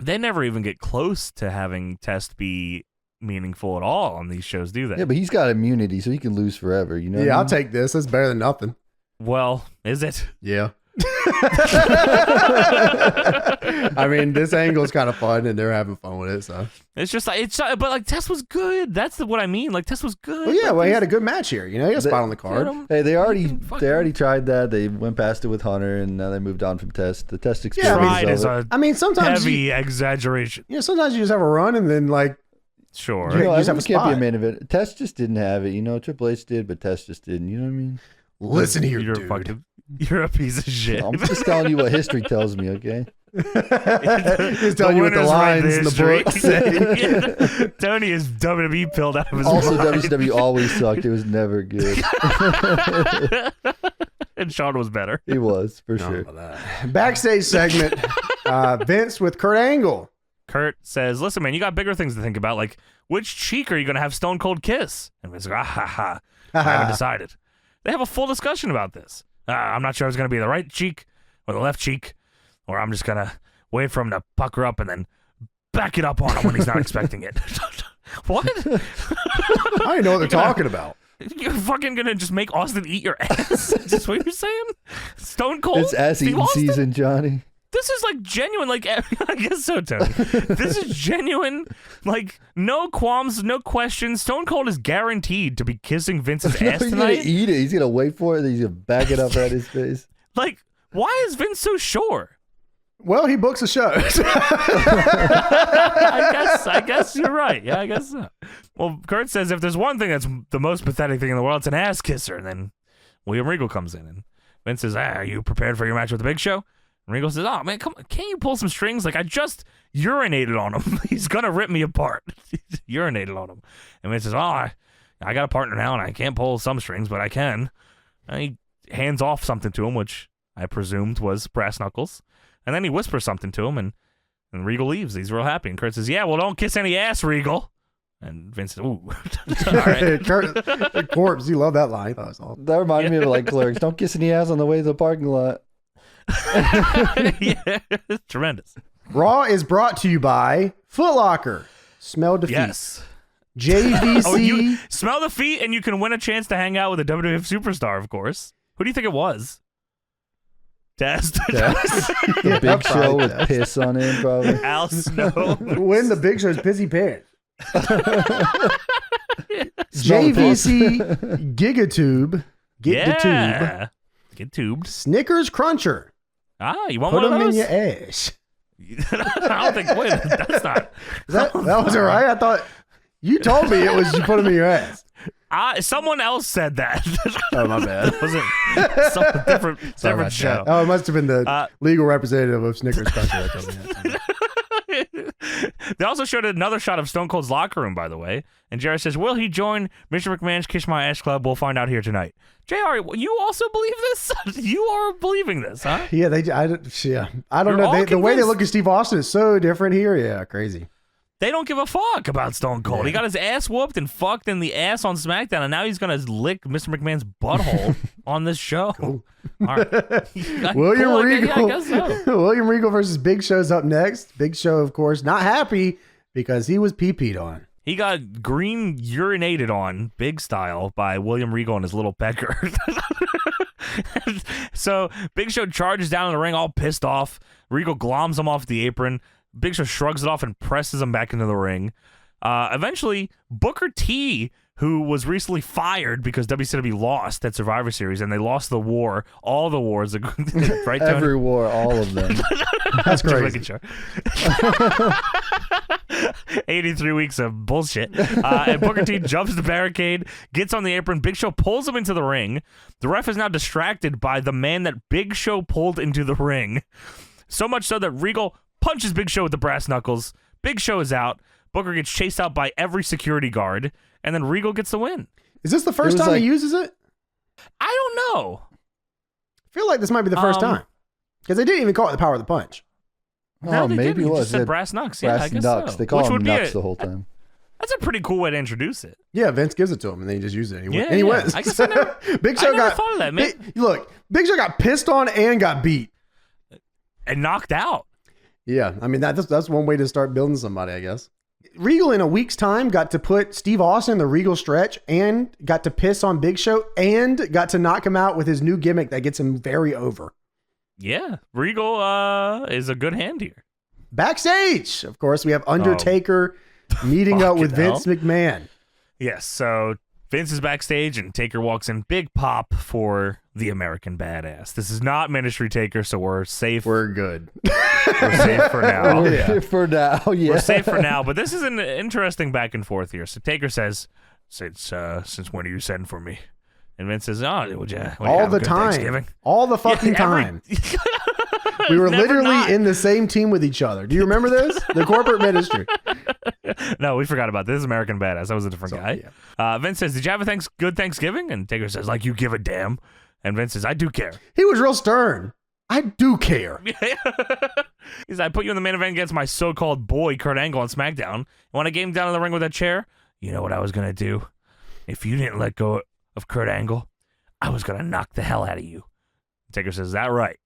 They never even get close to having Test be meaningful at all on these shows, do they? Yeah, but he's got immunity, so he can lose forever. You know? Yeah, I'll take this. That's better than nothing. Well, is it? Yeah. I mean, this angle's kind of fun, and they're having fun with it. So It's just like but like Test was good. That's what I mean. Like Test was good. well, yeah. Like, Well, he had a good match here. You know, he got a spot on the card. Hey, they already tried that. They went past it with Hunter, and now they moved on from Test. The Test experience. Tried is over. a I mean, sometimes heavy exaggeration. sometimes you just have a run, and then like Sure. You know, just have a can't be a spot. main event. Test just didn't have it. You know, Triple H did, but Test just didn't. You know what I mean? listen here, You're dude. fucking. You're a piece of shit. I'm just telling you what history tells me. Okay. He's telling you what the winners write lines in the history. book say. Yeah. Tony is WWE pilled out of his Also, mind. WCW always sucked. It was never good. And Sean was better. He was for sure. Backstage segment. Vince with Kurt Angle. Kurt says, listen, man, you got bigger things to think about. Like, which cheek are you going to have Stone Cold kiss? And Vince's like, I haven't decided. They have a full discussion about this. I'm not sure I was going to be the right cheek or the left cheek, or I'm just going to wait for him to pucker up and then back it up on him when he's not expecting it. What? I don't know what they're talking about. You're fucking going to just make Austin eat your ass? Is this what you're saying? Stone Cold? It's ass Steve eating Austin? season, Johnny. This is like genuine, like, I guess so, Tony. This is genuine, like, no qualms, no questions. Stone Cold is guaranteed to be kissing Vince's ass He's tonight. gonna eat it. He's gonna wait for it. Then he's gonna back it up at his face. Like, why is Vince so sure? Well, he books a show. I guess you're right. Yeah, I guess so. Well, Kurt says if there's one thing that's the most pathetic thing in the world, it's an ass kisser. And then William Regal comes in, and Vince says, are you prepared for your match with the Big Show? And Regal says, oh, man, come on. Can't you pull some strings? Like, I just urinated on him. He's going to rip me apart. Urinated on him. And Vince says, oh, I got a partner now, and I can't pull some strings, but I can. And he hands off something to him, which I presumed was brass knuckles. And then he whispers something to him, and Regal leaves. He's real happy. And Kurt says, yeah, well, don't kiss any ass, Regal. And Vince says, ooh. All right. Kurt, corpse, you love that line. I thought it was awesome. That reminded me of like Clerks. Don't kiss any ass on the way to the parking lot. Yeah, it's tremendous. Raw is brought to you by Foot Locker. Smell defeat. Yes. JVC. Oh, you smell the feet, and you can win a chance to hang out with a WWF superstar, of course. Who do you think it was? Test. The Big Show with piss on him, probably. Al Snow. Win the Big Show's busy pants. JVC Gigatube. Get the tube. Get tubed. Snickers Cruncher. Ah, you want Put one of them in those? your ass. I don't think. Wait, that's not. That wasn't right. I thought you told me it was you put them in your ass. Someone else said that. Oh, my bad. It wasn't some different Sorry show. about that. Oh, it must have been the legal representative of Snickers Cruncher that told me that. They also showed another shot of Stone Cold's locker room, by the way. And JR says, will he join Mr. McMahon's Kiss My Ass Club? We'll find out here tonight. JR, you also believe this? You are believing this, huh? Yeah, I don't You're know. all The way they convinced. look at Steve Austin is so different here. Yeah, crazy. They don't give a fuck about Stone Cold. Yeah. He got his ass whooped and fucked in the ass on SmackDown, and now he's going to lick Mr. McMahon's butthole on this show. Cool. All right. William Cool, Regal. yeah, I guess so. William Regal versus Big Show's up next. Big Show, of course, not happy because he was pee-peed on. He got green urinated on, big style, by William Regal and his little pecker. So Big Show charges down in the ring all pissed off. Regal gloms him off the apron. Big Show shrugs it off and presses him back into the ring. Eventually, Booker T, who was recently fired because WCW lost that Survivor Series, and they lost the war, all the wars, right? Every war, all of them. That's Just crazy. making sure. 83 weeks of bullshit. And Booker T jumps the barricade, gets on the apron. Big Show pulls him into the ring. The ref is now distracted by the man that Big Show pulled into the ring. So much so that Regal punches Big Show with the brass knuckles. Big Show is out. Booker gets chased out by every security guard, and then Regal gets the win. Is this the first time he uses it? I don't know. I feel like this might be the first time. Because they didn't even call it the power of the punch. No, Oh, they maybe didn't. it He was. just said brass knucks. Yeah, I Brass guess knucks. so. They call Which them would be knucks the whole time. That's a pretty cool way to introduce it. Yeah, Vince gives it to him, and then he just uses it. And he, Yeah, and he yeah. wins. I guess I never- Big Show I never got thought of that, man. Look, Big Show got pissed on and got beat. And knocked out. Yeah, I mean that's one way to start building somebody, I guess. Regal in a week's time got to put Steve Austin in the Regal stretch and got to piss on Big Show and got to knock him out with his new gimmick that gets him very over. Yeah, Regal is a good hand here. Backstage, of course, we have Undertaker meeting up with Fucking Vince McMahon. Yes, so Vince is backstage and Taker walks in. Big pop for the American Badass. This is not Ministry Taker, so we're safe. We're good. We're safe for now. Yeah. For now, yeah. We're safe for now, but this is an interesting back and forth here. So Taker says, since when do you send for me? And Vince says, would you All have a the good time. Thanksgiving? All the fucking time. We were Never literally not. in the same team with each other. Do you remember this? The corporate ministry. No, we forgot about this. This is American Badass. That was a different guy. yeah. Vince says, did you have a good Thanksgiving? And Taker says, like you give a damn. And Vince says, I do care. He was real stern. I do care. He said, I put you in the main event against my so-called boy, Kurt Angle, on SmackDown. And when I came down in the ring with that chair, you know what I was going to do? If you didn't let go of Kurt Angle, I was going to knock the hell out of you. Taker says, is that right?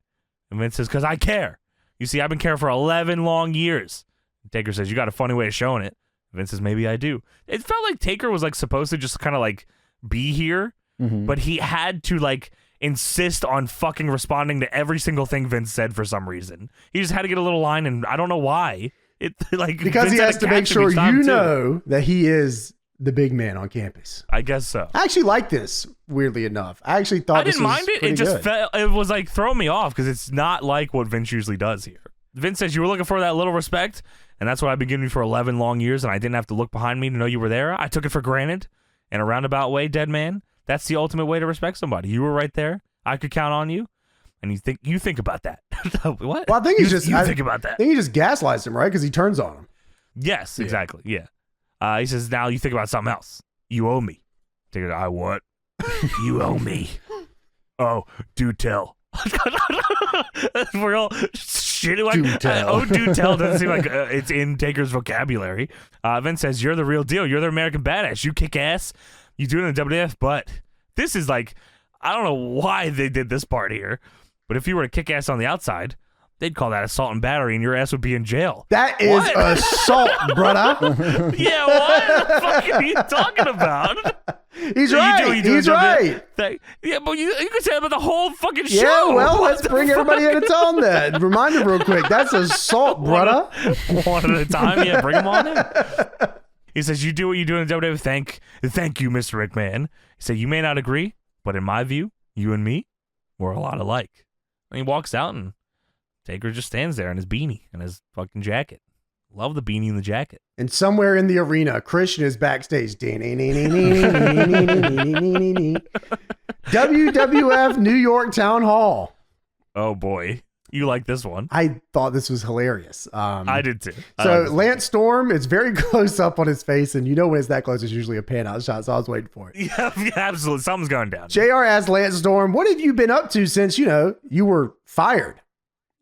And Vince says, because I care. You see, I've been caring for 11 long years. Taker says, you got a funny way of showing it. Vince says, maybe I do. It felt like Taker was like supposed to just kind of like be here, but he had to like insist on fucking responding to every single thing Vince said for some reason. He just had to get a little line, and I don't know why. It like Because Vince he had has to make catch him sure each time, you too. know that he is the big man on campus. I guess so. I actually like this, weirdly enough. I actually thought I this didn't was mind it. It pretty just good. felt, it was like throwing me off because it's not like what Vince usually does here. Vince says, you were looking for that little respect, and that's what I've been giving you for 11 long years, and I didn't have to look behind me to know you were there. I took it for granted in a roundabout way, dead man. That's the ultimate way to respect somebody. You were right there. I could count on you. And you think about that. What? Well, I think you, he's just you I think about that. think he just gaslights him, right? Because he turns on him. Yes, exactly. Yeah. He says, now you think about something else. You owe me. Take it. I what? You owe me. Oh, do tell. We're all shitty. Like, Do tell. Oh, do tell doesn't seem like it's in Taker's vocabulary. Vince says, you're the real deal. You're the American Badass. You kick ass. You do it in the WWF, but this is like, I don't know why they did this part here, but if you were to kick ass on the outside, they'd call that assault and battery, and your ass would be in jail. That is What? assault, brother. Yeah, what the fuck are you talking about? He's You right. do He's it, right. Yeah, but you could say that about the whole fucking show. Yeah, well, What let's the bring fuck? everybody in to on that. Remind him real quick. That's assault, brother. One at a time. Yeah, bring him on in. He says, you do what you do in the WWF. Thank you, Mr. McMahon. He said, you may not agree, but in my view, you and me, we're a lot alike. And he walks out, and Taker just stands there in his beanie and his fucking jacket. Love the beanie and the jacket. And somewhere in the arena, Christian is backstage. WWF New York Town Hall. Oh, boy. You like this one. I thought this was hilarious. I did, too. I So like this one. Lance Storm, it's very close up on his face, and you know when it's that close, it's usually a pan out shot, so I was waiting for it. Yeah, absolutely. Something's going down. JR asked Lance Storm, what have you been up to since, you were fired?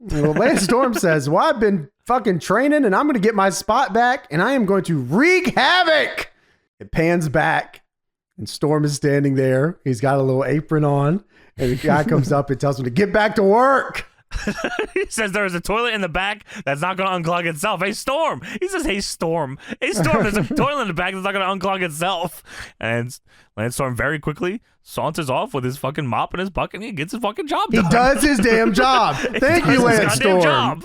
Well, Lance Storm says, well, I've been fucking training and I'm going to get my spot back and I am going to wreak havoc. It pans back and Storm is standing there. He's got a little apron on and the guy comes up and tells him to get back to work. He says there's a toilet in the back that's not going to unclog itself. Hey, Storm. He says, hey, Storm. Hey, Storm, there's a toilet in the back that's not going to unclog itself. And Lance Storm very quickly saunters off with his fucking mop and his bucket and he gets his fucking job done. He does his damn job. Thank you, Lance Storm. Job.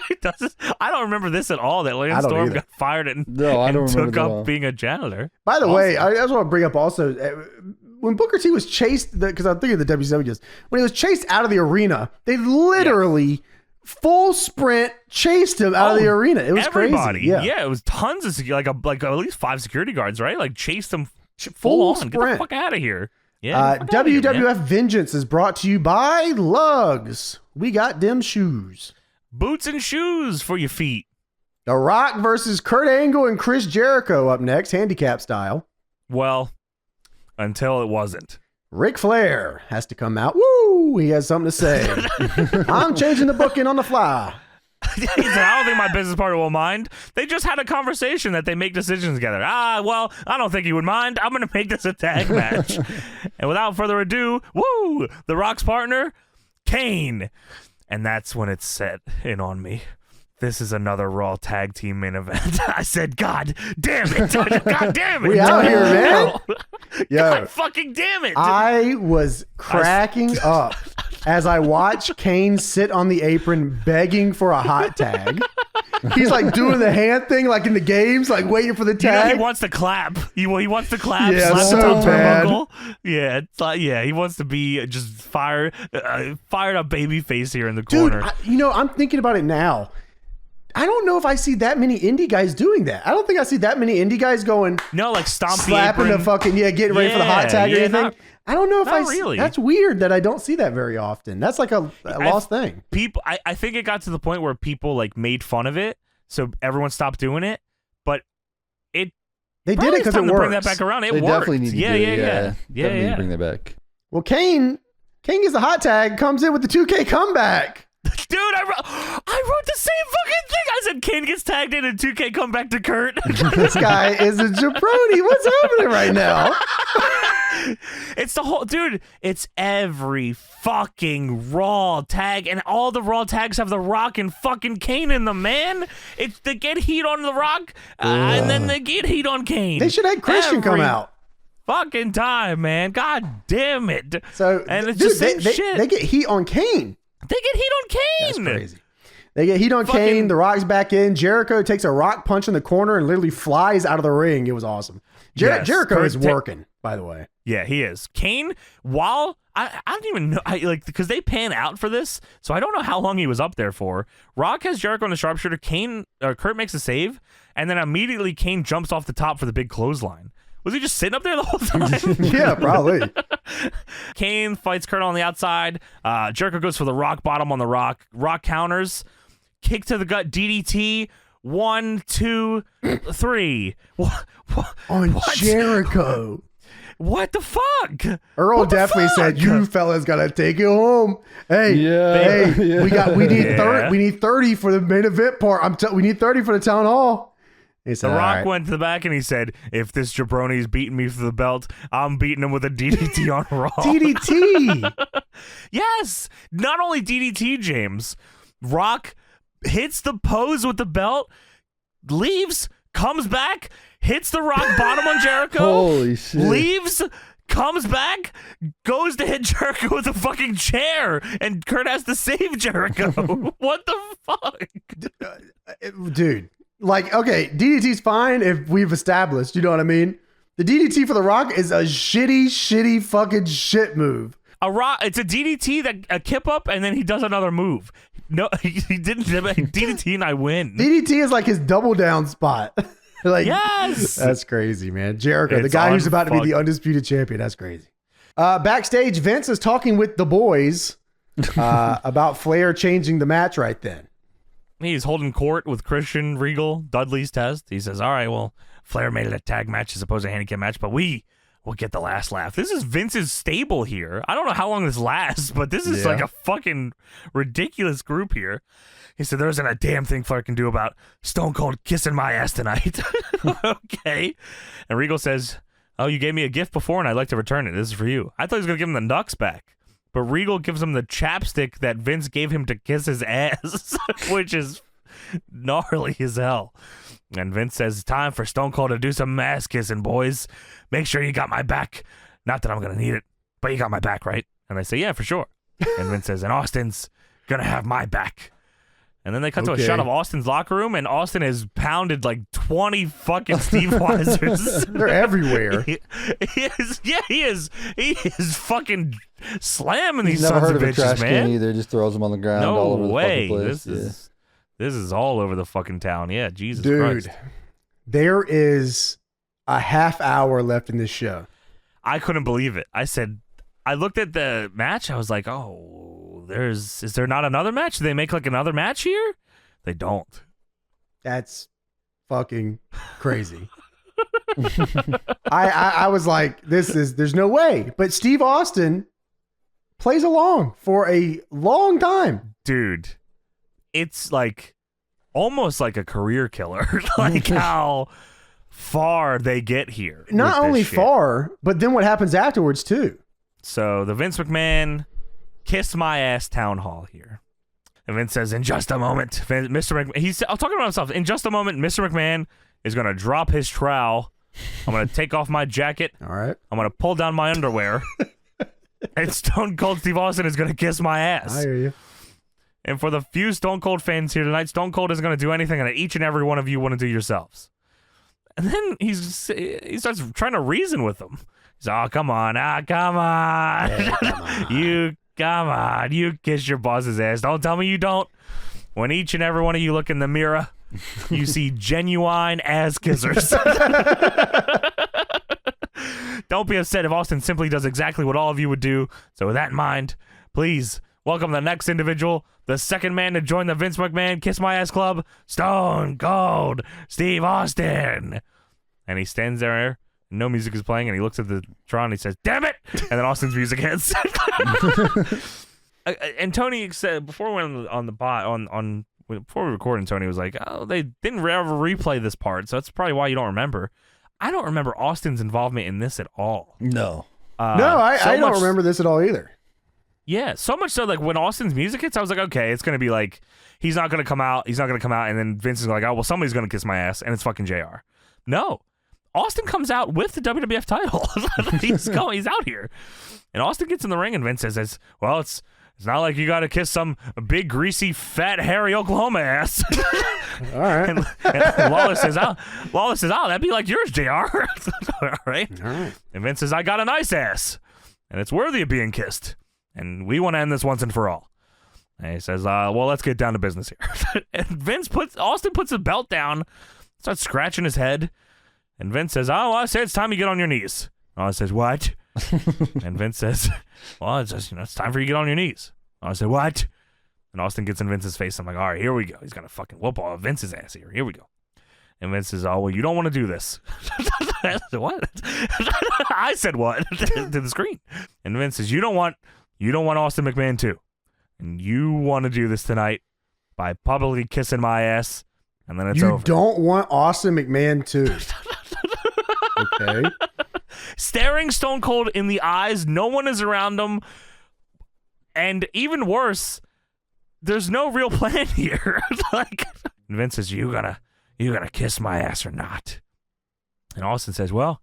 He does his, I don't remember this at all, that Lance Storm got fired and took up being a janitor. By the way, I just want to bring up also, when Booker T was chased, because I'm thinking of the WCW just, when he was chased out of the arena, they literally full sprint chased him out of the arena. It was everybody. Crazy. Yeah, it was tons of like at least 5 security guards, right? Like chased him full on. sprint. Get the fuck out of here. Yeah. WWF Vengeance is brought to you by Lugs. We got them shoes. Boots and shoes for your feet. The Rock versus Kurt Angle and Chris Jericho up next, handicap style. Well, until it wasn't. Ric Flair has to come out. Woo! He has something to say. I'm changing the booking on the fly. He said, I don't think my business partner will mind. They just had a conversation that they make decisions together. Well, I don't think he would mind. I'm going to make this a tag match. And without further ado, woo! The Rock's partner, Kane. And that's when it set in on me. This is another Raw tag team main event. I said, God damn it. God damn it. We out here, man. God fucking damn it. I was cracking up as I watched Kane sit on the apron begging for a hot tag. He's like doing the hand thing like in the games, like waiting for the tag. You know, he wants to clap. He wants to clap. Yeah, slap so the top bad. turnbuckle. Yeah, it's like, he wants to be just fired up baby face here in the corner. Dude, I'm thinking about it now. I don't know if I see that many indie guys doing that. I don't think I see that many indie guys going. No, like slapping the apron. Getting ready for the hot tag or anything. I don't know if really. That's weird that I don't see that very often. That's like a lost thing. People, I think it got to the point where people like made fun of it, so everyone stopped doing it. But they did it because it works. Bring that back around. It they worked. Definitely need to yeah. Definitely need to bring that back. Well, Kane gets the hot tag, comes in with the 2K comeback. Dude, I wrote the same fucking thing. I said Kane gets tagged in and 2K come back to Kurt. This guy is a jabroni. What's happening right now? It's the whole, dude, it's every fucking Raw tag, and all the Raw tags have The Rock and fucking Kane in them, man. They get heat on The Rock, and then they get heat on Kane. They should have Christian come out. Fucking time, man. God damn it. So, and it's just shit. They get heat on Kane. They get heat on Kane. That's crazy. They get heat on Kane. The Rock's back in. Jericho takes a rock punch in the corner and literally flies out of the ring. It was awesome. Jericho is working, by the way. Yeah, he is. Kane, while I don't even know, because they pan out for this, so I don't know how long he was up there for. Rock has Jericho on the sharpshooter. Kurt makes a save, and then immediately Kane jumps off the top for the big clothesline. Was he just sitting up there the whole time? Yeah, probably. Kane fights Kurt on the outside. Jericho goes for the rock bottom on the Rock. Rock counters. Kick to the gut. DDT. 1, 2, 3. Jericho. What the fuck? Earl definitely said, "You fellas gotta take it home." Hey, we need 30. We need 30 for the main event part. We need 30 for the town hall. He said, The Rock went to the back and he said, if this jabroni's beating me for the belt, I'm beating him with a DDT on Raw. DDT. Yes. Not only DDT, James. Rock hits the pose with the belt, leaves, comes back, hits the Rock bottom on Jericho. Holy shit. Leaves, comes back, goes to hit Jericho with a fucking chair, and Kurt has to save Jericho. What the fuck? Dude. Like, okay, DDT's fine if we've established, you know what I mean? The DDT for The Rock is a shitty fucking shit move. It's a DDT, that a kip up, and then he does another move. No, he didn't DDT and I win. DDT is like his double down spot. Like, yes! That's crazy, man. Jericho, the guy who's about to be the undisputed champion. That's crazy. Backstage, Vince is talking with the boys about Flair changing the match right then. He's holding court with Christian, Regal, Dudley's test. He says, all right, well, Flair made it a tag match as opposed to a handicap match, but we will get the last laugh. This is Vince's stable here. I don't know how long this lasts, but this is like a fucking ridiculous group here. He said, there isn't a damn thing Flair can do about Stone Cold kissing my ass tonight. Okay. And Regal says, oh, you gave me a gift before and I'd like to return it. This is for you. I thought he was going to give him the Nux back. But Regal gives him the chapstick that Vince gave him to kiss his ass, which is gnarly as hell. And Vince says, time for Stone Cold to do some ass kissing, boys. Make sure you got my back. Not that I'm going to need it, but you got my back, right? And they say, yeah, for sure. And Vince says, and Austin's going to have my back. And then they cut to a shot of Austin's locker room, and Austin has pounded like 20 fucking Steve Weisers. They're everywhere. He is fucking slamming these Never sons heard of of a trash bitches, can man. either. Just throws them on the ground all over the fucking place. This is all over the fucking town. Yeah, Jesus Dude, Christ. There is a half hour left in this show. I couldn't believe it. I looked at the match. I was like, oh, is there not another match? Do they make like another match here? They don't. That's fucking crazy. I was like, there's no way. But Steve Austin plays along for a long time. Dude, it's like almost like a career killer. Like how far they get here. Not only far, but then what happens afterwards too. So the Vince McMahon kiss my ass town hall here. And Vince says, in just a moment, Mr. McMahon, he's talking about himself. In just a moment, Mr. McMahon is going to drop his trowel. I'm going to take off my jacket. All right. I'm going to pull down my underwear. And Stone Cold Steve Austin is going to kiss my ass. I hear you. And for the few Stone Cold fans here tonight, Stone Cold isn't going to do anything that each and every one of you want to do yourselves. And then he starts trying to reason with them. He's like, oh, come on. Hey, come on. You kiss your boss's ass. Don't tell me you don't. When each and every one of you look in the mirror, you see genuine ass kissers. Don't be upset if Austin simply does exactly what all of you would do. So with that in mind, please welcome the next individual, the second man to join the Vince McMahon Kiss My Ass Club, Stone Cold Steve Austin. And he stands there. No music is playing, and he looks at the Tron and he says, damn it! And then Austin's music hits. And Tony said, before we went on the before we recorded, Tony was like, oh, they didn't ever replay this part, so that's probably why you don't remember. I don't remember Austin's involvement in this at all. No. I don't remember this at all either. Yeah, so much so, like, when Austin's music hits, I was like, okay, it's going to be like, he's not going to come out, and then Vince is like, oh, well, somebody's going to kiss my ass, and it's fucking JR. No. Austin comes out with the WWF title. He's out here. And Austin gets in the ring, and Vince says, well, it's not like you got to kiss some big, greasy, fat, hairy Oklahoma ass. All right. And Lawless says, oh, that'd be like yours, JR. All right. And Vince says, I got a nice ass, and it's worthy of being kissed. And we want to end this once and for all. And he says, well, let's get down to business here. And Austin puts the belt down, starts scratching his head. And Vince says, oh, well, I say it's time you get on your knees. Austin says, what? And Vince says, well, it's just, it's time for you to get on your knees. I said, what? And Austin gets in Vince's face. I'm like, all right, here we go. He's going to fucking whoop all Vince's ass here. Here we go. And Vince says, oh, well, you don't want to do this. I said, what? I said what? To the screen. And Vince says, you don't want Austin McMahon too. And you want to do this tonight by publicly kissing my ass. And then it's over. You don't want Austin McMahon too. Okay. Staring Stone Cold in the eyes, no one is around him, and even worse, there's no real plan here. Like, Vince says, you gonna kiss my ass or not? And Austin says, well,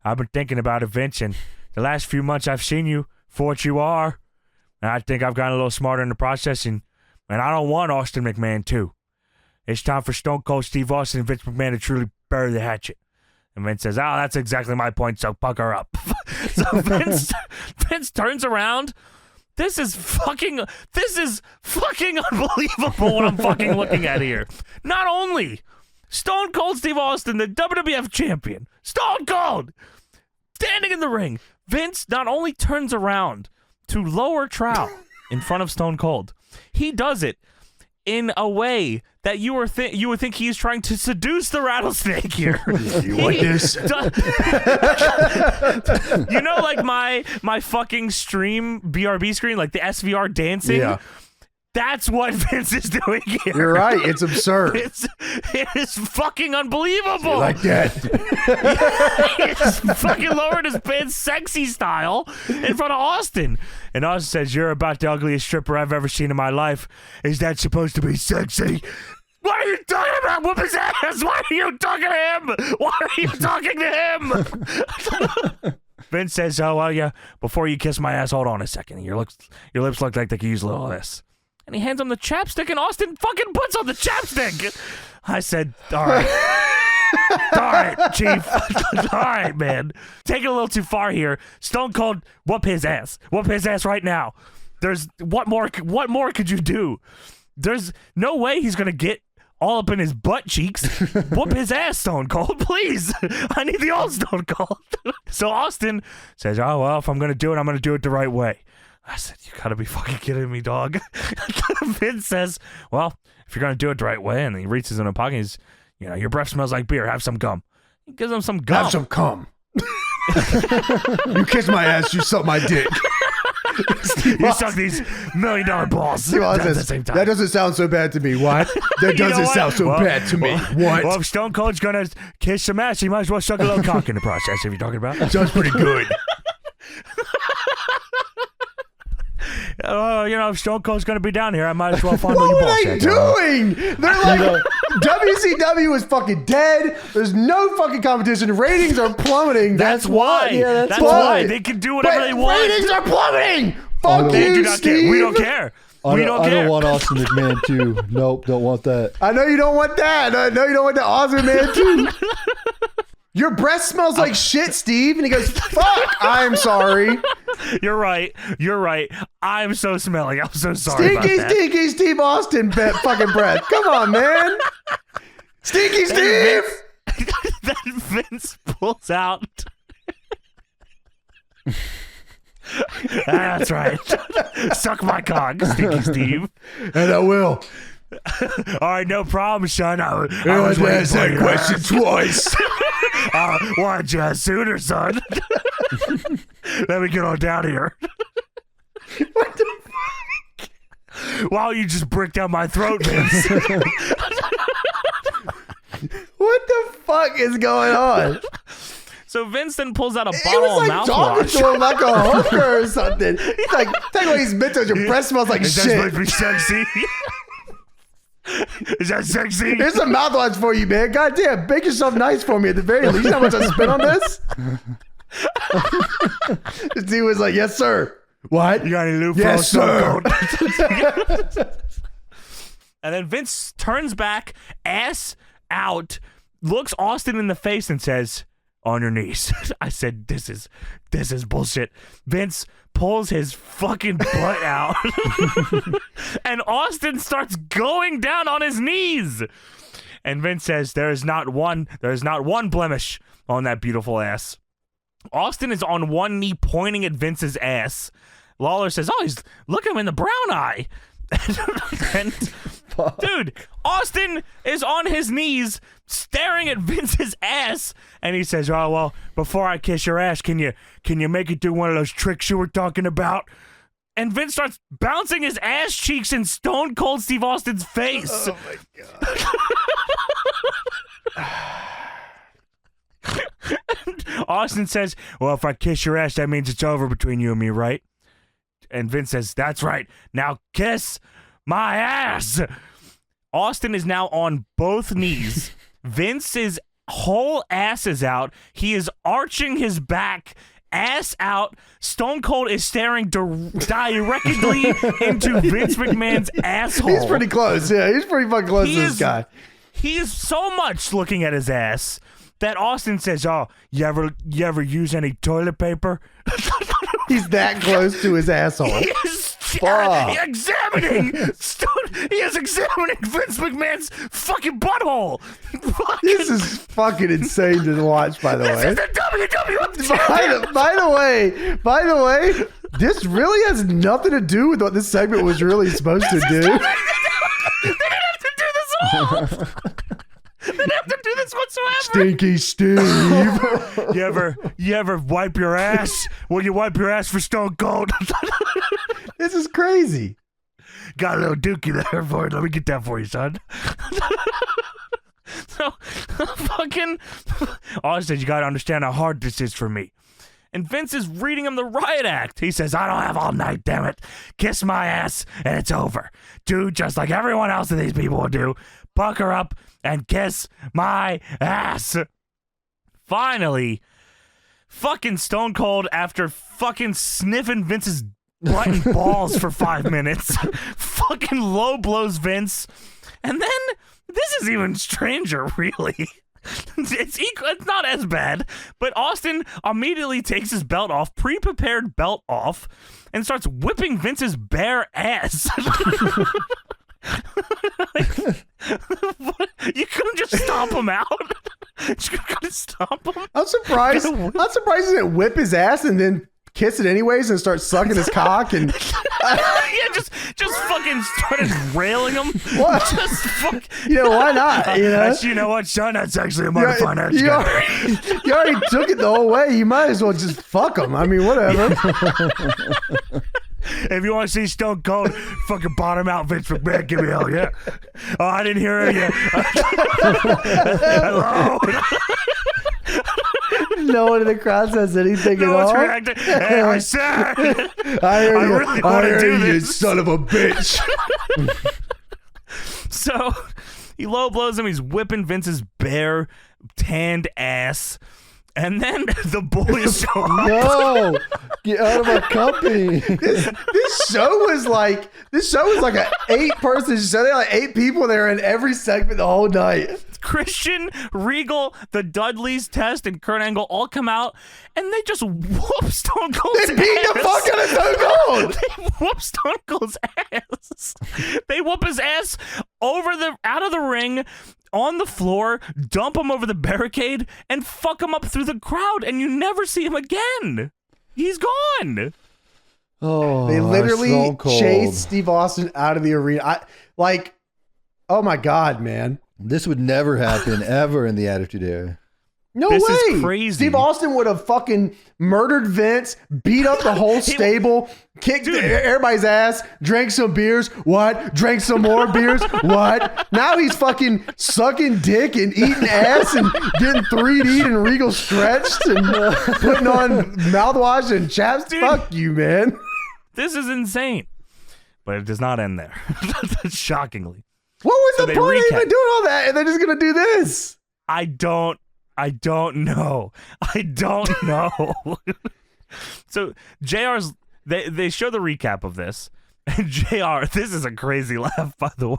I've been thinking about it, Vince, and the last few months I've seen you for what you are, and I think I've gotten a little smarter in the process, and I don't want Austin McMahon too. It's time for Stone Cold Steve Austin and Vince McMahon to truly bury the hatchet. And Vince says, oh, that's exactly my point, so pucker up. So Vince turns around. This is fucking unbelievable what I'm fucking looking at here. Not only Stone Cold Steve Austin, the WWF champion, Stone Cold, standing in the ring. Vince not only turns around to lower trowel in front of Stone Cold, he does it in a way that you would think he's trying to seduce the rattlesnake here. You want this? You know, like my fucking stream BRB screen, like the SVR dancing. Yeah. That's what Vince is doing here. You're right. It's absurd. It is fucking unbelievable. You like that? He's fucking lowered his pants sexy style in front of Austin. And Austin says, "You're about the ugliest stripper I've ever seen in my life. Is that supposed to be sexy?" What are you talking about? Whoop his ass. Why are you talking to him? Why are you talking to him? Vince says, "Oh, well, yeah, before you kiss my ass, hold on a second. Your lips look like they could use a little of this." And he hands him the chapstick, and Austin fucking puts on the chapstick. I said, all right. All right, Chief. All right, man. Take it a little too far here. Stone Cold, whoop his ass. Whoop his ass right now. What more could you do? There's no way he's going to get all up in his butt cheeks. Whoop his ass, Stone Cold, please. I need the old Stone Cold. So Austin says, oh, well, if I'm going to do it, I'm going to do it the right way. I said, you gotta be fucking kidding me, dog. Vince says, well, if you're gonna do it the right way, and he reaches in a pocket, he's, your breath smells like beer, have some gum. He gives him some gum. Have some cum. You kiss my ass, you suck my dick. You suck these $1 million balls at the same time. That doesn't sound so bad to me. What? That doesn't sound so bad to me. What? Well, if Stone Cold's gonna kiss some ass, he might as well suck a little cock in the process, if you're talking about. Sounds pretty good. If Stone Cold's going to be down here, I might as well find what your were they doing? They're like, WCW is fucking dead. There's no fucking competition. Ratings are plummeting. That's why. Yeah, that's why. They can do whatever they want. Ratings are plummeting. Fuck they you, do not Steve. Care. We don't care. I don't want Austin McMahon too. Nope, don't want that. I know you don't want that. I know you don't want that Austin McMahon too. Your breath smells like shit, Steve. And he goes, fuck, I'm sorry. You're right. I'm so smelly. I'm so sorry Stinky Steve Austin fucking breath. Come on, man. Stinky Steve. Then Vince pulls out. That's right. Suck my cock, Stinky Steve. And I will. All right, no problem, son. I was waiting for that question twice. Why didn't you ask sooner, son? Let me get on down here. What the fuck? Why don't you just break down my throat, Vince? What the fuck is going on? So Vince then pulls out a bottle of mouthwash. Talking to him like a hooker or something. He's like, take away his mentos. Your breath smells like shit. That's supposed to be sexy. Is that sexy? Here's some mouthwash for you, man. Goddamn, make yourself nice for me at the very least. You know how much I spent on this? This dude was like, yes, sir. What? You got any lube? Yes, sir. And then Vince turns back, ass out, looks Austin in the face and says, on your knees. I said, this is bullshit. Vince pulls his fucking butt out. And Austin starts going down on his knees. And Vince says, there is not one blemish on that beautiful ass. Austin is on one knee pointing at Vince's ass. Lawler says, oh, look at him in the brown eye. And dude, Austin is on his knees staring at Vince's ass, and he says, oh, well, before I kiss your ass, can you make it do one of those tricks you were talking about? And Vince starts bouncing his ass cheeks in Stone Cold Steve Austin's face. Oh my God. Austin says, well, if I kiss your ass, that means it's over between you and me, right? And Vince says, that's right. Now kiss my ass. Austin is now on both knees. Vince's whole ass is out. He is arching his back, ass out. Stone Cold is staring directly into Vince McMahon's asshole. He's pretty close. Yeah, he's pretty fucking close to this guy. He is so much looking at his ass that Austin says, oh, you ever use any toilet paper? He's that close to his asshole. He is examining Vince McMahon's fucking butthole. This is fucking insane to watch, by the way. This is the WWF. By the way, this really has nothing to do with what this segment was really supposed to do. They didn't have to do this whatsoever. Stinky Steve. You ever wipe your ass? Will you wipe your ass for Stone Cold? This is crazy. Got a little dookie there for it. Let me get that for you, son. So, fucking Austin, you gotta understand how hard this is for me. And Vince is reading him the riot act. He says, I don't have all night, damn it. Kiss my ass, and it's over. Do just like everyone else of these people will do. Pucker up and kiss my ass. Finally, fucking Stone Cold, after fucking sniffing Vince's butt and balls for 5 minutes, fucking low blows Vince. And then, this is even stranger, really. It's not as bad, but Austin immediately takes his belt off, pre-prepared belt off, and starts whipping Vince's bare ass. You couldn't just stomp him out? You couldn't stomp him? I'm surprised. He didn't whip his ass and then kiss it anyways and start sucking his cock and yeah, just fucking started railing him. What? Just fuck. Why not? You know what, son? That's actually a mighty fine ass. You already took it the whole way. You might as well just fuck him. I mean, whatever. If you want to see Stone Cold fucking bottom out Vince McMahon, give me hell yeah. Oh, I didn't hear you. Hello. No one in the crowd says anything at all. Hey, I said. I really want to do you, this. son of a bitch. So he low blows him. He's whipping Vince's bare, tanned ass. And then the boys show up. No, get out of our company. This show was like an 8-person show. They had like 8 people there in every segment the whole night. Christian, Regal, the Dudleys, Test, and Kurt Angle all come out, and they just whoop Stone Cold's ass. They beat the fuck out of Stone Cold. They whoop Stone Cold's ass. They whoop his ass out of the ring, on the floor, dump him over the barricade, and fuck him up through the crowd, and you never see him again. He's gone. Oh, they literally chased Steve Austin out of the arena. Oh my God, man. This would never happen ever in the Attitude Era. No this way. Is crazy. Steve Austin would have fucking murdered Vince, beat up the whole stable, kicked everybody's ass, drank some beers. What? Drank some more beers. What? Now he's fucking sucking dick and eating ass and getting 3D'd and Regal stretched and putting on mouthwash and chaps. Dude, fuck you, man. This is insane. But it does not end there. Shockingly. What was the point of even doing all that? And they're just going to do this. I don't know. So JR's they show the recap of this. And JR, this is a crazy laugh, by the way.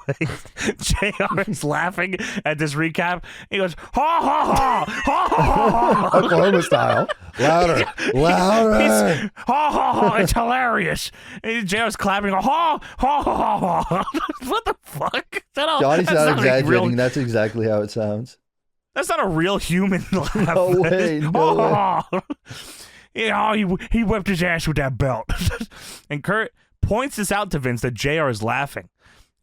JR is laughing at this recap. He goes, ha ha ha, ha ha ha. Oklahoma style. Louder. Ha ha ha, it's hilarious. And JR's clapping, ha ha ha ha ha. What the fuck? Johnny's not exaggerating. That's exactly how it sounds. That's not a real human laugh. No way. No way. Yeah, he whipped his ass with that belt. And Kurt points this out to Vince that JR is laughing.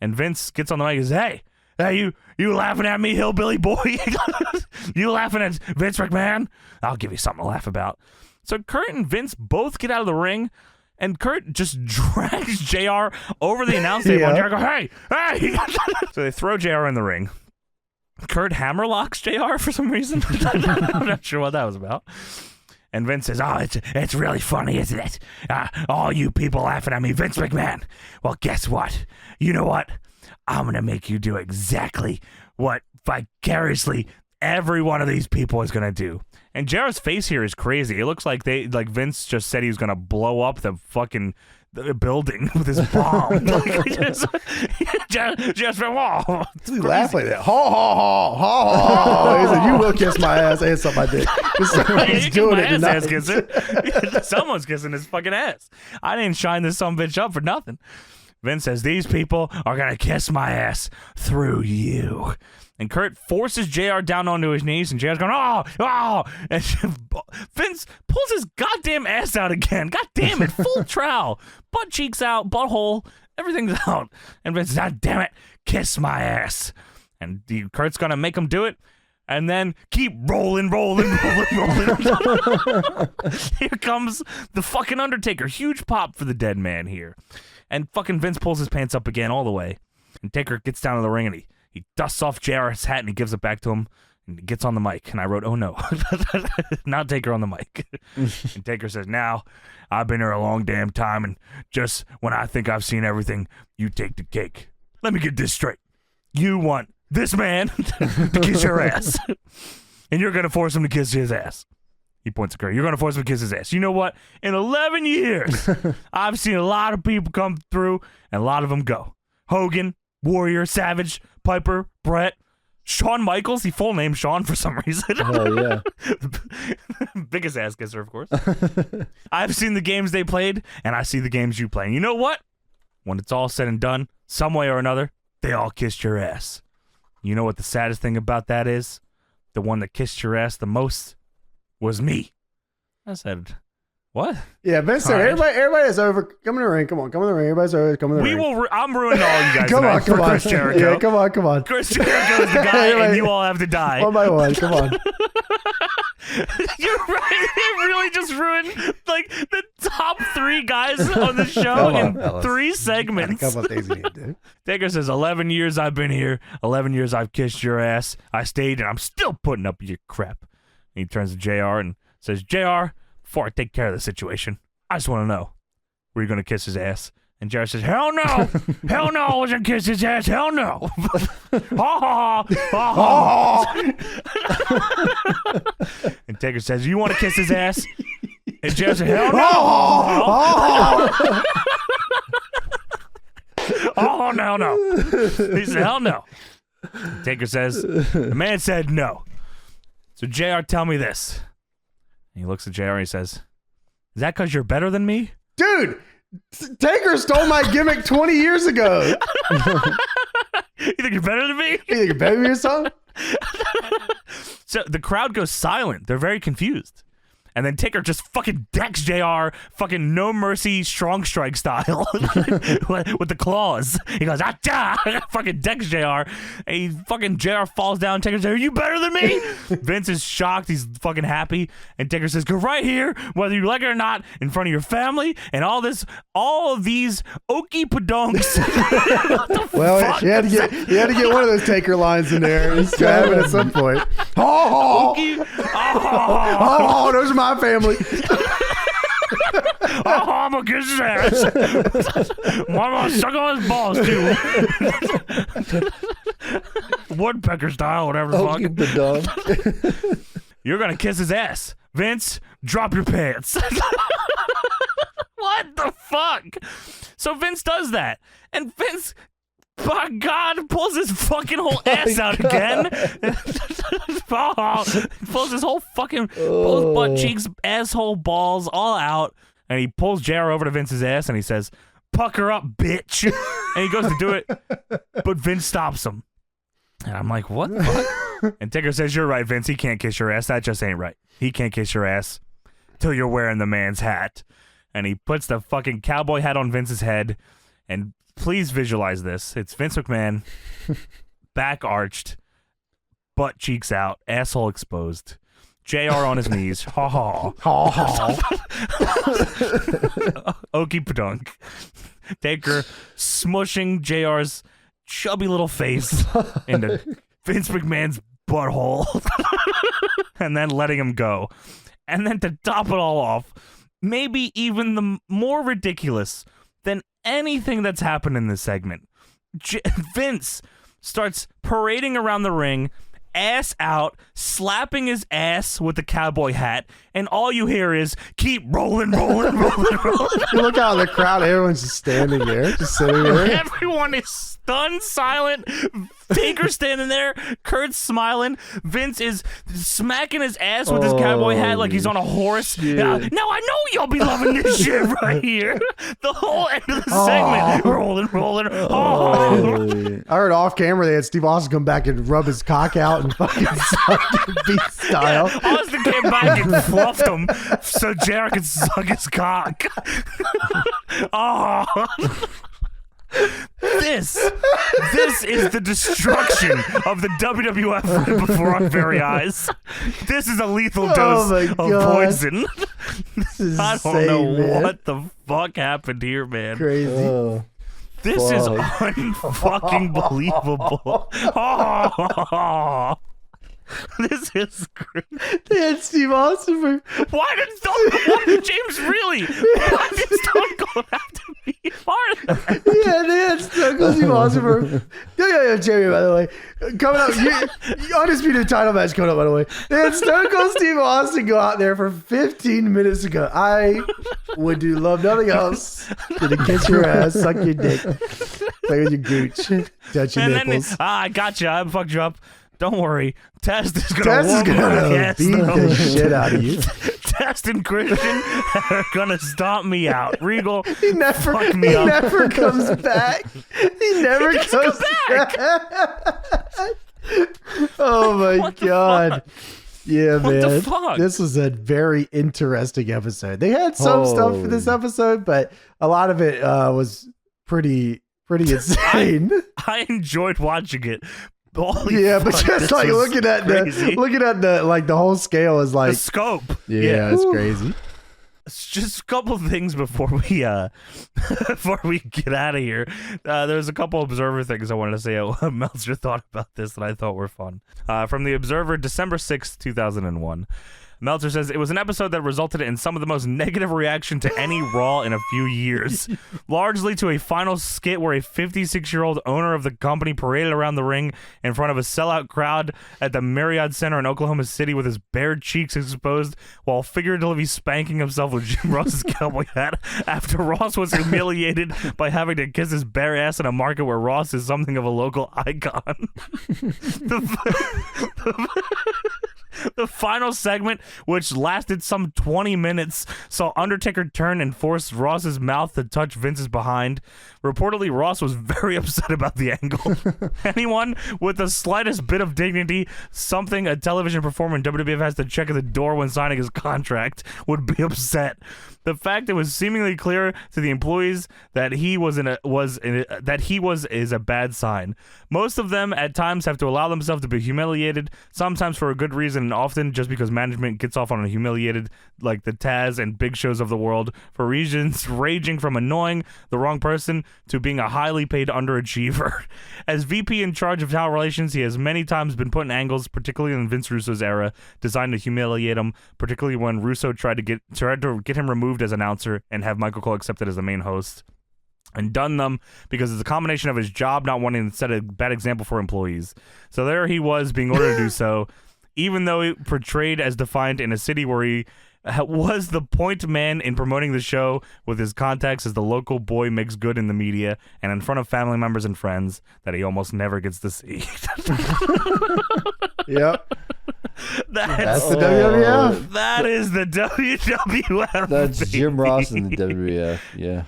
And Vince gets on the mic and says, hey, you laughing at me, hillbilly boy? You laughing at Vince McMahon? I'll give you something to laugh about. So Kurt and Vince both get out of the ring, and Kurt just drags JR over the announce table. And JR goes, hey! So they throw JR in the ring. Kurt hammerlocks JR for some reason. I'm not sure what that was about. And Vince says, oh, it's really funny, isn't it? All you people laughing at me, Vince McMahon. Well, guess what? You know what? I'm going to make you do exactly what vicariously every one of these people is going to do. And JR's face here is crazy. It looks like Vince just said he was going to blow up the fucking building with his bomb. just whoa. He laughed like that. Ha ha ha ha ha. He said, you will kiss my ass and suck my dick. He's doing it tonight. Someone's kissing his fucking ass. I didn't shine this sumbitch up for nothing. Vince says, these people are going to kiss my ass through you. And Kurt forces JR down onto his knees, and JR's going, oh. And Vince pulls his goddamn ass out again. God damn it. Full trowel. Butt cheeks out, butthole, everything's out. And Vince says, damn it, kiss my ass. And Kurt's going to make him do it. And then keep rolling. Here comes the fucking Undertaker. Huge pop for the dead man here. And fucking Vince pulls his pants up again all the way. And Taker gets down to the ring and he dusts off JR's hat and he gives it back to him. And he gets on the mic. And I wrote, oh no. Not Taker on the mic. And Taker says, now, I've been here a long damn time. And just when I think I've seen everything, you take the cake. Let me get this straight. You want this man to kiss your ass. And you're going to force him to kiss his ass. He points at Kurt. You're going to force him to kiss his ass. You know what? In 11 years, I've seen a lot of people come through and a lot of them go. Hogan, Warrior, Savage, Piper, Brett, Shawn Michaels. He full name Shawn for some reason. Oh, yeah. Biggest ass kisser, of course. I've seen the games they played, and I see the games you play. And you know what? When it's all said and done, some way or another, they all kissed your ass. You know what the saddest thing about that is? The one that kissed your ass the most was me. I said, what? Yeah, Vince said, everybody is over. Come in the ring. Come on, come in the ring. Everybody's over. Come in the ring. I'm ruining all you guys. Come on. Chris Jericho. Yeah, come on. Chris Jericho is the guy, and you all have to die. One by one. Come on. You're right. It really just ruined like the top 3 guys on the show in 3 segments. A couple of things you need to do. Taker says, 11 years I've been here. 11 years I've kissed your ass. I stayed, and I'm still putting up with your crap. And he turns to JR and says, JR, before I take care of the situation, I just want to know, were you going to kiss his ass? And JR says, hell no. Hell no, I wasn't kiss his ass. Hell no. Ha ha ha. And Taker says, you want to kiss his ass? And JR says, hell no. Oh, no. He said, hell no. Taker says, the man said no. So JR, tell me this. And he looks at JR and he says, is that because you're better than me? Dude, Taker stole my gimmick 20 years ago. You think you're better than me? You think you're better than me or something? So the crowd goes silent. They're very confused. And then Taker just fucking decks JR fucking no mercy strong strike style with the claws. He goes, ah, fucking decks JR. And he fucking JR falls down. Taker says, are you better than me? Vince is shocked. He's fucking happy. And Taker says, go right here, whether you like it or not, in front of your family and all of these okey padonks. Well, you had to get one of those Taker lines in there. He's grabbing at some point. Oh, those are my family. I'm gonna kiss his ass. I'm gonna suck on his balls too. Woodpecker style, whatever the fuck. You're gonna kiss his ass. Vince, drop your pants. What the fuck? So Vince does that. And Vince, by God, pulls his fucking whole ass out again. Pulls his whole fucking both butt cheeks, asshole, balls, all out. And he pulls JR over to Vince's ass and he says, pucker up, bitch. And he goes to do it, but Vince stops him. And I'm like, what the fuck? And Taker says, you're right, Vince. He can't kiss your ass. That just ain't right. He can't kiss your ass till you're wearing the man's hat. And he puts the fucking cowboy hat on Vince's head. And please visualize this. It's Vince McMahon, back arched, butt cheeks out, asshole exposed, JR on his knees, ha ha, ha ha, okey padunk. Taker smushing JR's chubby little face into Vince McMahon's butthole, and then letting him go. And then to top it all off, maybe even the more ridiculous than anything that's happened in this segment, Vince starts parading around the ring, ass out, slapping his ass with the cowboy hat, and all you hear is, keep rolling. You look out in the crowd, everyone's just standing there, just sitting there. Everyone is stunned, silent. Taker standing there, Kurt's smiling. Vince is smacking his ass with his cowboy hat like he's on a horse. Now I know y'all be loving this shit right here. The whole end of the segment, rolling. I heard off camera they had Steve Austin come back and rub his cock out and fucking suck him beat style. Yeah, Austin came back and fluffed him so Jared could suck his cock. This is the destruction of the WWF right before our very eyes. This is a lethal dose of poison. This is I don't insane, know man. what the fuck happened here, man. Crazy. This is unfucking believable. Oh, this is great. They had Steve Austin for. Why did James really? Why did Stone Cold have to be part of that? Yeah, they had Stone Cold Steve Austin for. Yeah, Jamie, by the way. Coming up, undisputed title match coming up, by the way. They had Stone Cold Steve Austin go out there for 15 minutes to go. I would do love nothing else than to kiss your ass, suck your dick, play with your gooch, touch your nipples. I got you. I fucked you up. Don't worry. Test is gonna beat the shit out of you. Test and Christian are gonna stomp me out. Regal, he never comes back. He never comes back. Oh my god. Yeah, what man. The fuck? This was a very interesting episode. They had some stuff for this episode, but a lot of it was pretty insane. I enjoyed watching it. But just like looking at the like the whole scale is like the scope. Yeah, it's crazy. It's just a couple of things before we get out of here. There's a couple Observer things I wanted to say. What Meltzer thought about this that I thought were fun. From the Observer, December 6th, 2001. Meltzer says, it was an episode that resulted in some of the most negative reaction to any Raw in a few years. Largely to a final skit where a 56-year-old owner of the company paraded around the ring in front of a sellout crowd at the Marriott Center in Oklahoma City with his bare cheeks exposed while figuratively spanking himself with Jim Ross's cowboy hat after Ross was humiliated by having to kiss his bare ass in a market where Ross is something of a local icon. The final segment, which lasted some 20 minutes, saw Undertaker turn and force Ross's mouth to touch Vince's behind. Reportedly, Ross was very upset about the angle. Anyone with the slightest bit of dignity, something a television performer in WWF has to check at the door when signing his contract, would be upset. The fact it was seemingly clear to the employees that he was is a bad sign. Most of them at times have to allow themselves to be humiliated, sometimes for a good reason, and often just because management gets off on a humiliated, like the Taz and Big Shows of the world, for reasons ranging from annoying the wrong person to being a highly paid underachiever. As VP in charge of talent relations, he has many times been put in angles, particularly in Vince Russo's era, designed to humiliate him, particularly when Russo tried to get him removed as announcer and have Michael Cole accepted as the main host, and done them because it's a combination of his job not wanting to set a bad example for employees. So there he was being ordered to do so, even though he portrayed as defined in a city where he was the point man in promoting the show with his contacts as the local boy makes good in the media and in front of family members and friends that he almost never gets to see. Yep. That's the WWF. That is the WWF. That's baby. Jim Ross in the WWF. Yeah.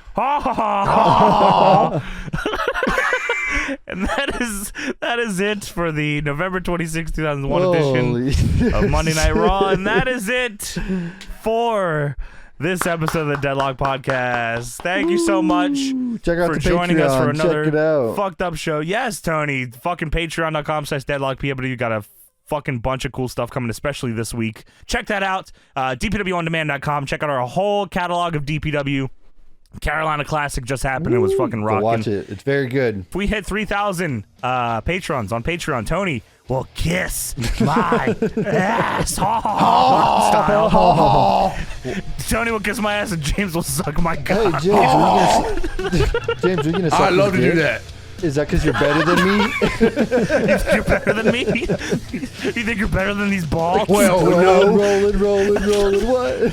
And that is it for the November 26, 2001 edition of Monday Night Raw. And that is it for this episode of the Deadlock Podcast. Thank you so much for joining us for another fucked up show. Yes, Tony. Fucking patreon.com/deadlockpw. You got a fucking bunch of cool stuff coming, especially this week. Check that out. DPWOndemand.com. Check out our whole catalog of DPW. Carolina Classic just happened. It was fucking rocking. Watch it. It's very good. If we hit 3,000 patrons on Patreon, Tony will kiss my ass. Tony will kiss my ass and James will suck my cock. Hey, James, are you gonna suck I'd love to dick? do that. Is that because you're better than me? You think you're better than me? You think you're better than these balls? Well, no. Rolling, what?